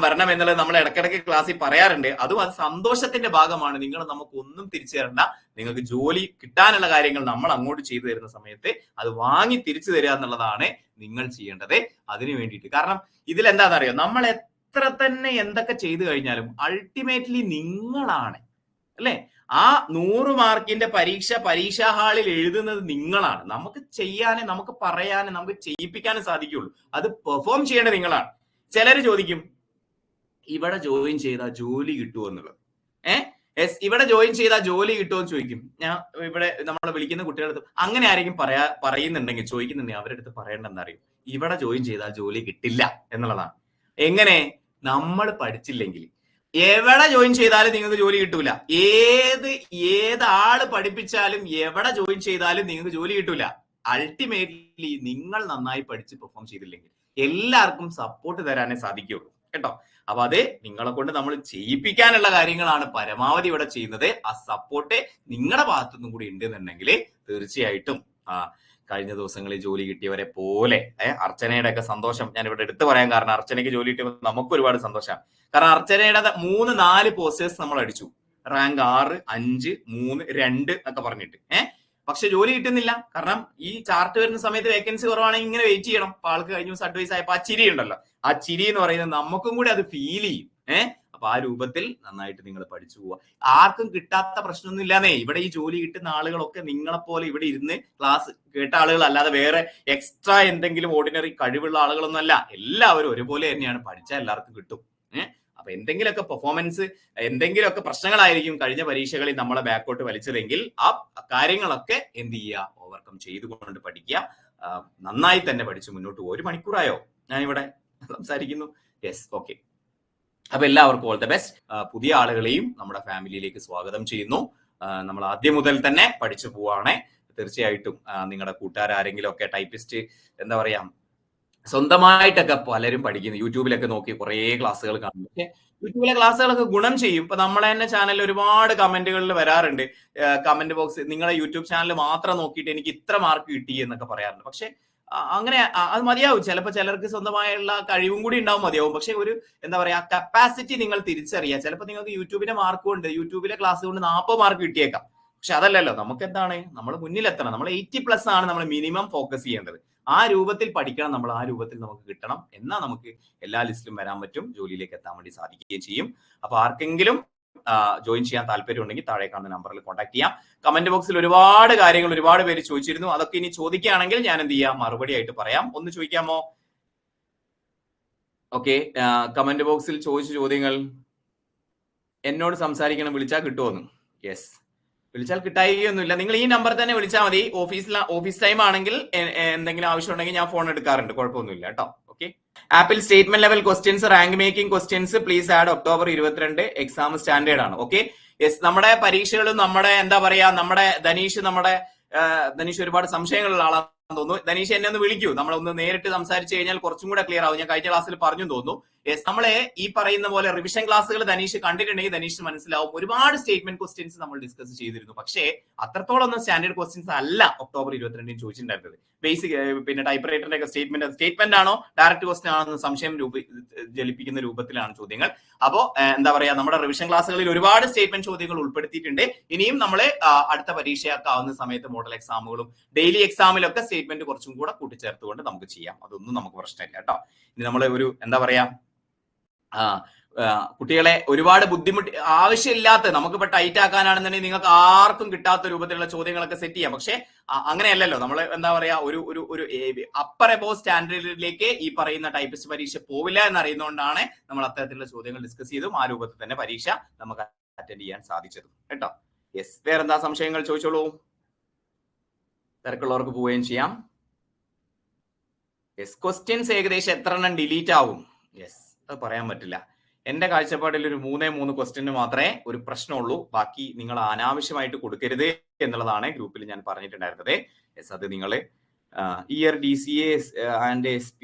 വരണം എന്നുള്ളത് നമ്മൾ ഇടയ്ക്കിടയ്ക്ക് ക്ലാസ്സിൽ പറയാറുണ്ട്. അത് സന്തോഷത്തിന്റെ ഭാഗമാണ്. നിങ്ങൾ നമുക്ക് ഒന്നും തിരിച്ചു തരണ്ട. നിങ്ങൾക്ക് ജോലി കിട്ടാനുള്ള കാര്യങ്ങൾ നമ്മൾ അങ്ങോട്ട് ചെയ്തു തരുന്ന സമയത്ത് അത് വാങ്ങി തിരിച്ചു തരിക എന്നുള്ളതാണ് നിങ്ങൾ ചെയ്യേണ്ടത്. അതിനു വേണ്ടിയിട്ട്, കാരണം ഇതിലെന്താണെന്നറിയോ, നമ്മൾ എത്ര തന്നെ എന്തൊക്കെ ചെയ്തു കഴിഞ്ഞാലും അൾട്ടിമേറ്റ്ലി നിങ്ങളാണ്, അല്ലെ? ആ 100 മാർക്കിന്റെ പരീക്ഷാ ഹാളിൽ എഴുതുന്നത് നിങ്ങളാണ്. നമുക്ക് ചെയ്യാനും നമുക്ക് പറയാനും നമുക്ക് ചെയ്യിപ്പിക്കാനും സാധിക്കുള്ളൂ. അത് പെർഫോം ചെയ്യേണ്ടത് നിങ്ങളാണ്. ചിലര് ചോദിക്കും ഇവിടെ ജോയിൻ ചെയ്താൽ ജോലി കിട്ടുമോ എന്നുള്ളത്. ഇവിടെ ജോയിൻ ചെയ്താൽ ജോലി കിട്ടുമോ എന്ന് ചോദിക്കും. ഞാൻ ഇവിടെ നമ്മളെ വിളിക്കുന്ന കുട്ടികളുടെ അങ്ങനെ ആരെങ്കിലും പറയുന്നുണ്ടെങ്കിൽ ചോദിക്കുന്നുണ്ടെങ്കിൽ അവരുടെ അടുത്ത് പറയേണ്ട എന്താ അറിയും? ഇവിടെ ജോയിൻ ചെയ്താൽ ജോലി കിട്ടില്ല എന്നുള്ളതാണ്. എങ്ങനെ? നമ്മൾ പഠിച്ചില്ലെങ്കിൽ എവിടെ ജോയിൻ ചെയ്താലും നിങ്ങൾക്ക് ജോലി കിട്ടൂല. ഏത് ആള് പഠിപ്പിച്ചാലും എവിടെ ജോയിൻ ചെയ്താലും നിങ്ങൾക്ക് ജോലി കിട്ടൂല. അൾട്ടിമേറ്റ്ലി നിങ്ങൾ നന്നായി പഠിച്ച് പെർഫോം ചെയ്തില്ലെങ്കിൽ എല്ലാവർക്കും സപ്പോർട്ട് തരാനേ സാധിക്കുള്ളൂ കേട്ടോ. അപ്പൊ അത് നിങ്ങളെ കൊണ്ട് നമ്മൾ ചെയ്യിപ്പിക്കാനുള്ള കാര്യങ്ങളാണ് പരമാവധി ഇവിടെ ചെയ്യുന്നത്. ആ സപ്പോർട്ട് നിങ്ങളുടെ ഭാഗത്തുനിന്നും കൂടി ഉണ്ടെന്നുണ്ടെങ്കിൽ തീർച്ചയായിട്ടും കഴിഞ്ഞ ദിവസങ്ങളിൽ ജോലി കിട്ടിയവരെ പോലെ അർച്ചനയുടെ ഒക്കെ സന്തോഷം ഞാൻ ഇവിടെ എടുത്തു പറയാൻ കാരണം അർച്ചനയ്ക്ക് ജോലി കിട്ടിയപ്പോൾ നമുക്ക് ഒരുപാട് സന്തോഷമാണ്. കാരണം അർച്ചനയുടെ 3-4 പോസ്റ്റേഴ്സ് നമ്മൾ അടിച്ചു, റാങ്ക് 6, 5, 3, 2 എന്നൊക്കെ പറഞ്ഞിട്ട്. പക്ഷെ ജോലി കിട്ടുന്നില്ല. കാരണം ഈ ചാർട്ട് വരുന്ന സമയത്ത് വേക്കൻസി കുറവാണെങ്കിൽ ഇങ്ങനെ വെയിറ്റ് ചെയ്യണം. അപ്പൊ ആൾക്ക് കഴിഞ്ഞ ദിവസം അഡ്വൈസ് ആയപ്പോ ആ ചിരി ഉണ്ടല്ലോ, ആ ചിരി എന്ന് പറയുന്നത് നമുക്കും കൂടി അത് ഫീൽ ചെയ്യും. അപ്പൊ ആ രൂപത്തിൽ നന്നായിട്ട് നിങ്ങൾ പഠിച്ചു പോവുക. ആർക്കും കിട്ടാത്ത പ്രശ്നമൊന്നും ഇല്ലാന്നേ. ഇവിടെ ഈ ജോലി കിട്ടുന്ന ആളുകളൊക്കെ നിങ്ങളെപ്പോലെ ഇവിടെ ഇരുന്ന് ക്ലാസ് കേട്ട ആളുകൾ അല്ലാതെ വേറെ എക്സ്ട്രാ എന്തെങ്കിലും ഓർഡിനറി കഴിവുള്ള ആളുകളൊന്നും അല്ല. എല്ലാവരും ഒരുപോലെ തന്നെയാണ്. പഠിച്ചാൽ എല്ലാവർക്കും കിട്ടും. അപ്പൊ എന്തെങ്കിലുമൊക്കെ പെർഫോമൻസ് എന്തെങ്കിലുമൊക്കെ പ്രശ്നങ്ങളായിരിക്കും കഴിഞ്ഞ പരീക്ഷകളിൽ നമ്മളെ ബാക്കോട്ട് വലിച്ചതെങ്കിൽ ആ കാര്യങ്ങളൊക്കെ എന്ത് ചെയ്യുക, ഓവർകം ചെയ്തുകൊണ്ട് പഠിക്കുക. നന്നായി തന്നെ പഠിച്ച് മുന്നോട്ട് പോകും. 1 മണിക്കൂറായോ ഞാനിവിടെ സംസാരിക്കുന്നു? Yes, okay. അപ്പൊ എല്ലാവർക്കും ഓൾ ദ ബെസ്റ്റ്. പുതിയ ആളുകളെയും നമ്മുടെ ഫാമിലിയിലേക്ക് സ്വാഗതം ചെയ്യുന്നു. നമ്മൾ ആദ്യം മുതൽ തന്നെ പഠിച്ചു പോവാണേ. തീർച്ചയായിട്ടും നിങ്ങളുടെ കൂട്ടുകാരെങ്കിലും ഒക്കെ ടൈപ്പിസ്റ്റ് എന്താ പറയാ സ്വന്തമായിട്ടൊക്കെ പലരും പഠിക്കുന്നു. യൂട്യൂബിലൊക്കെ നോക്കി കുറെ ക്ലാസ്സുകൾ കാണുന്നു. പക്ഷെ യൂട്യൂബിലെ ക്ലാസ്സുകളൊക്കെ ഗുണം ചെയ്യും. ഇപ്പൊ നമ്മളെ തന്നെ ചാനലിൽ ഒരുപാട് കമന്റുകളിൽ വരാറുണ്ട്. കമന്റ് ബോക്സ് നിങ്ങളെ യൂട്യൂബ് ചാനൽ മാത്രം നോക്കിയിട്ട് എനിക്ക് ഇത്ര മാർക്ക് കിട്ടി എന്നൊക്കെ പറയാറുണ്ട്. പക്ഷെ അങ്ങനെ അത് മതിയാവും. ചിലപ്പോൾ ചിലർക്ക് സ്വന്തമായുള്ള കഴിവും കൂടി ഉണ്ടാവും, മതിയാവും. പക്ഷെ ഒരു എന്താ പറയാ കപ്പാസിറ്റി നിങ്ങൾ തിരിച്ചറിയുക. ചിലപ്പോൾ നിങ്ങൾക്ക് യൂട്യൂബിന്റെ മാർക്ക് കൊണ്ട് യൂട്യൂബിലെ ക്ലാസ് കൊണ്ട് 40 മാർക്ക് കിട്ടിയേക്കാം. പക്ഷെ അതല്ലല്ലോ, നമുക്ക് എന്താണ് നമ്മൾ മുന്നിലെത്തണം. നമ്മൾ 80+ ആണ് നമ്മൾ മിനിമം ഫോക്കസ് ചെയ്യേണ്ടത്. ആ രൂപത്തിൽ പഠിക്കണം നമ്മൾ. ആ രൂപത്തിൽ നമുക്ക് കിട്ടണം. എന്നാൽ നമുക്ക് എല്ലാ ലിസ്റ്റിലും വരാൻ പറ്റും, ജോലിയിലേക്ക് എത്താൻ വേണ്ടി സാധിക്കുകയും ചെയ്യും. അപ്പൊ ആർക്കെങ്കിലും ജോയിൻ ചെയ്യാൻ താല്പര്യം ഉണ്ടെങ്കിൽ താഴെ കാണുന്ന നമ്പറിൽ കോൺടാക്ട് ചെയ്യാം. കമന്റ് ബോക്സിൽ ഒരുപാട് കാര്യങ്ങൾ ഒരുപാട് പേര് ചോദിച്ചിരുന്നു. അതൊക്കെ ഇനി ചോദിക്കുകയാണെങ്കിൽ ഞാൻ എന്ത് ചെയ്യാം, മറുപടി ആയിട്ട് പറയാം. ഒന്ന് ചോദിക്കാമോ? ഓക്കെ, കമന്റ് ബോക്സിൽ ചോദിച്ച ചോദ്യങ്ങൾ. എന്നോട് സംസാരിക്കണം, വിളിച്ചാൽ കിട്ടുമോന്ന്? യെസ്, വിളിച്ചാൽ കിട്ടായികയൊന്നുമില്ല. നിങ്ങൾ ഈ നമ്പർ തന്നെ വിളിച്ചാൽ മതി. ഓഫീസ് ടൈം ആണെങ്കിൽ എന്തെങ്കിലും ആവശ്യം ഉണ്ടെങ്കിൽ ഞാൻ ഫോൺ എടുക്കാറുണ്ട്, കുഴപ്പമൊന്നുമില്ല കേട്ടോ. ഓക്കെ, ആപ്പിൽ statement level questions, rank making questions please add October 22 exam standard ആണ്. Okay, yes. നമ്മുടെ പരീക്ഷകളും നമ്മുടെ എന്താ പറയാ നമ്മുടെ ധനീഷ് ഒരുപാട് സംശയങ്ങളുള്ള ആളാണെന്ന് തോന്നുന്നു. ധനീഷ് എന്നെ ഒന്ന് വിളിക്കൂ, നമ്മളൊന്ന് നേരിട്ട് സംസാരിച്ചു കഴിഞ്ഞാൽ കുറച്ചും കൂടെ ക്ലിയർ ആവും. ഞാൻ കഴിഞ്ഞ ക്ലാസ്സിൽ പറഞ്ഞു തോന്നുന്നു. യെസ്, നമ്മളെ ഈ പറയുന്ന പോലെ റിവിഷൻ ക്ലാസ്സുകൾ ധനീഷ് കണ്ടിട്ടുണ്ടെങ്കിൽ ധനീഷിന് മനസ്സിലാവും. ഒരുപാട് സ്റ്റേറ്റ്മെന്റ് ക്വസ്റ്റ്യൻസ് നമ്മൾ ഡിസ്കസ് ചെയ്തിരുന്നു. പക്ഷേ അത്രത്തോളം ഒന്നും സ്റ്റാൻഡേർഡ് ക്വസ്റ്റ്യൻസ് അല്ല ഒക്ടോബർ 22 ചോദിച്ചിട്ടുണ്ടായിരുന്നത്. ബേസിക് പിന്നെ ടൈപ്പ് റൈറ്ററിന്റെ ഒക്കെ സ്റ്റേറ്റ്മെന്റ് ആണോ ഡയറക്റ്റ് ക്വസ്റ്റ്യൻ ആണോ എന്ന് സംശയം ജലിപ്പിക്കുന്ന രൂപത്തിലാണ് ചോദ്യങ്ങൾ. അപ്പോ എന്താ പറയാ നമ്മുടെ റിവിഷൻ ക്ലാസ്സുകളിൽ ഒരുപാട് സ്റ്റേറ്റ്മെന്റ് ചോദ്യങ്ങൾ ഉൾപ്പെടുത്തിയിട്ടുണ്ട്. ഇനിയും നമ്മളെ അടുത്ത പരീക്ഷയൊക്കെ ആവുന്ന സമയത്ത് മോഡൽ എക്സാമുകളും ഡെയിലി എക്സാമിലൊക്കെ സ്റ്റേറ്റ്മെന്റ് കുറച്ചും കൂടെ കൂട്ടിച്ചേർത്തുകൊണ്ട് നമുക്ക് ചെയ്യാം. അതൊന്നും നമുക്ക് പ്രശ്നമില്ല കേട്ടോ. ഇനി നമ്മൾ ഒരു എന്താ പറയാ കുട്ടികളെ ഒരുപാട് ബുദ്ധിമുട്ട് ആവശ്യമില്ലാത്ത നമുക്കിപ്പോ ടൈറ്റ് ആക്കാനാണെന്നുണ്ടെങ്കിൽ നിങ്ങൾക്ക് ആർക്കും കിട്ടാത്ത രൂപത്തിലുള്ള ചോദ്യങ്ങളൊക്കെ സെറ്റ് ചെയ്യാം. പക്ഷെ അങ്ങനെയല്ലല്ലോ, നമ്മൾ എന്താ പറയാ ഒരു അപ്പർ എബോവ് സ്റ്റാൻഡേർഡിലേക്ക് ഈ പറയുന്ന ടൈപ്പിസ്റ്റ് പരീക്ഷ പോവില്ല എന്നറിയുന്നതുകൊണ്ടാണ് നമ്മൾ അത്തരത്തിലുള്ള ചോദ്യങ്ങൾ ഡിസ്കസ് ചെയ്തും ആ രൂപത്തിൽ തന്നെ പരീക്ഷ നമുക്ക് അറ്റൻഡ് ചെയ്യാൻ സാധിച്ചതും കേട്ടോ. യെസ്, വേറെന്താ സംശയങ്ങൾ ചോദിച്ചോളൂ. തിരക്കുള്ളവർക്ക് പോവുകയും ചെയ്യാം. യെസ്, ക്വസ്റ്റ്യൻസ് ഏകദേശം എത്ര എണ്ണം ഡിലീറ്റ് ആവും? യെസ്, അത് പറയാൻ പറ്റില്ല. എന്റെ കാഴ്ചപ്പാടിൽ ഒരു 3 ക്വസ്റ്റ്യന് മാത്രമേ ഒരു പ്രശ്നമുള്ളൂ. ബാക്കി നിങ്ങൾ അനാവശ്യമായിട്ട് കൊടുക്കരുത് എന്നുള്ളതാണ് ഗ്രൂപ്പിൽ ഞാൻ പറഞ്ഞിട്ടുണ്ടായിരുന്നത്. യെസ്, അത് നിങ്ങൾ ഇയർ DCA ആൻഡ് SP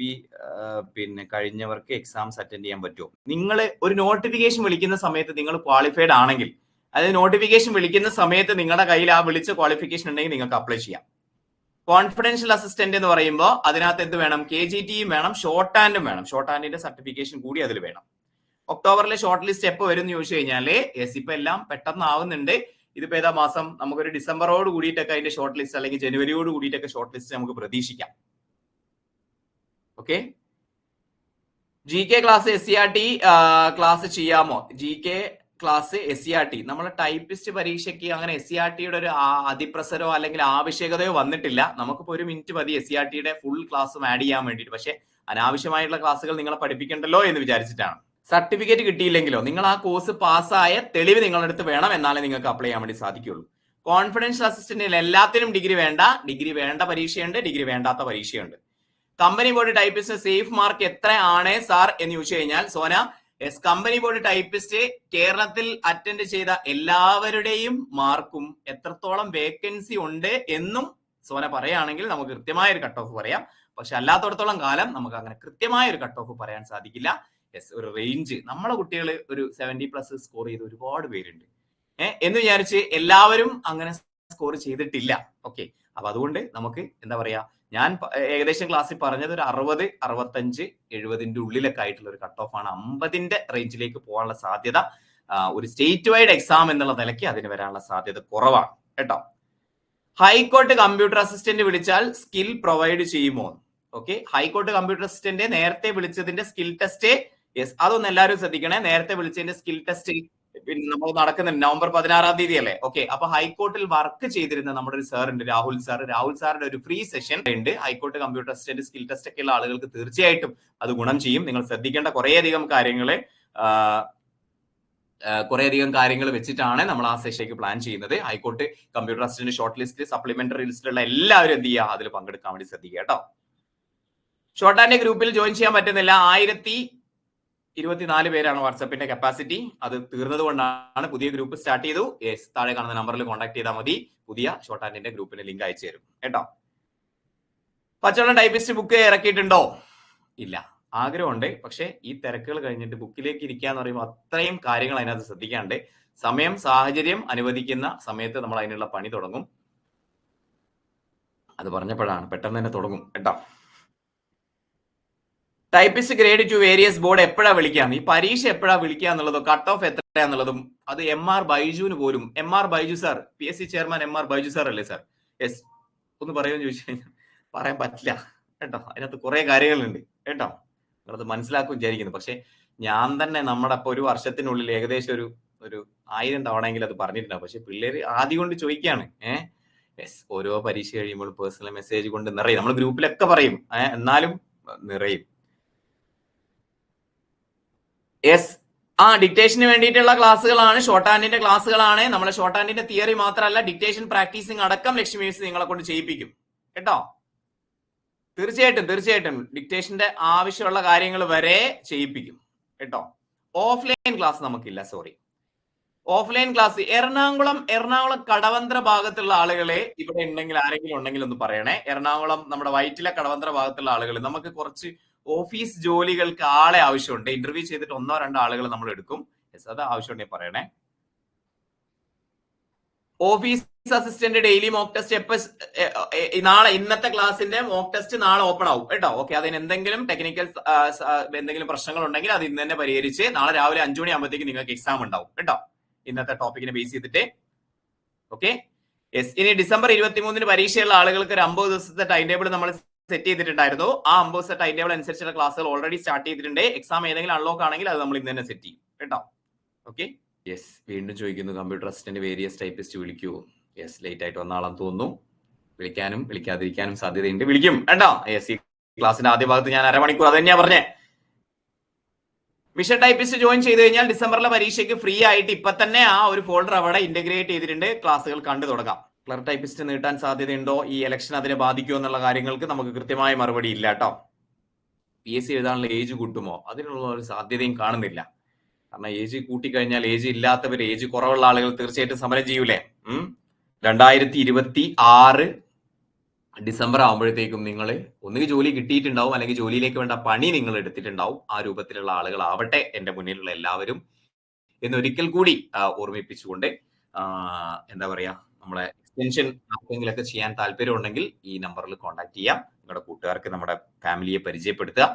പിന്നെ കഴിഞ്ഞവർക്ക് എക്സാംസ് അറ്റൻഡ് ചെയ്യാൻ പറ്റുമോ? നിങ്ങൾ ഒരു നോട്ടിഫിക്കേഷൻ വിളിക്കുന്ന സമയത്ത് നിങ്ങൾ ക്വാളിഫൈഡ് ആണെങ്കിൽ, അതായത് നോട്ടിഫിക്കേഷൻ വിളിക്കുന്ന സമയത്ത് നിങ്ങളുടെ കയ്യിൽ ആ വിളിച്ച ക്വാളിഫിക്കേഷൻ ഉണ്ടെങ്കിൽ നിങ്ങൾക്ക് അപ്ലൈ ചെയ്യാം. കോൺഫിഡൻഷ്യൽ അസിസ്റ്റന്റ് എന്ന് പറയുമ്പോൾ അതിനകത്ത് എന്ത് വേണം? KGTയും വേണം, ഷോർട്ട് ഹാൻഡും വേണം. ഷോർട്ട് ഹാൻഡിന്റെ സർട്ടിഫിക്കേഷൻ കൂടി അതിൽ വേണം. ഒക്ടോബറിലെ ഷോർട്ട് ലിസ്റ്റ് എപ്പോൾ വരും എന്ന് ചോദിച്ചു കഴിഞ്ഞാല് യെസ്, ഇപ്പൊ എല്ലാം പെട്ടെന്ന് ആവുന്നുണ്ട്. ഇതിപ്പോ ഏതാ മാസം? നമുക്കൊരു ഡിസംബറോട് കൂടിയിട്ടൊക്കെ അതിന്റെ ഷോർട്ട് ലിസ്റ്റ് അല്ലെങ്കിൽ ജനുവരിയോട് കൂടിയിട്ടൊക്കെ ഷോർട്ട് ലിസ്റ്റ് നമുക്ക് പ്രതീക്ഷിക്കാം. Okay, GK class SCRT class ചെയ്യാമോ? GK ക്ലാസ് SCRT നമ്മൾ ടൈപ്പിസ്റ്റ് പരീക്ഷയ്ക്ക് അങ്ങനെ SCRTയുടെ ഒരു അതിപ്രസരോ അല്ലെങ്കിൽ ആവശ്യകതയോ വന്നിട്ടില്ല. നമുക്കിപ്പോ 1 മിനിറ്റ് മതി SCRTയുടെ ഫുൾ ക്ലാസ്സും ആഡ് ചെയ്യാൻ വേണ്ടിയിട്ട്. പക്ഷെ അനാവശ്യമായിട്ടുള്ള ക്ലാസ്സുകൾ നിങ്ങളെ പഠിപ്പിക്കണ്ടല്ലോ എന്ന് വിചാരിച്ചിട്ടാണ്. സർട്ടിഫിക്കറ്റ് കിട്ടിയില്ലെങ്കിലോ നിങ്ങൾ ആ കോഴ്സ് പാസ്സായ തെളിവ് നിങ്ങളുടെ അടുത്ത് വേണം, എന്നാലേ നിങ്ങൾക്ക് അപ്ലൈ ചെയ്യാൻ വേണ്ടി സാധിക്കുള്ളൂ. കോൺഫിഡൻഷ്യൽ അസിസ്റ്റന്റിൽ എല്ലാത്തിനും ഡിഗ്രി വേണ്ട പരീക്ഷയുണ്ട്, ഡിഗ്രി വേണ്ടാത്ത പരീക്ഷയുണ്ട്. Company board typist safe mark എത്ര ആണ് സാർ എന്ന് ചോദിച്ചു കഴിഞ്ഞാൽ, സോന, കമ്പനി ബോർഡ് ടൈപ്പിസ്റ്റ് കേരളത്തിൽ അറ്റൻഡ് ചെയ്ത എല്ലാവരുടെയും മാർക്കും എത്രത്തോളം വേക്കൻസി ഉണ്ട് എന്നും സോന പറയുകയാണെങ്കിൽ നമുക്ക് കൃത്യമായ ഒരു കട്ട് ഓഫ് പറയാം. പക്ഷെ അല്ലാത്തടത്തോളം കാലം നമുക്ക് അങ്ങനെ കൃത്യമായ ഒരു കട്ട് ഓഫ് പറയാൻ സാധിക്കില്ല. ഒരു റേഞ്ച്, നമ്മളെ കുട്ടികൾ ഒരു 70+ സ്കോർ ചെയ്ത് ഒരുപാട് പേരുണ്ട്. എന്ന് വിചാരിച്ച് എല്ലാവരും അങ്ങനെ സ്കോർ ചെയ്തിട്ടില്ല. ഓക്കെ, അപ്പൊ അതുകൊണ്ട് നമുക്ക് എന്താ പറയാ, ഞാൻ ഏകദേശം ക്ലാസ്സിൽ പറഞ്ഞത് ഒരു 60, 65, 70ന്റെ ഉള്ളിലൊക്കെ ആയിട്ടുള്ള ഒരു കട്ട് ഓഫ് ആണ്. 50ന്റെ റേഞ്ചിലേക്ക് പോകാനുള്ള സാധ്യത ഒരു സ്റ്റേറ്റ് വൈഡ് എക്സാം എന്നുള്ള നിലയ്ക്ക് അതിന് വരാനുള്ള സാധ്യത കുറവാണ് കേട്ടോ. ഹൈക്കോർട്ട് കമ്പ്യൂട്ടർ അസിസ്റ്റന്റ് വിളിച്ചാൽ സ്കിൽ പ്രൊവൈഡ് ചെയ്യുമോ? ഓക്കെ, ഹൈക്കോർട്ട് കമ്പ്യൂട്ടർ അസിസ്റ്റന്റ് നേരത്തെ വിളിച്ചതിന്റെ സ്കിൽ ടെസ്റ്റ്, യെസ്, അതൊന്ന് എല്ലാവരും ശ്രദ്ധിക്കണേ. നേരത്തെ വിളിച്ചതിന്റെ സ്കിൽ ടെസ്റ്റ് പിന്നെ നമ്മൾ നടക്കുന്നുണ്ട് നവംബർ 16-ാം തീയതി അല്ലേ? ഓക്കെ, അപ്പൊ ഹൈക്കോർട്ടിൽ വർക്ക് ചെയ്തിരുന്ന നമ്മുടെ ഒരു സാർ ഉണ്ട്, രാഹുൽ സാറിന്റെ ഒരു ഫ്രീ സെഷൻ ഉണ്ട്. High court computer assistant skill test ഒക്കെ ഉള്ള ആളുകൾക്ക് തീർച്ചയായിട്ടും അത് ഗുണം ചെയ്യും. നിങ്ങൾ ശ്രദ്ധിക്കേണ്ട കുറേയധികം കാര്യങ്ങൾ വെച്ചിട്ടാണ് നമ്മൾ ആ സെഷനിലേക്ക് പ്ലാൻ ചെയ്യുന്നത്. High court computer assistant short list, supplementary ലിസ്റ്റിലുള്ള എല്ലാവരും എന്ത് ചെയ്യുക, അതിൽ പങ്കെടുക്കാൻ വേണ്ടി ശ്രദ്ധിക്കുക കേട്ടോ. ഷോർട്ട് ആൻഡ് ഗ്രൂപ്പിൽ ജോയിൻ ചെയ്യാൻ പറ്റുന്നില്ല. 1024 പേരാണ് വാട്സാപ്പിന്റെ കപ്പാസിറ്റി. അത് തീർന്നത് കൊണ്ടാണ് പുതിയ ഗ്രൂപ്പ് സ്റ്റാർട്ട് ചെയ്തു. യെസ്, താഴെ കാണുന്ന നമ്പറിൽ കോൺടാക്ട് ചെയ്താൽ മതി. പുതിയ ഷോർട്ട് ഹാൻഡിന്റെ ഗ്രൂപ്പിന് ലിങ്ക് അയച്ചു തരും കേട്ടോ. പച്ചവെള്ളം ടൈപ്പിസ്റ്റ് ബുക്ക് ഇറക്കിയിട്ടുണ്ടോ? ഇല്ല, ആഗ്രഹമുണ്ട്. പക്ഷെ ഈ തിരക്കുകൾ കഴിഞ്ഞിട്ട് ബുക്കിലേക്ക് ഇരിക്കുക എന്ന് പറയുമ്പോൾ അത്രയും കാര്യങ്ങൾ അതിനകത്ത് ശ്രദ്ധിക്കാണ്ട്, സമയം സാഹചര്യം അനുവദിക്കുന്ന സമയത്ത് നമ്മൾ അതിനുള്ള പണി തുടങ്ങും. അത് പറഞ്ഞപ്പോഴാണ് പെട്ടെന്ന് തന്നെ തുടങ്ങും കേട്ടോ. ടൈപ്പിസ്റ്റ് ഗ്രേഡ് 2 വേരിയസ് ബോർഡ് എപ്പോഴാ വിളിക്കാം? ഈ പരീക്ഷ എപ്പോഴാ വിളിക്കുക എന്നുള്ളതും കട്ട് ഓഫ് എത്രയാന്നുള്ളതും അത് MR ബൈജുവിന് പോലും, MR Baiju sir, PSC chairman MR Baiju sir അല്ലേ സാർ? യെസ്, ഒന്ന് പറയുമെന്ന് ചോദിച്ചു കഴിഞ്ഞാൽ പറയാൻ പറ്റില്ല കേട്ടോ. അതിനകത്ത് കുറെ കാര്യങ്ങളുണ്ട് കേട്ടോ, നിങ്ങളത് മനസ്സിലാക്കും വിചാരിക്കുന്നു. പക്ഷെ ഞാൻ തന്നെ നമ്മുടെ ഇപ്പൊ ഒരു വർഷത്തിനുള്ളിൽ ഏകദേശം ഒരു 1000 തവണയെങ്കിലും അത് പറഞ്ഞിട്ടുണ്ടാവും. പക്ഷെ പിള്ളേര് ആദ്യം കൊണ്ട് ചോദിക്കാണ്. യെസ്, ഓരോ പരീക്ഷ കഴിയുമ്പോൾ പേഴ്സണൽ മെസ്സേജ് കൊണ്ട് നിറയും. നമ്മൾ ഗ്രൂപ്പിലൊക്കെ പറയും, എന്നാലും നിറയും. യെസ്, ഡിക്റ്റേഷന് വേണ്ടിയിട്ടുള്ള ക്ലാസ്സുകളാണ്, ഷോർട്ട് ഹാൻഡിന്റെ ക്ലാസ്സുകളാണ്. നമ്മളെ ഷോർട്ട് ഹാൻഡിന്റെ തിയറി മാത്രമല്ല, ഡിക്റ്റേഷൻ പ്രാക്ടീസിങ് അടക്കം ലക്ഷ്മി മിസ് നിങ്ങളെ കൊണ്ട് ചെയ്യിപ്പിക്കും കേട്ടോ. തീർച്ചയായിട്ടും ഡിക്റ്റേഷന്റെ ആവശ്യമുള്ള കാര്യങ്ങൾ വരെ ചെയ്യിപ്പിക്കും കേട്ടോ. ഓഫ്ലൈൻ ക്ലാസ് നമുക്കില്ല, sorry. Offline class Ernakulam Kadavanthra ഭാഗത്തുള്ള ആളുകളെ ഇവിടെ ഉണ്ടെങ്കിൽ, ആരെങ്കിലും ഉണ്ടെങ്കിൽ ഒന്ന് പറയണേ. എറണാകുളം നമ്മുടെ വൈറ്റിലെ കടവന്ത്ര ഭാഗത്തുള്ള ആളുകൾ, നമുക്ക് കുറച്ച് ഓഫീസ് ജോലികൾക്ക് ആളെ ആവശ്യമുണ്ട്. ഇന്റർവ്യൂ ചെയ്തിട്ട് 1-2 ആളുകൾ നമ്മൾ എടുക്കും. അത് ആവശ്യമുണ്ടെങ്കിൽ പറയണേ. Office assistant daily mock test ഇന്നത്തെ ക്ലാസ്സിന്റെ മോക്ക് ടെസ്റ്റ് നാളെ ഓപ്പൺ ആവും കേട്ടോ. ഓക്കെ, അതിന് എന്തെങ്കിലും ടെക്നിക്കൽ എന്തെങ്കിലും പ്രശ്നങ്ങൾ ഉണ്ടെങ്കിൽ അത് ഇന്ന് തന്നെ പരിഹരിച്ച് നാളെ രാവിലെ 5 മണിയാകുമ്പോഴത്തേക്ക് നിങ്ങൾക്ക് എക്സാം ഉണ്ടാവും കേട്ടോ, ഇന്നത്തെ ടോപ്പിക്കിനെ ബേസ് ചെയ്തിട്ട്. Okay, yes. ഇനി ഡിസംബർ 23-ന് പരീക്ഷയുള്ള ആളുകൾക്ക് ഒരു 50 ദിവസത്തെ ടൈം ടേബിൾ നമ്മൾ സെറ്റ് ചെയ്തിട്ടുണ്ടായിരുന്നു. ആ 50 ദിവസത്തെ ടൈം ടേബിൾ അനുസരിച്ചുള്ള ക്ലാസ്സുകൾ ഓൾറെഡി സ്റ്റാർട്ട് ചെയ്തിട്ടുണ്ട്. എക്സാം ഏതെങ്കിലും അൺലോക്ക് ആണെങ്കിൽ അത് നമ്മൾ ഇന്ന് തന്നെ സെറ്റ് ചെയ്യും കേട്ടോ. Okay, yes. വീണ്ടും ചോദിക്കുന്നു, കമ്പ്യൂട്ടർ അസിസ്റ്റന്റ് വേരിയസ് ടൈപ്പിസ്റ്റ് വിളിക്കുമോ? യെസ്, ലേറ്റ് ആയിട്ട് വന്ന ആളെന്ന് തോന്നുന്നു. വിളിക്കാനും വിളിക്കാതിരിക്കാനും സാധ്യതയുണ്ട്. വിളിക്കും കേട്ടോ. യെസ്, ഈ ക്ലാസ്സിന്റെ ആദ്യ ഭാഗത്ത് ഞാൻ അരമണിക്കൂർ അത് തന്നെയാ പറഞ്ഞേ. മിഷൻ ടൈപ്പിസ്റ്റ് ജോയിൻ ചെയ്ത് കഴിഞ്ഞാൽ ഡിസംബറിലെ പരീക്ഷയ്ക്ക് ഫ്രീ ആയിട്ട് ഇപ്പൊ തന്നെ ആ ഒരു ഫോൾഡർ അവിടെ ഇന്റഗ്രേറ്റ് ചെയ്തിട്ടുണ്ട്. ക്ലാസ്സുകൾ കണ്ടു തുടങ്ങാം. ക്ലർക്ക് ടൈപ്പിസ്റ്റ് നീട്ടാൻ സാധ്യതയുണ്ടോ? ഈ ഇലക്ഷൻ അതിനെ ബാധിക്കുമോ എന്നുള്ള കാര്യങ്ങൾക്ക് നമുക്ക് കൃത്യമായ മറുപടി ഇല്ല കേട്ടോ. PSC എഴുതാനുള്ള ഏജ് കൂട്ടുമോ? അതിനുള്ള ഒരു സാധ്യതയും കാണുന്നില്ല. കാരണം ഏജ് കൂട്ടിക്കഴിഞ്ഞാൽ ഏജ് ഇല്ലാത്തവർ, ഏജ് കുറവുള്ള ആളുകൾ തീർച്ചയായിട്ടും സമരം ചെയ്യൂലേ. 2026 ഡിസംബർ ആകുമ്പോഴത്തേക്കും നിങ്ങൾ ഒന്നുകിൽ ജോലി കിട്ടിയിട്ടുണ്ടാവും, അല്ലെങ്കിൽ ജോലിയിലേക്ക് വേണ്ട പണി നിങ്ങൾ എടുത്തിട്ടുണ്ടാവും. ആ രൂപത്തിലുള്ള ആളുകളാവട്ടെ എന്റെ മുന്നിലുള്ള എല്ലാവരും എന്നൊരിക്കൽ കൂടി ഓർമ്മിപ്പിച്ചുകൊണ്ട്, എന്താ പറയാ, നമ്മളെ എക്സ്റ്റൻഷൻ ആർക്കെങ്കിലൊക്കെ ചെയ്യാൻ താല്പര്യം ഉണ്ടെങ്കിൽ ഈ നമ്പറിൽ കോൺടാക്ട് ചെയ്യാം. നിങ്ങളുടെ കൂട്ടുകാർക്ക് നമ്മുടെ ഫാമിലിയെ പരിചയപ്പെടുത്തുക.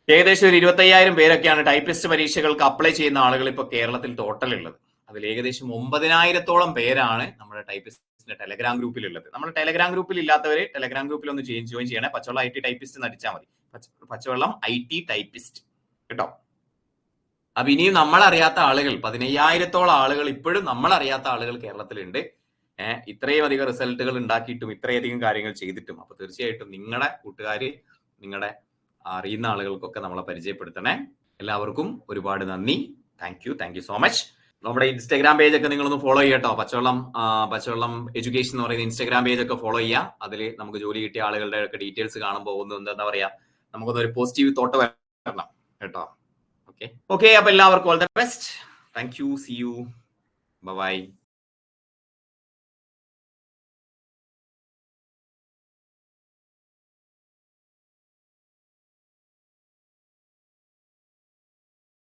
ഏകദേശം ഒരു 25,000 പേരൊക്കെയാണ് ടൈപ്പിസ്റ്റ് പരീക്ഷകൾക്ക് അപ്ലൈ ചെയ്യുന്ന ആളുകൾ ഇപ്പോൾ കേരളത്തിൽ ടോട്ടൽ ഉള്ളത്. അതിൽ ഏകദേശം 9,000-ഓളം പേരാണ് നമ്മുടെ ടൈപ്പിസ്റ്റിന്റെ ടെലഗ്രാം ഗ്രൂപ്പിലുള്ളത്. നമ്മുടെ ടെലഗ്രാം ഗ്രൂപ്പിൽ ഇല്ലാത്തവര് ടെലഗ്രാം ഗ്രൂപ്പിൽ ഒന്ന് ജോയിൻ ചെയ്യണേ. പച്ചവെള്ളം IT ടൈപ്പിസ്റ്റ് എന്ന് അടിച്ചാൽ മതി. പച്ചവെള്ളം IT ടൈപ്പിസ്റ്റ്. കേട്ടോ. അപ്പൊ ഇനിയും നമ്മളറിയാത്ത ആളുകൾ 15,000-ഓളം ആളുകൾ ഇപ്പോഴും നമ്മളറിയാത്ത ആളുകൾ കേരളത്തിലുണ്ട്. ഇത്രയും അധികം റിസൾട്ടുകൾ ഉണ്ടാക്കിയിട്ടും ഇത്രയധികം കാര്യങ്ങൾ ചെയ്തിട്ടും. അപ്പൊ തീർച്ചയായിട്ടും നിങ്ങളുടെ കൂട്ടുകാര്, നിങ്ങളുടെ അറിയുന്ന ആളുകൾക്കൊക്കെ നമ്മളെ പരിചയപ്പെടുത്തണേ. എല്ലാവർക്കും ഒരുപാട് നന്ദി. Thank you so much. നമ്മുടെ ഇൻസ്റ്റാഗ്രാം പേജ് ഒക്കെ നിങ്ങളൊന്ന് ഫോളോ ചെയ്യട്ടോ. പച്ചവെള്ളം എഡ്യൂക്കേഷൻ എന്ന് പറയുന്ന ഇൻസ്റ്റാഗ്രാം പേജ് ഒക്കെ ഫോളോ ചെയ്യുക. അതിൽ നമുക്ക് ജോലി കിട്ടിയ ആളുകളുടെ ഒക്കെ ഡീറ്റെയിൽസ് കാണുമ്പോൾ എന്താ പറയാ, നമുക്കൊന്നൊരു പോസിറ്റീവ് തോട്ട് വരണം കേട്ടോ. ഓക്കെ, അപ്പൊ എല്ലാവർക്കും all the best. Thank you. See you. By.